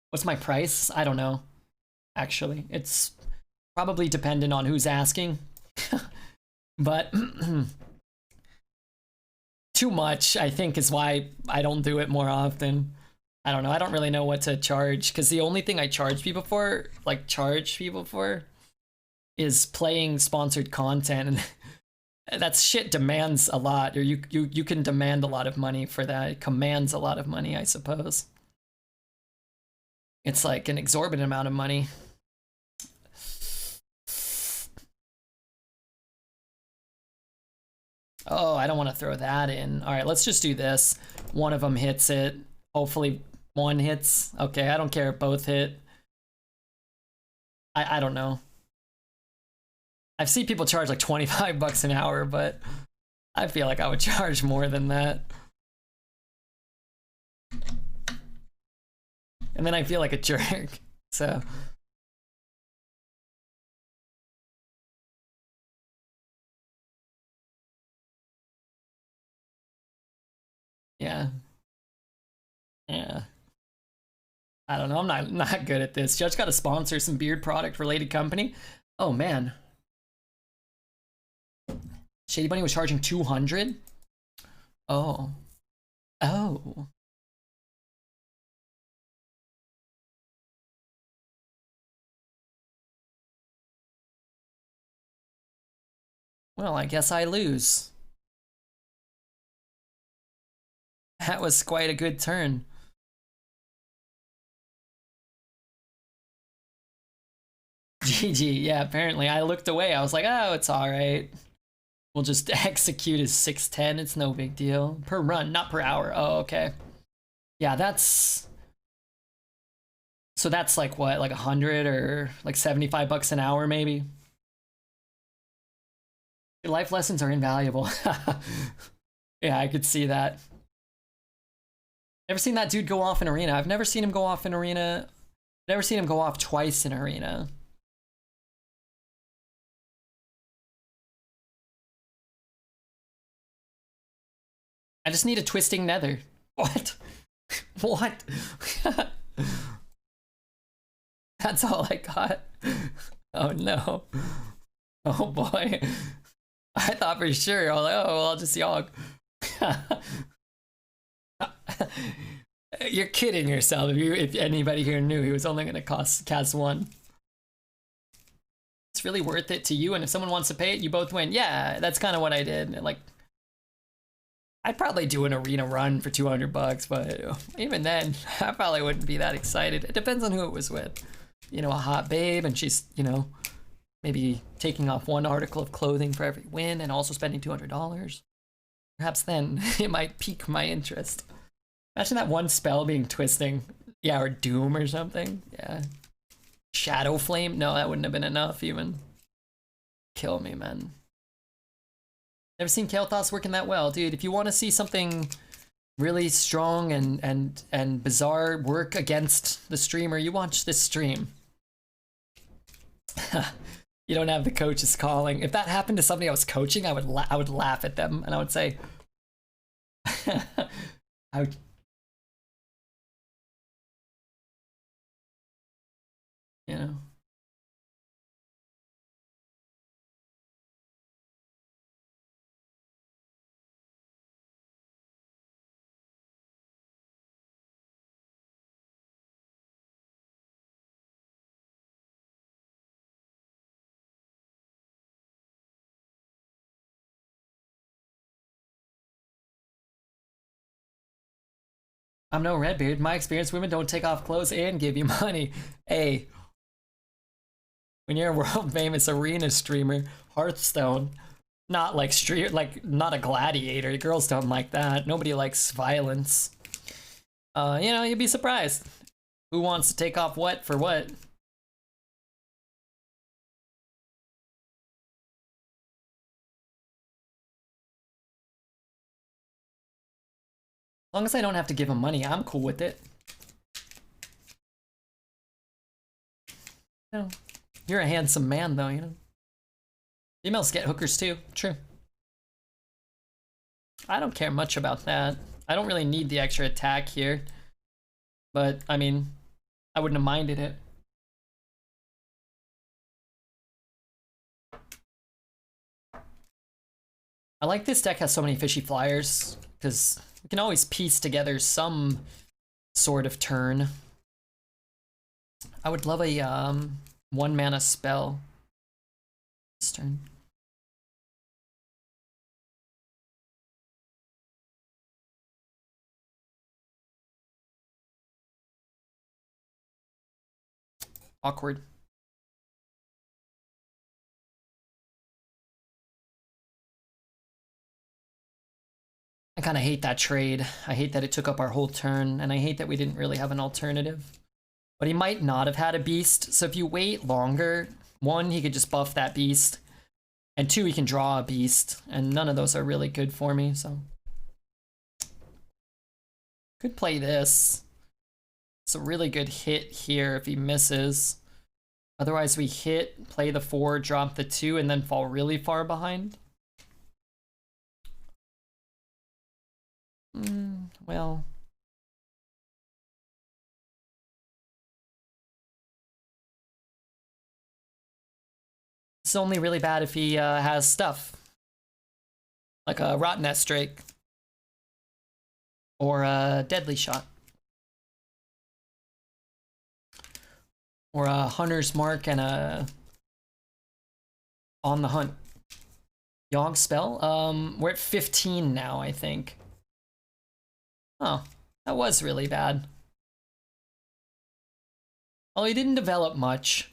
What's my price? I don't know. Actually, it's probably dependent on who's asking. But too much, I think, is why I don't do it more often. I don't know. I don't really know what to charge, because the only thing I charge people for, is playing sponsored content, and that shit demands a lot, or you can demand a lot of money for that. It commands a lot of money, I suppose. It's like an exorbitant amount of money. Oh, I don't want to throw that in. All right, let's just do this. One of them hits it. Hopefully one hits. Okay, I don't care if both hit. I don't know. I've seen people charge like 25 bucks an hour, but I feel like I would charge more than that. And then I feel like a jerk, so. Yeah. Yeah. I don't know, I'm not good at this. Judge got to sponsor some beard product related company. Oh man. Shady Bunny was charging 200? Oh. Oh. Well, I guess I lose. That was quite a good turn. GG, yeah, apparently. I looked away. I was like, oh, it's alright. We'll just execute his 610. It's no big deal. Per run, not per hour. Oh, okay. Yeah, that's... So that's like what, like 100 or like 75 bucks an hour maybe? Your life lessons are invaluable. Yeah, I could see that. Never seen that dude go off in Arena. I've never seen him go off in Arena. Never seen him go off twice in Arena. I just need a twisting nether. What? What? That's all I got. Oh no. Oh boy. I thought for sure. I was like, oh, well, I'll just Yogg. You're kidding yourself. If anybody here knew he was only gonna cast 1. It's really worth it to you, and if someone wants to pay it, you both win. Yeah, that's kind of what I did. Like, I'd probably do an arena run for 200 bucks, but even then, I probably wouldn't be that excited. It depends on who it was with. You know, a hot babe, and she's, you know, maybe taking off 1 article of clothing for every win and also spending $200. Perhaps then it might pique my interest. Imagine that one spell being twisting. Yeah, or Doom or something. Yeah. Shadow Flame? No, that wouldn't have been enough even. Kill me, man. Never seen Kael'thas working that well. Dude, if you want to see something really strong and bizarre work against the streamer, you watch this stream. You don't have the coaches calling. If that happened to somebody I was coaching, I would laugh at them and I would say, I would, you know. I'm no Redbeard. My experience, women don't take off clothes and give you money. Hey, when you're a world famous arena streamer, Hearthstone, not like not a gladiator. Girls don't like that. Nobody likes violence. You know, you'd be surprised. Who wants to take off what for what? As long as I don't have to give him money, I'm cool with it. You know, you're a handsome man, though, you know. Females get hookers too. True. I don't care much about that. I don't really need the extra attack here. But, I mean, I wouldn't have minded it. I like this deck has so many fishy flyers, because we can always piece together some sort of turn. I would love a 1 mana spell this turn. Awkward. I kind of hate that trade. I hate that it took up our whole turn, and I hate that we didn't really have an alternative. But he might not have had a beast, so if you wait longer, 1, he could just buff that beast, and 2, he can draw a beast, and none of those are really good for me, so. Could play this. It's a really good hit here if he misses. Otherwise we hit, play the 4, drop the 2, and then fall really far behind. Well. It's only really bad if he has stuff. Like a Rottennest Drake. Or a Deadly Shot. Or a Hunter's Mark and a On the Hunt. Yogg spell? We're at 15 now, I think. Oh, that was really bad. Well, he didn't develop much.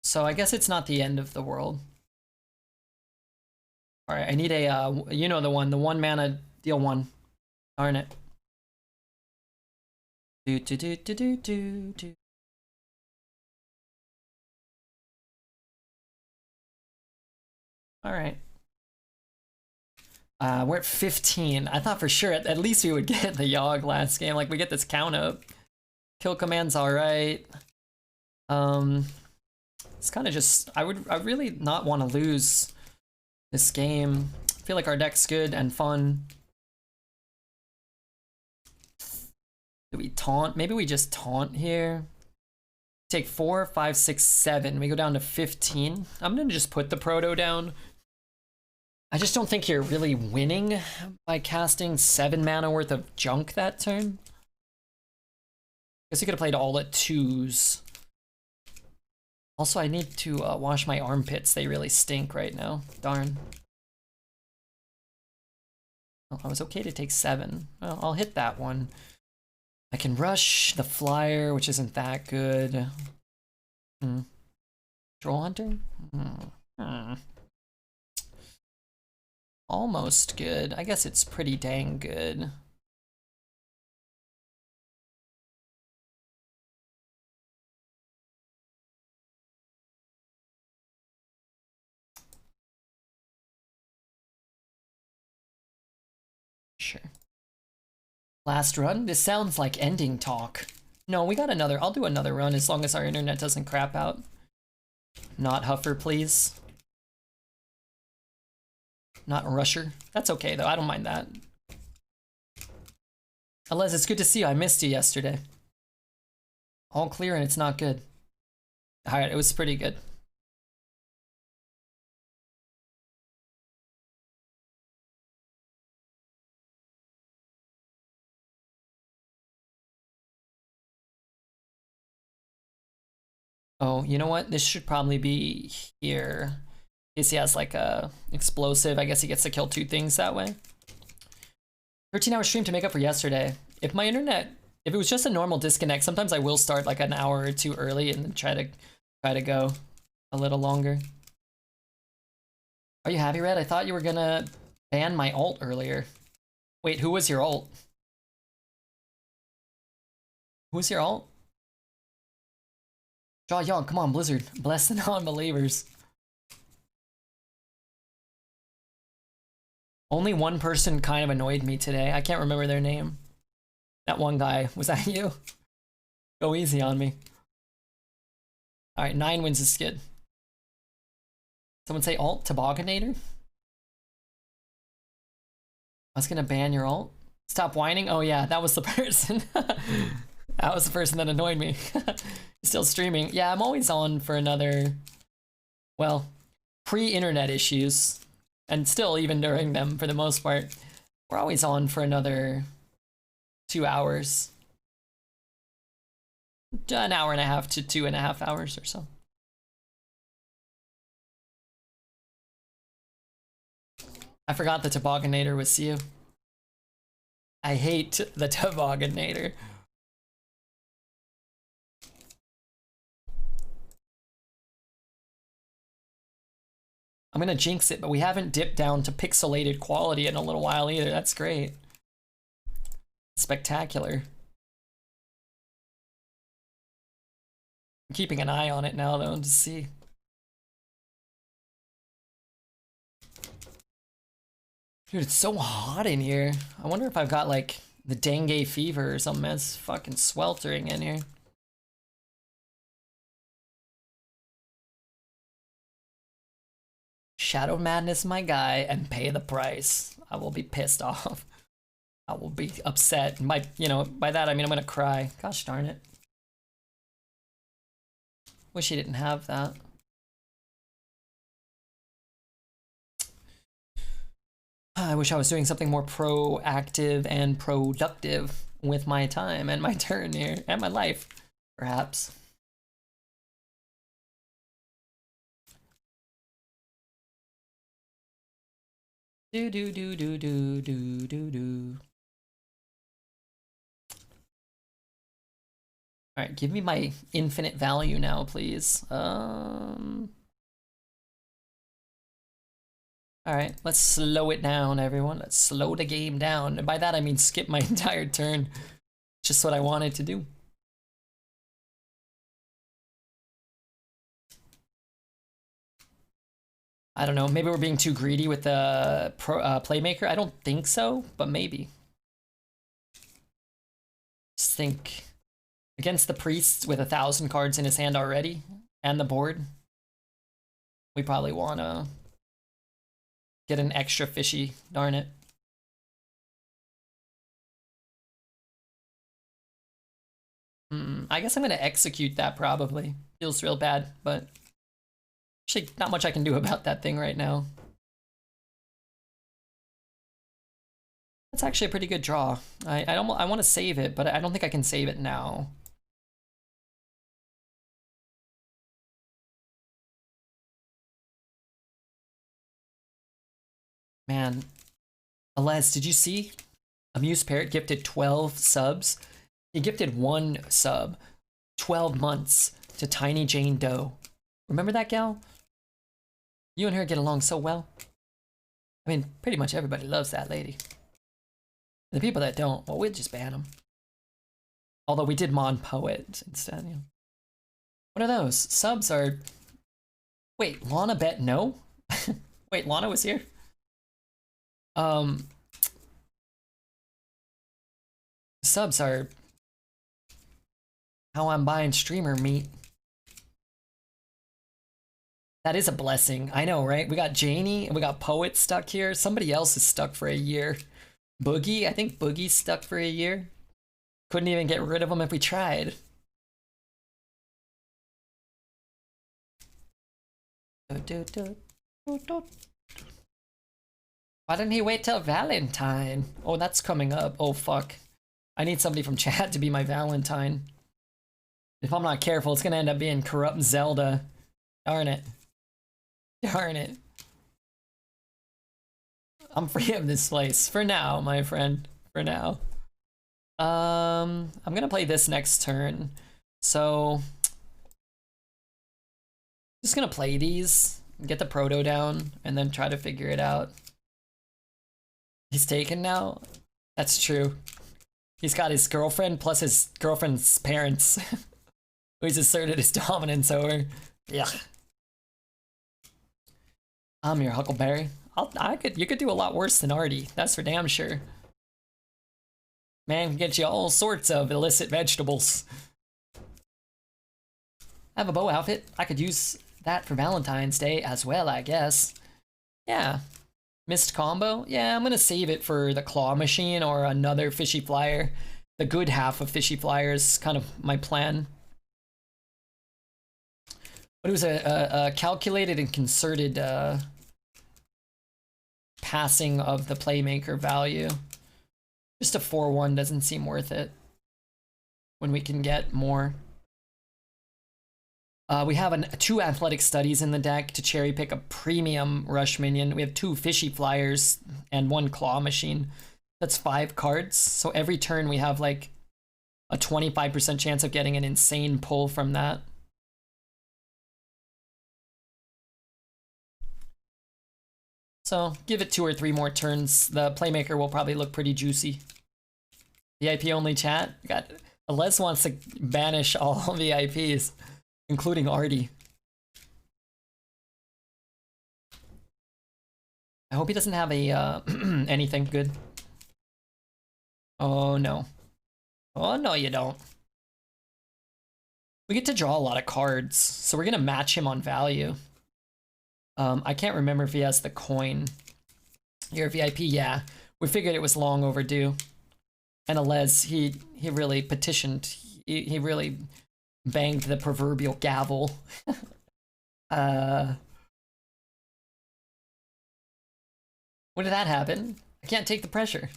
So I guess it's not the end of the world. Alright, I need a, you know the 1 mana, deal 1. Darn it. Do. Alright. We're at 15. I thought for sure at least we would get the Yogg last game. Like, we get this count up. Kill command's alright. It's kind of just... I really not want to lose this game. I feel like our deck's good and fun. Do we taunt? Maybe we just taunt here. Take 4, 5, 6, 7. We go down to 15. I'm gonna just put the proto down. I just don't think you're really winning by casting 7 mana worth of junk that turn. Guess you could have played all at 2s. Also, I need to wash my armpits. They really stink right now. Darn. Well, I was okay to take 7. Well, I'll hit that one. I can rush the flyer, which isn't that good. Troll Hunter? Almost good. I guess it's pretty dang good. Sure. Last run? This sounds like ending talk. No, we got another. I'll do another run as long as our internet doesn't crap out. Not Huffer, please. Not Rusher. That's okay, though. I don't mind that. Unless it's good to see you. I missed you yesterday. All clear and it's not good. Alright, it was pretty good. Oh, you know what? This should probably be here. In case he has like a explosive. I guess he gets to kill 2 things that way. 13-hour stream to make up for yesterday. If my internet, if it was just a normal disconnect, sometimes I will start like an hour or 2 early and then try to go a little longer. Are you happy, Red? I thought you were gonna ban my ult earlier. Wait, who was your ult? Who's your ult? Draw Yogg, come on, Blizzard. Bless the non-believers. Only one person kind of annoyed me today. I can't remember their name. That one guy. Was that you? Go easy on me. Alright, 9 wins is good. Someone say alt Tobogganator? I was gonna ban your alt. Stop whining? Oh yeah, that was the person. That was the person that annoyed me. Still streaming. Yeah, I'm always on for another, well, pre-internet issues. And still, even during them, for the most part, we're always on for another 2 hours. An hour and a half to 2.5 hours or so. I forgot the Tobogganator was you. I hate the Tobogganator. I'm gonna jinx it, but we haven't dipped down to pixelated quality in a little while either. That's great. Spectacular. I'm keeping an eye on it now though to see. Dude, it's so hot in here. I wonder if I've got like the dengue fever or something. It's fucking sweltering in here. Shadow Madness, my guy, and pay the price. I will be pissed off. I will be upset. By, you know, by that I mean I'm gonna cry. Gosh darn it. Wish he didn't have that. I wish I was doing something more proactive and productive with my time and my turn here, and my life, perhaps. Do do do do do do do do. Alright, give me my infinite value now, please. Alright, let's slow it down, everyone. Let's slow the game down. And by that I mean skip my entire turn. Just what I wanted to do. I don't know, maybe we're being too greedy with the playmaker. I don't think so, but maybe. Just think, against the priest with 1,000 cards in his hand already, and the board, we probably want to get an extra fishy, darn it. I guess I'm going to execute that probably. Feels real bad, but actually not much I can do about that thing right now. That's actually a pretty good draw. I want to save it, but I don't think I can save it now. Man, Alez, did you see? Amuse Parrot gifted 12 subs. He gifted 1 sub, 12 months to Tiny Jane Doe. Remember that gal? You and her get along so well. I mean, pretty much everybody loves that lady. The people that don't, well, we'll just ban them. Although we did Mon Poet instead, you know. What are those? Subs are... Wait, Lana bet no? Wait, Lana was here? Subs are how I'm buying streamer meat. That is a blessing. I know, right? We got Janie and we got Poet stuck here. Somebody else is stuck for a year. Boogie, I think Boogie's stuck for a year. Couldn't even get rid of him if we tried. Why didn't he wait till Valentine? Oh, that's coming up. Oh, fuck. I need somebody from chat to be my Valentine. If I'm not careful, it's gonna end up being Corrupt Zelda. Darn it. Darn it. I'm free of this place. For now, my friend. For now. I'm gonna play this next turn. So... just gonna play these, get the proto down, and then try to figure it out. He's taken now? That's true. He's got his girlfriend plus his girlfriend's parents. He's asserted his dominance over. Yeah. I'm your Huckleberry. You could do a lot worse than Artie. That's for damn sure. Man can get you all sorts of illicit vegetables. I have a bow outfit. I could use that for Valentine's Day as well, I guess. Yeah. Missed combo? Yeah, I'm gonna save it for the claw machine or another fishy flyer. The good half of fishy flyer is kind of my plan. But it was a calculated and concerted passing of the playmaker value. Just a 4-1 doesn't seem worth it when we can get more. We have 2 athletic studies in the deck to cherry pick a premium rush minion. We have 2 fishy flyers and 1 claw machine. That's 5 cards. So every turn we have like a 25% chance of getting an insane pull from that. So give it 2 or 3 more turns. The playmaker will probably look pretty juicy. VIP only chat. Les wants to banish all VIPs. Including Artie. I hope he doesn't have a anything good. Oh no. Oh no, you don't. We get to draw a lot of cards, so we're gonna match him on value. I can't remember if he has the coin. You're a VIP, yeah. We figured it was long overdue. And Alez, he really petitioned. He really banged the proverbial gavel. When did that happen? I can't take the pressure.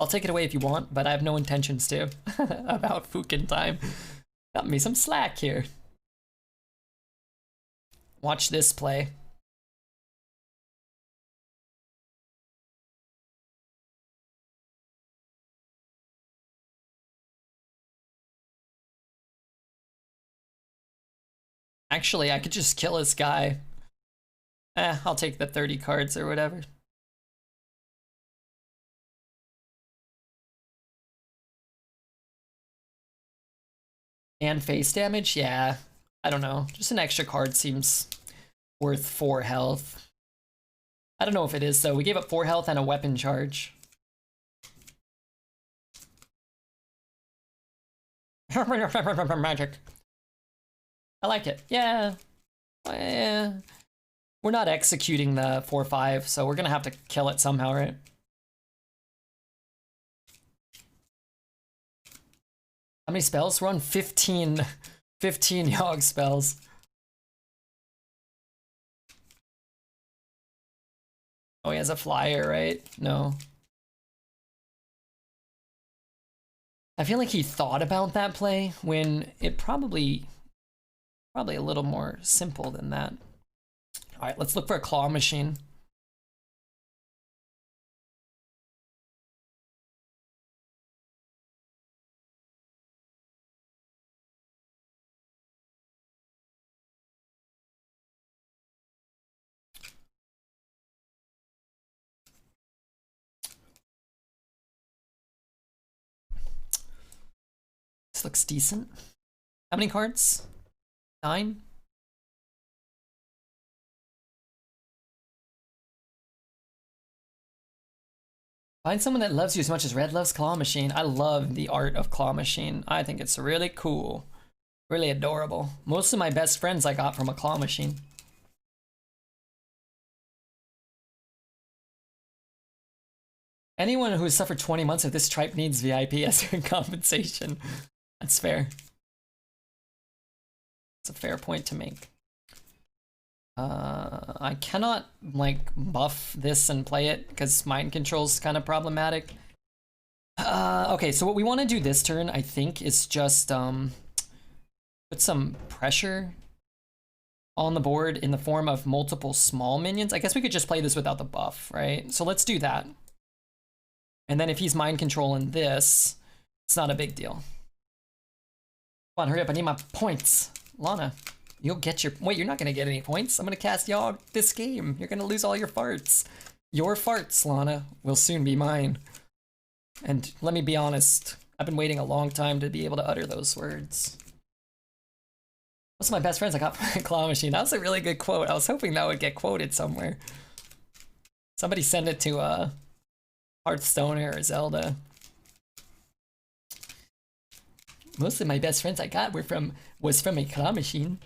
I'll take it away if you want, but I have no intentions to. About fucking time. Got me some slack here. Watch this play. Actually, I could just kill this guy. I'll take the 30 cards or whatever. And face damage? Yeah. I don't know. Just an extra card seems worth 4 health. I don't know if it is, though. We gave up 4 health and a weapon charge. Magic. I like it. Yeah. We're not executing the 4-5, so we're gonna have to kill it somehow, right? How many spells? We're on 15 Yogg spells. Oh, he has a flyer, right? No. I feel like he thought about that play when it probably a little more simple than that. All right, let's look for a claw machine. This looks decent. How many cards? 9? Find someone that loves you as much as Red loves Claw Machine. I love the art of Claw Machine. I think it's really cool. Really adorable. Most of my best friends I got from a Claw Machine. Anyone who has suffered 20 months of this tripe needs VIP as their compensation. That's fair. It's a fair point to make. I cannot, like, buff this and play it because mind control's kind of problematic. Okay, so what we want to do this turn, I think, is just put some pressure on the board in the form of multiple small minions. I guess we could just play this without the buff, right? So let's do that. And then if he's mind controlling this, it's not a big deal. Come on, hurry up, I need my points. Lana, you'll get your... Wait, you're not gonna get any points. I'm gonna cast Yogg this game. You're gonna lose all your farts. Your farts, Lana, will soon be mine. And let me be honest, I've been waiting a long time to be able to utter those words. Most of my best friends I got from a claw machine. That was a really good quote. I was hoping that would get quoted somewhere. Somebody send it to Hearthstone or Zelda. Most of my best friends I got was from a claw machine.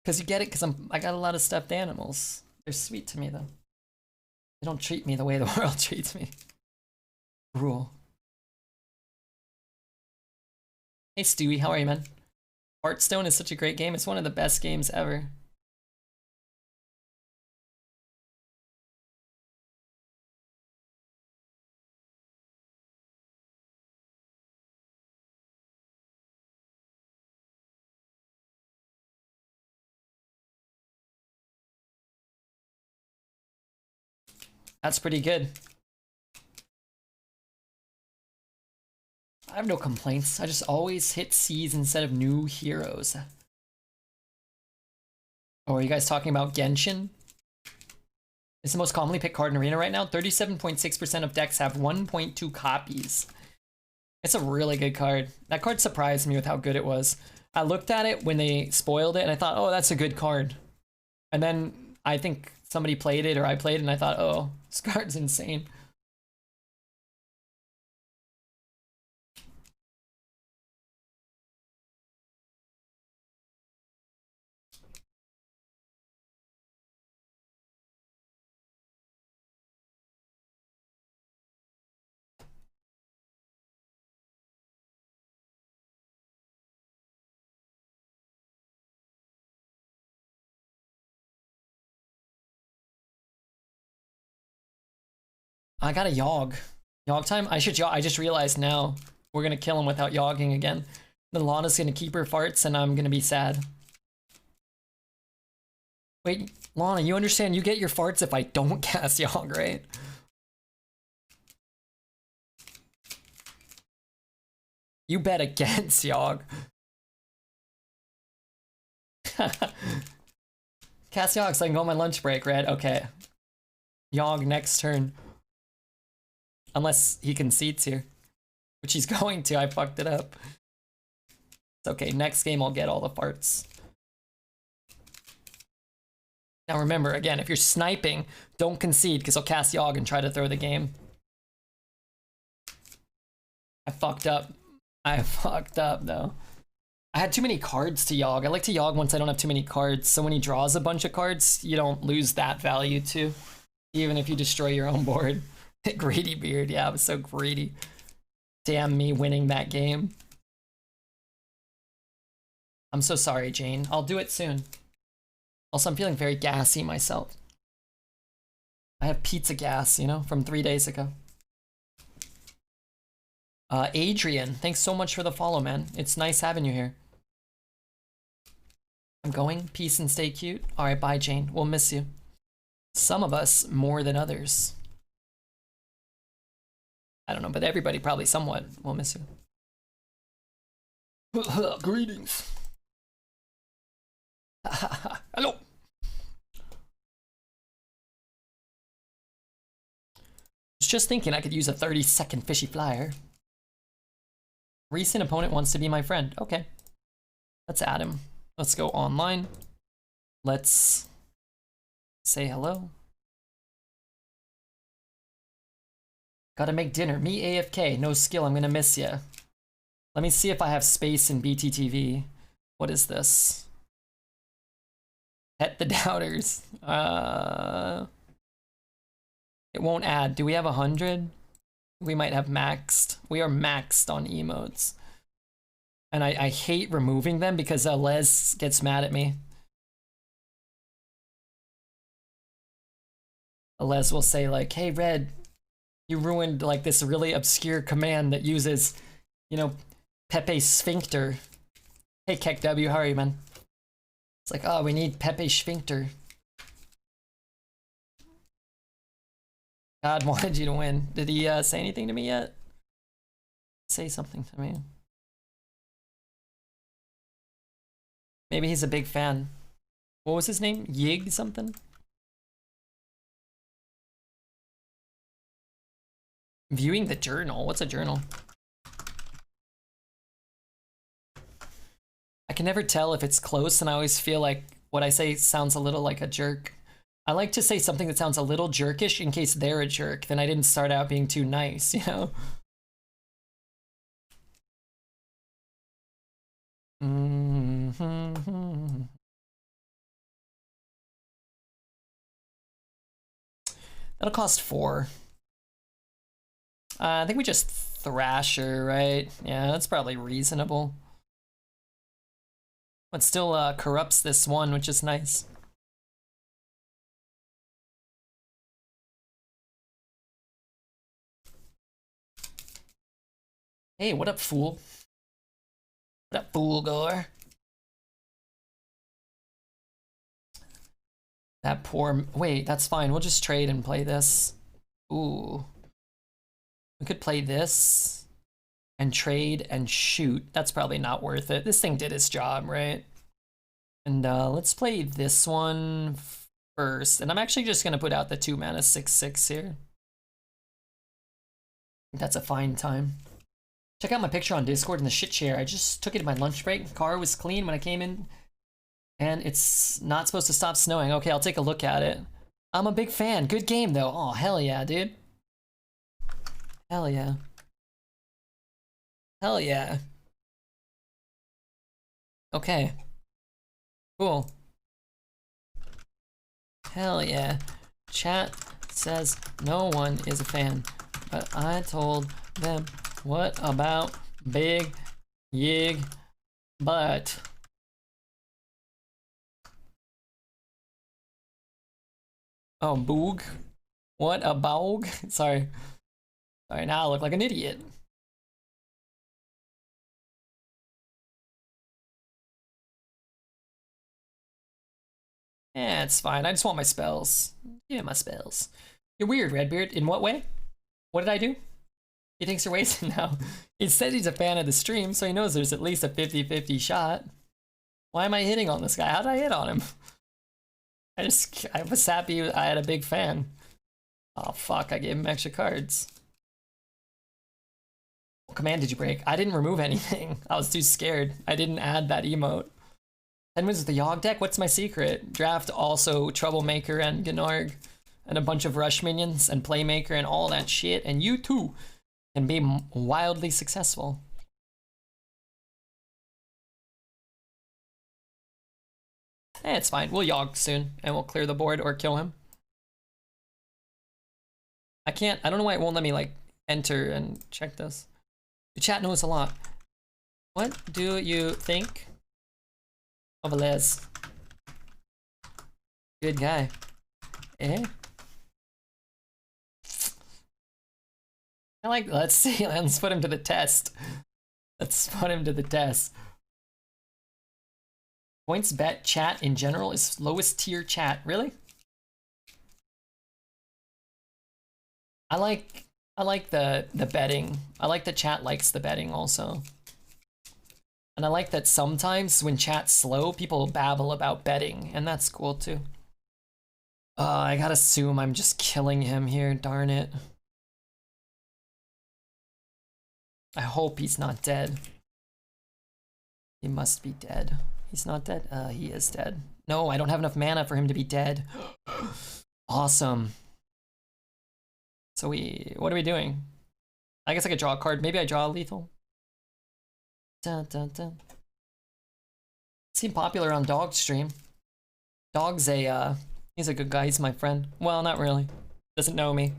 Cause you get it, cause I got a lot of stuffed animals. They're sweet to me though. They don't treat me the way the world treats me. Rule. Hey Stewie, how are you, man? Hearthstone is such a great game. It's one of the best games ever. That's pretty good. I have no complaints. I just always hit C's instead of new heroes. Oh, are you guys talking about Genshin? It's the most commonly picked card in Arena right now. 37.6% of decks have 1.2 copies. It's a really good card. That card surprised me with how good it was. I looked at it when they spoiled it and I thought, oh, that's a good card. And then I think somebody played it or I played it and I thought, oh, this card's insane. I got a Yogg. Yogg time? I just realized now we're gonna kill him without yogging again. Then Lana's gonna keep her farts and I'm gonna be sad. Wait, Lana, you understand you get your farts if I don't cast Yogg, right? You bet against Yogg. Cast Yogg so I can go on my lunch break, Red. Okay. Yogg next turn. Unless he concedes here. Which he's going to, I fucked it up. It's okay, next game I'll get all the farts. Now remember, again, if you're sniping, don't concede, because I'll cast Yogg and try to throw the game. I fucked up. I fucked up, though. I had too many cards to Yogg. I like to Yogg once I don't have too many cards, so when he draws a bunch of cards, you don't lose that value too. Even if you destroy your own board. Greedy beard, yeah, I was so greedy. Damn me winning that game. I'm so sorry, Jane. I'll do it soon. Also, I'm feeling very gassy myself. I have pizza gas, you know, from 3 days ago. Adrian, thanks so much for the follow, man. It's nice having you here. I'm going. Peace and stay cute. Alright, bye, Jane. We'll miss you. Some of us more than others. I don't know, but everybody probably somewhat will miss you. Greetings. Hello. Was just thinking I could use a 30-second fishy flyer. Recent opponent wants to be my friend. Okay. Let's add him. Let's go online. Let's say hello. Gotta make dinner. Me AFK. No skill. I'm gonna miss ya. Let me see if I have space in BTTV. What is this? Pet the doubters. It won't add. Do we have 100? we might have maxed. We are maxed on emotes. And I hate removing them because Les gets mad at me. Les will say like, hey Red, you ruined like this really obscure command that uses, you know, Pepe Sphincter. Hey Keck W, how are you, man? It's like, oh, we need Pepe Sphincter. God wanted you to win. Did he say anything to me yet? Say something to me. Maybe he's a big fan. What was his name? Yigg something? Viewing the journal? What's a journal? I can never tell if it's close, and I always feel like what I say sounds a little like a jerk. I like to say something that sounds a little jerkish in case they're a jerk, then I didn't start out being too nice, you know? That'll cost 4. I think we just Thrasher, right? Yeah, that's probably reasonable. But still corrupts this one, which is nice. Hey, what up, fool? What up, fool gore? That poor... Wait, that's fine. We'll just trade and play this. Ooh. We could play this and trade and shoot. That's probably not worth it. This thing did its job, right? And let's play this one first. And I'm actually just going to put out the 2 mana 6/6 here. That's a fine time. Check out my picture on Discord in the shit share. I just took it in my lunch break. The car was clean when I came in. And it's not supposed to stop snowing. Okay, I'll take a look at it. I'm a big fan. Good game, though. Oh, hell yeah, dude. Hell yeah. Hell yeah. Okay. Cool. Hell yeah. Chat says no one is a fan. But I told them, what about Big Yigg Butt? Oh, Boog? What a Boog? Sorry. Sorry, now I look like an idiot. Yeah, it's fine. I just want my spells. Yeah, my spells. You're weird, Redbeard. In what way? What did I do? He thinks you're wasting now. He said he's a fan of the stream, so he knows there's at least a 50-50 shot. Why am I hitting on this guy? How did I hit on him? I was happy I had a big fan. Oh fuck, I gave him extra cards. What command did you break? I didn't remove anything. I was too scared. I didn't add that emote. 10 wins with the Yogg deck? What's my secret? Draft also Troublemaker and Gnorg and a bunch of Rush minions and Playmaker and all that shit, and you too can be wildly successful. Eh, it's fine. We'll Yogg soon and we'll clear the board or kill him. I don't know why it won't let me like enter and check this. The chat knows a lot. What do you think of Les? Good guy. Eh? Let's see, let's put him to the test. Let's put him to the test. Points bet chat in general is lowest tier chat. Really? I like the betting. I like that chat likes the betting also. And I like that sometimes when chat's slow, people babble about betting, and that's cool too. I gotta assume I'm just killing him here, darn it. I hope he's not dead. He must be dead. He's not dead? He is dead. No, I don't have enough mana for him to be dead. Awesome. So what are we doing? I guess I could draw a card. Maybe I draw a lethal. Dun, dun, dun. Seemed popular on Dogg's stream. Dogg's he's a good guy. He's my friend. Well, not really. Doesn't know me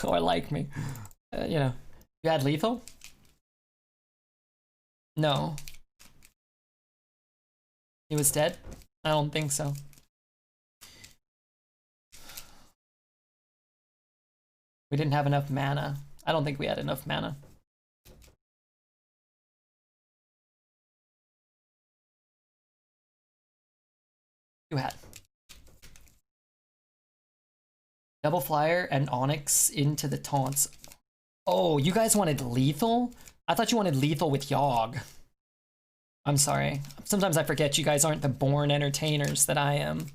or like me. You know, you had lethal? No. He was dead? I don't think so. We didn't have enough mana. I don't think we had enough mana. You had. Double Flyer and Onyx into the taunts. Oh, you guys wanted lethal? I thought you wanted lethal with Yogg. I'm sorry. Sometimes I forget you guys aren't the born entertainers that I am.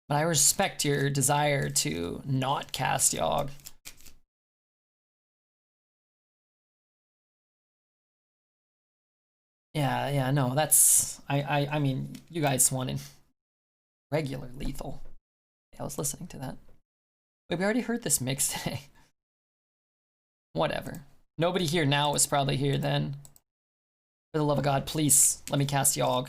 But I respect your desire to not cast Yogg. Yeah, no, that's... I mean, you guys wanted regular lethal. I was listening to that. Wait, we already heard this mix today. Whatever. Nobody here now was probably here then. For the love of God, please, let me cast Yogg.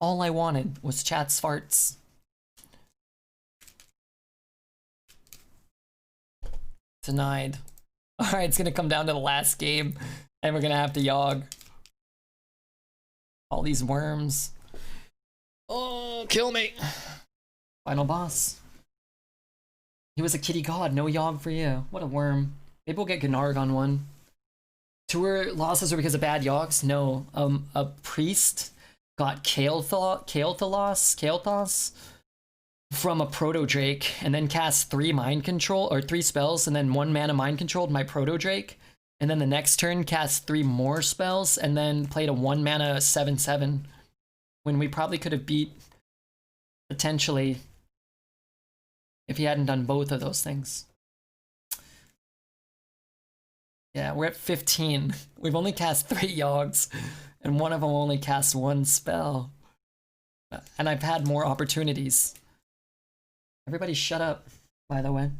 All I wanted was chat's farts. Denied. Alright, it's gonna come down to the last game, and we're gonna have to Yogg. All these worms. Oh, kill me. Final boss. He was a kitty god, no Yogg for you. What a worm. Maybe we'll get Gnarg on one. Tour losses are because of bad Yoggs? No. A priest got Kael'thas from a Proto Drake, and then cast 3 spells, and then 1 mana mind controlled my Proto Drake, and then the next turn cast 3 more spells, and then played a 1 mana 7/7, when we probably could have beat potentially if he hadn't done both of those things. Yeah, we're at 15. We've only cast 3 Yoggs, and one of them only casts 1 spell. And I've had more opportunities. Everybody shut up, by the way.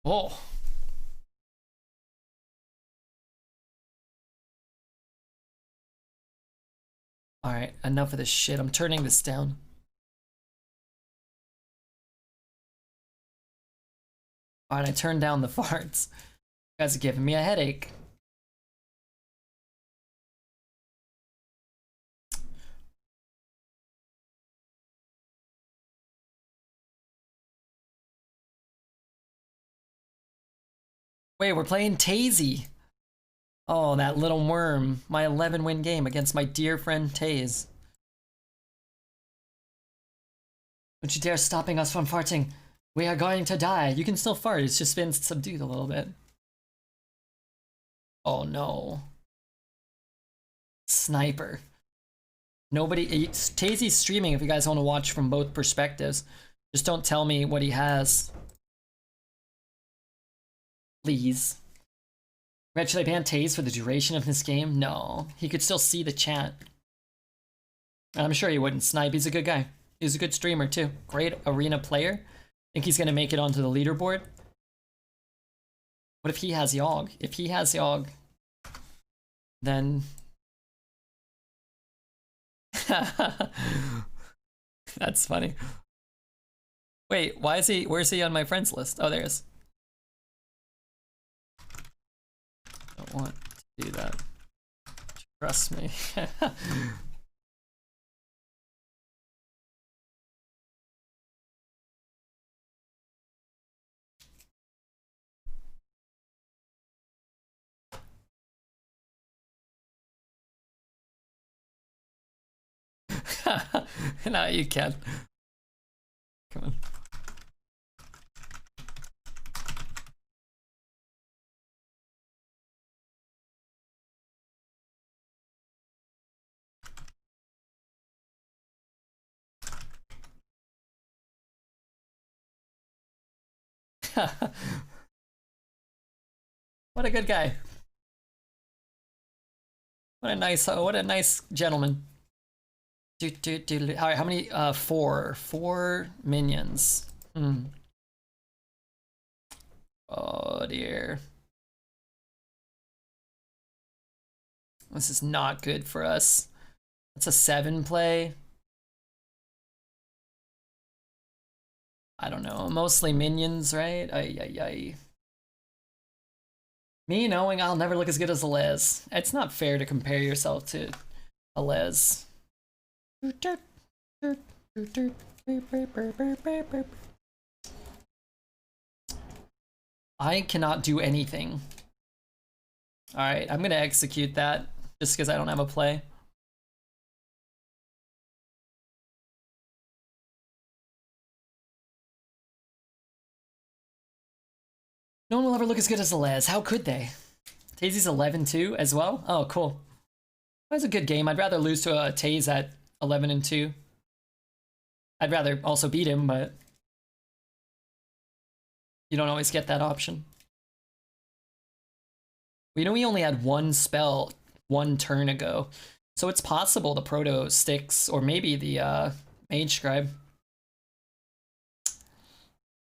Oh. Alright, enough of this shit. I'm turning this down. Alright, I turned down the farts. You guys are giving me a headache. Wait, we're playing Tazy. Oh, that little worm. My 11-win game against my dear friend Taze. Don't you dare stopping us from farting. We are going to die. You can still fart. It's just been subdued a little bit. Oh no. Sniper. Nobody... Tazy's streaming if you guys want to watch from both perspectives. Just don't tell me what he has. Please. Should I ban Taze for the duration of this game? No. He could still see the chat. I'm sure he wouldn't snipe. He's a good guy. He's a good streamer too. Great arena player. Think he's gonna make it onto the leaderboard. What if he has Yogg? If he has Yogg, then... That's funny. Wait, why is he... Where's he on my friends list? Oh, there he is. Don't want to do that. Trust me. No, you can. Come on. What a good guy. What a nice gentleman. All right, how many? Four minions. Oh dear. This is not good for us. It's a 7 play. I don't know. Mostly minions, right? Ay. Me knowing I'll never look as good as a Les. It's not fair to compare yourself to a Les. I cannot do anything. Alright, I'm gonna execute that just because I don't have a play. No one will ever look as good as a Les. How could they? Tazy's 11-2 as well? Oh, cool. That's a good game. I'd rather lose to a Taze at 11-2. I'd rather also beat him, but you don't always get that option. We know we only had one spell 1 turn ago, so it's possible the Proto sticks, or maybe the Mage Scribe.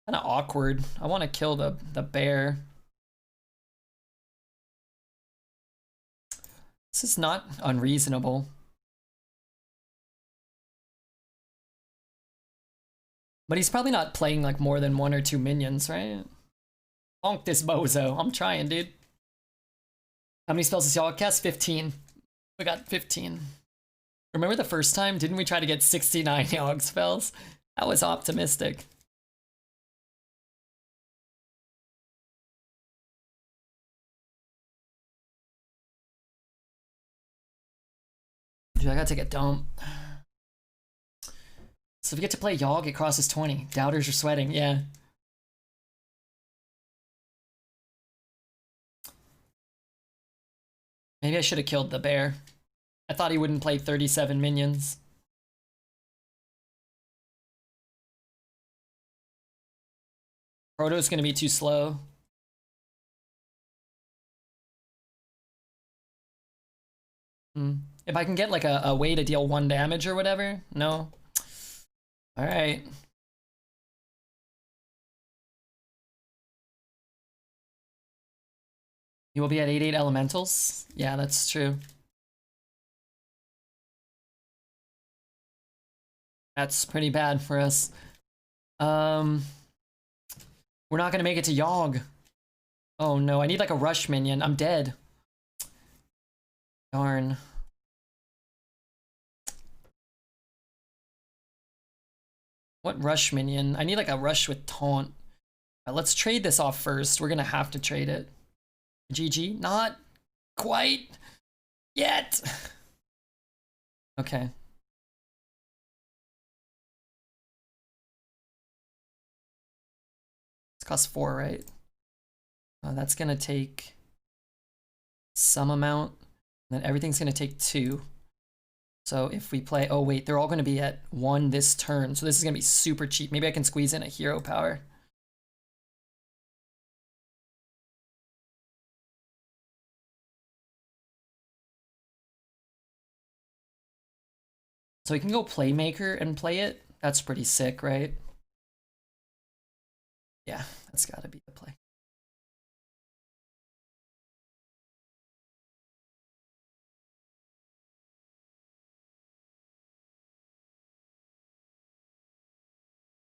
Kind of awkward. I want to kill the bear. This is not unreasonable. But he's probably not playing like more than 1 or 2 minions, right? Bonk this bozo. I'm trying, dude. How many spells does Yogg cast? 15. We got 15. Remember the first time? Didn't we try to get 69 Yogg spells? That was optimistic. Dude, I gotta take a dump. So if we get to play Yogg, it crosses 20. Doubters are sweating, yeah. Maybe I should have killed the bear. I thought he wouldn't play 37 minions. Proto's gonna be too slow. If I can get like a way to deal 1 damage or whatever, no. All right. You will be at 8/8 elementals? Yeah, that's true. That's pretty bad for us. We're not gonna make it to Yogg. Oh no, I need like a rush minion. I'm dead. Darn. What rush minion? I need like a rush with taunt. Let's trade this off first. We're gonna have to trade it. GG? Not quite yet. Okay. This costs 4, right? That's gonna take some amount. And then everything's gonna take 2. So if we play, oh wait, they're all gonna be at 1 this turn. So this is gonna be super cheap. Maybe I can squeeze in a hero power. So we can go Playmaker and play it. That's pretty sick, right? Yeah, that's gotta be the play.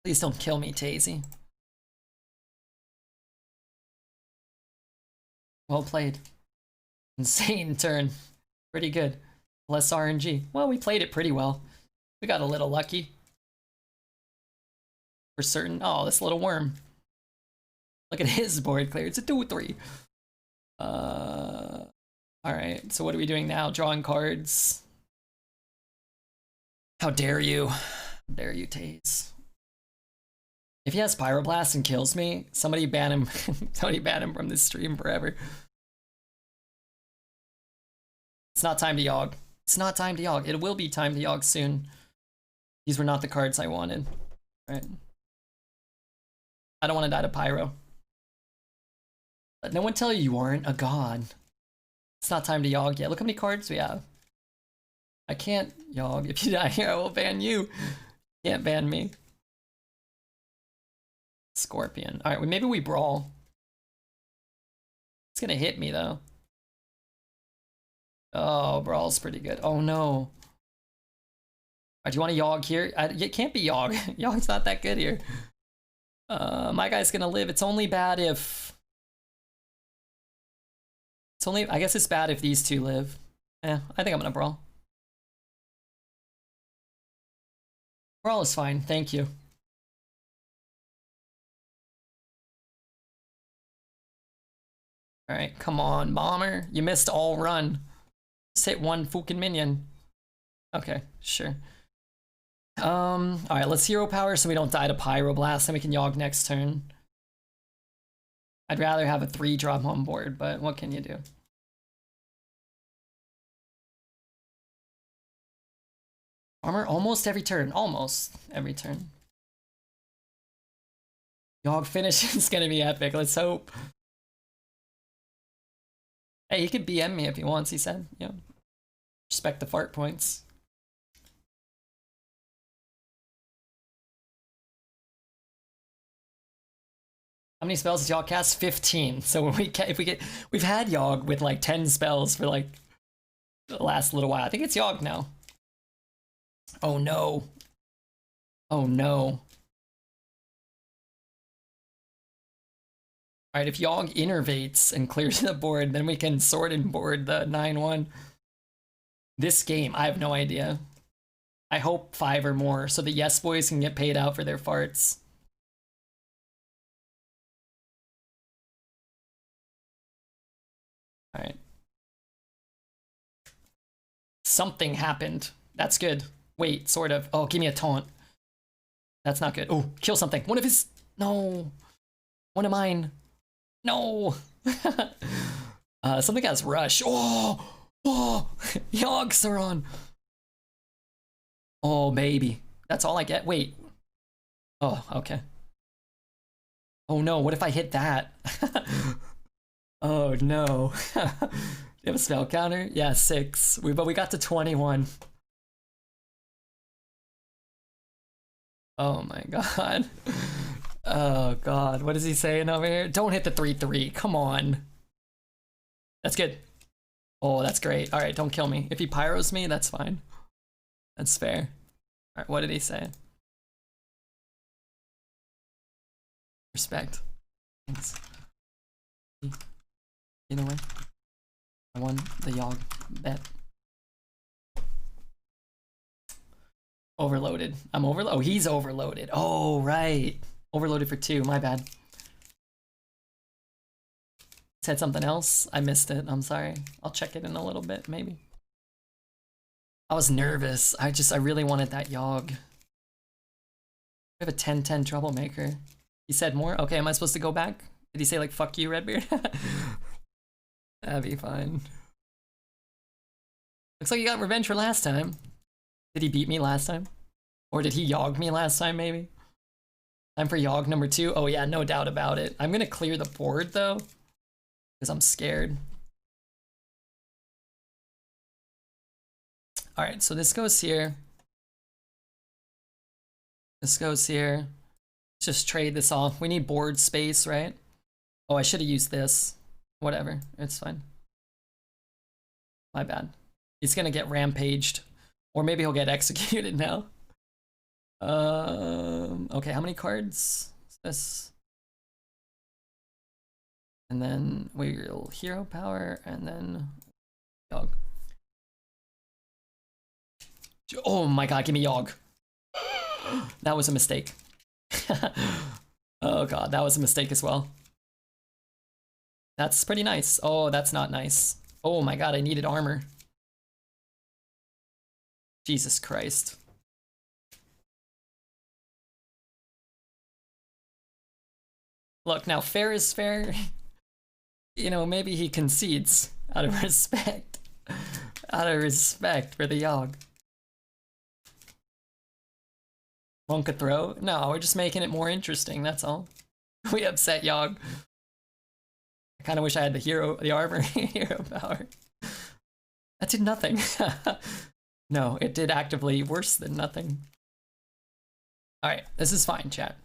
Please don't kill me, Tazy. Well played. Insane turn. Pretty good. Less RNG. Well, we played it pretty well. We got a little lucky. For certain. Oh, this little worm. Look at his board clear. It's a 2/3. Alright, so what are we doing now? Drawing cards. How dare you? How dare you, Taze? If he has Pyroblast and kills me, somebody ban him. Somebody ban him from this stream forever. It's not time to Yogg. It's not time to Yogg. It will be time to Yogg soon. These were not the cards I wanted. Right. I don't want to die to Pyro. Let no one tell you aren't a god. It's not time to Yogg yet. Look how many cards we have. I can't Yogg. If you die here, I will ban you. Can't ban me. Scorpion. Alright, well, maybe we brawl. It's gonna hit me though. Oh, brawl's pretty good. Oh no. Do you want to Yogg here? It can't be Yogg. Yogg's not that good here. My guy's gonna live. It's only bad if... It's only... I guess it's bad if these two live. Yeah, I think I'm gonna brawl. Brawl is fine, thank you. Alright, come on, bomber. You missed all run. Just hit one fucking minion. Okay, sure. Alright, let's hero power so we don't die to Pyroblast, and we can Yogg next turn. I'd rather have a 3-drop on board, but what can you do? Armor almost every turn. Almost every turn. Yogg finish is gonna be epic, let's hope. Hey, he could BM me if he wants, he said. Yeah. Respect the fart points. How many spells does Yogg cast? 15. So when we've had Yogg with like 10 spells for like the last little while. I think it's Yogg now. Oh no. Oh no. Alright, if Yogg innervates and clears the board, then we can sword and board the 9-1. This game, I have no idea. I hope 5 or more, so the yes boys can get paid out for their farts. Alright. Something happened. That's good. Wait, sort of. Oh, give me a taunt. That's not good. Oh, kill something. One of his... No. One of mine. No. Something has rush. Oh. Oh. Yogg's are on. Oh, baby. That's all I get. Wait. Oh, okay. Oh no, what if I hit that? Oh no. You have a spell counter? Yeah, 6. But we got to 21. Oh my god. Oh god, what is he saying over here? Don't hit the 3-3, come on. That's good. Oh, that's great. Alright, don't kill me. If he pyros me, that's fine. That's fair. Alright, what did he say? Respect. Thanks. Either way, I won the Yogg bet. Overloaded. I'm overloaded. Oh, he's overloaded. Oh, right. Overloaded for 2. My bad. Said something else. I missed it. I'm sorry. I'll check it in a little bit, maybe. I was nervous. I really wanted that Yogg. We have a 10-10 troublemaker. He said more? Okay, am I supposed to go back? Did he say like, fuck you, Redbeard? That'd be fine. Looks like he got revenge for last time. Did he beat me last time? Or did he Yogg me last time, maybe? Time for Yogg number 2? Oh yeah, no doubt about it. I'm gonna clear the board, though. Because I'm scared. Alright, so this goes here. This goes here. Let's just trade this off. We need board space, right? Oh, I should have used this. Whatever, it's fine. My bad. He's gonna get rampaged. Or maybe he'll get executed now. Okay, how many cards is this? And then we'll hero power, and then Yogg. Oh my god, give me Yogg. That was a mistake. Oh god, that was a mistake as well. That's pretty nice. Oh, that's not nice. Oh my god, I needed armor. Jesus Christ. Look, now Faire is fair. You know, maybe he concedes out of respect. Out of respect for the Yogg. Won't a throw? No, we're just making it more interesting, that's all. We upset Yogg. I kind of wish I had the armor hero power. That did nothing. No, it did actively worse than nothing. Alright, this is fine, chat.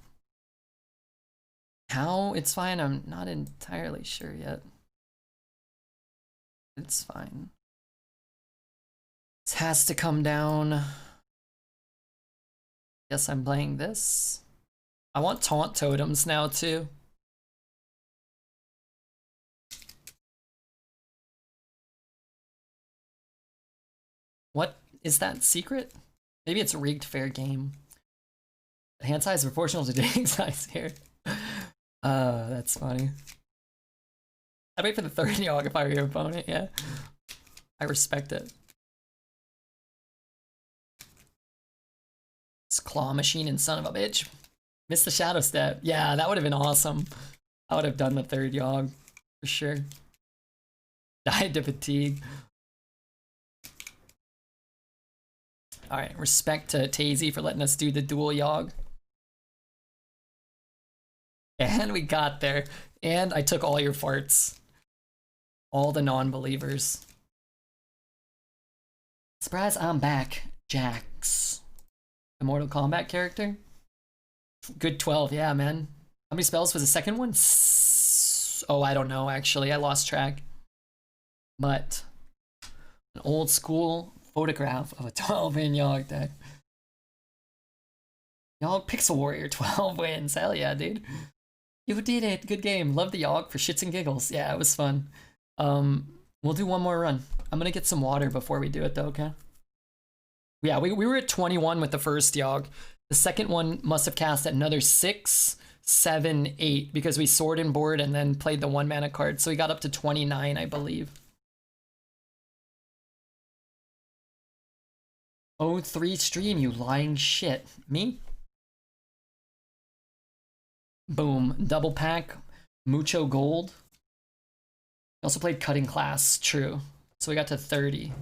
How it's fine, I'm not entirely sure yet. It's fine. This has to come down. Guess I'm playing this. I want taunt totems now too. What is that secret? Maybe it's a rigged fair game. Hand size proportional to digging size here. That's funny. I'd wait for the third Yogg if I were your opponent, yeah. I respect it. This claw machine and son of a bitch. Missed the shadow step. Yeah, that would have been awesome. I would have done the third Yogg for sure. Died to fatigue. Alright, respect to Tazy for letting us do the dual Yogg. And we got there. And I took all your farts. All the non-believers. Surprise, I'm back. Jax. The Mortal Kombat character. Good 12, yeah, man. How many spells was the second one? Oh, I don't know, actually. I lost track. But an old school photograph of a 12-win Yogg deck. Yogg Pixelwarrior, 12 wins. Hell yeah, dude. You did it. Good game. Love the Yogg for shits and giggles. Yeah, it was fun. We'll do one more run. I'm gonna get some water before we do it though, okay? Yeah, we were at 21 with the first Yogg. The second one must have cast at another 6, 7, 8 because we sword and board and then played the 1 mana card. So we got up to 29, I believe. Oh, 3 stream, you lying shit. Me? Boom. Double pack. Mucho gold. Also played cutting class. True. So we got to 30.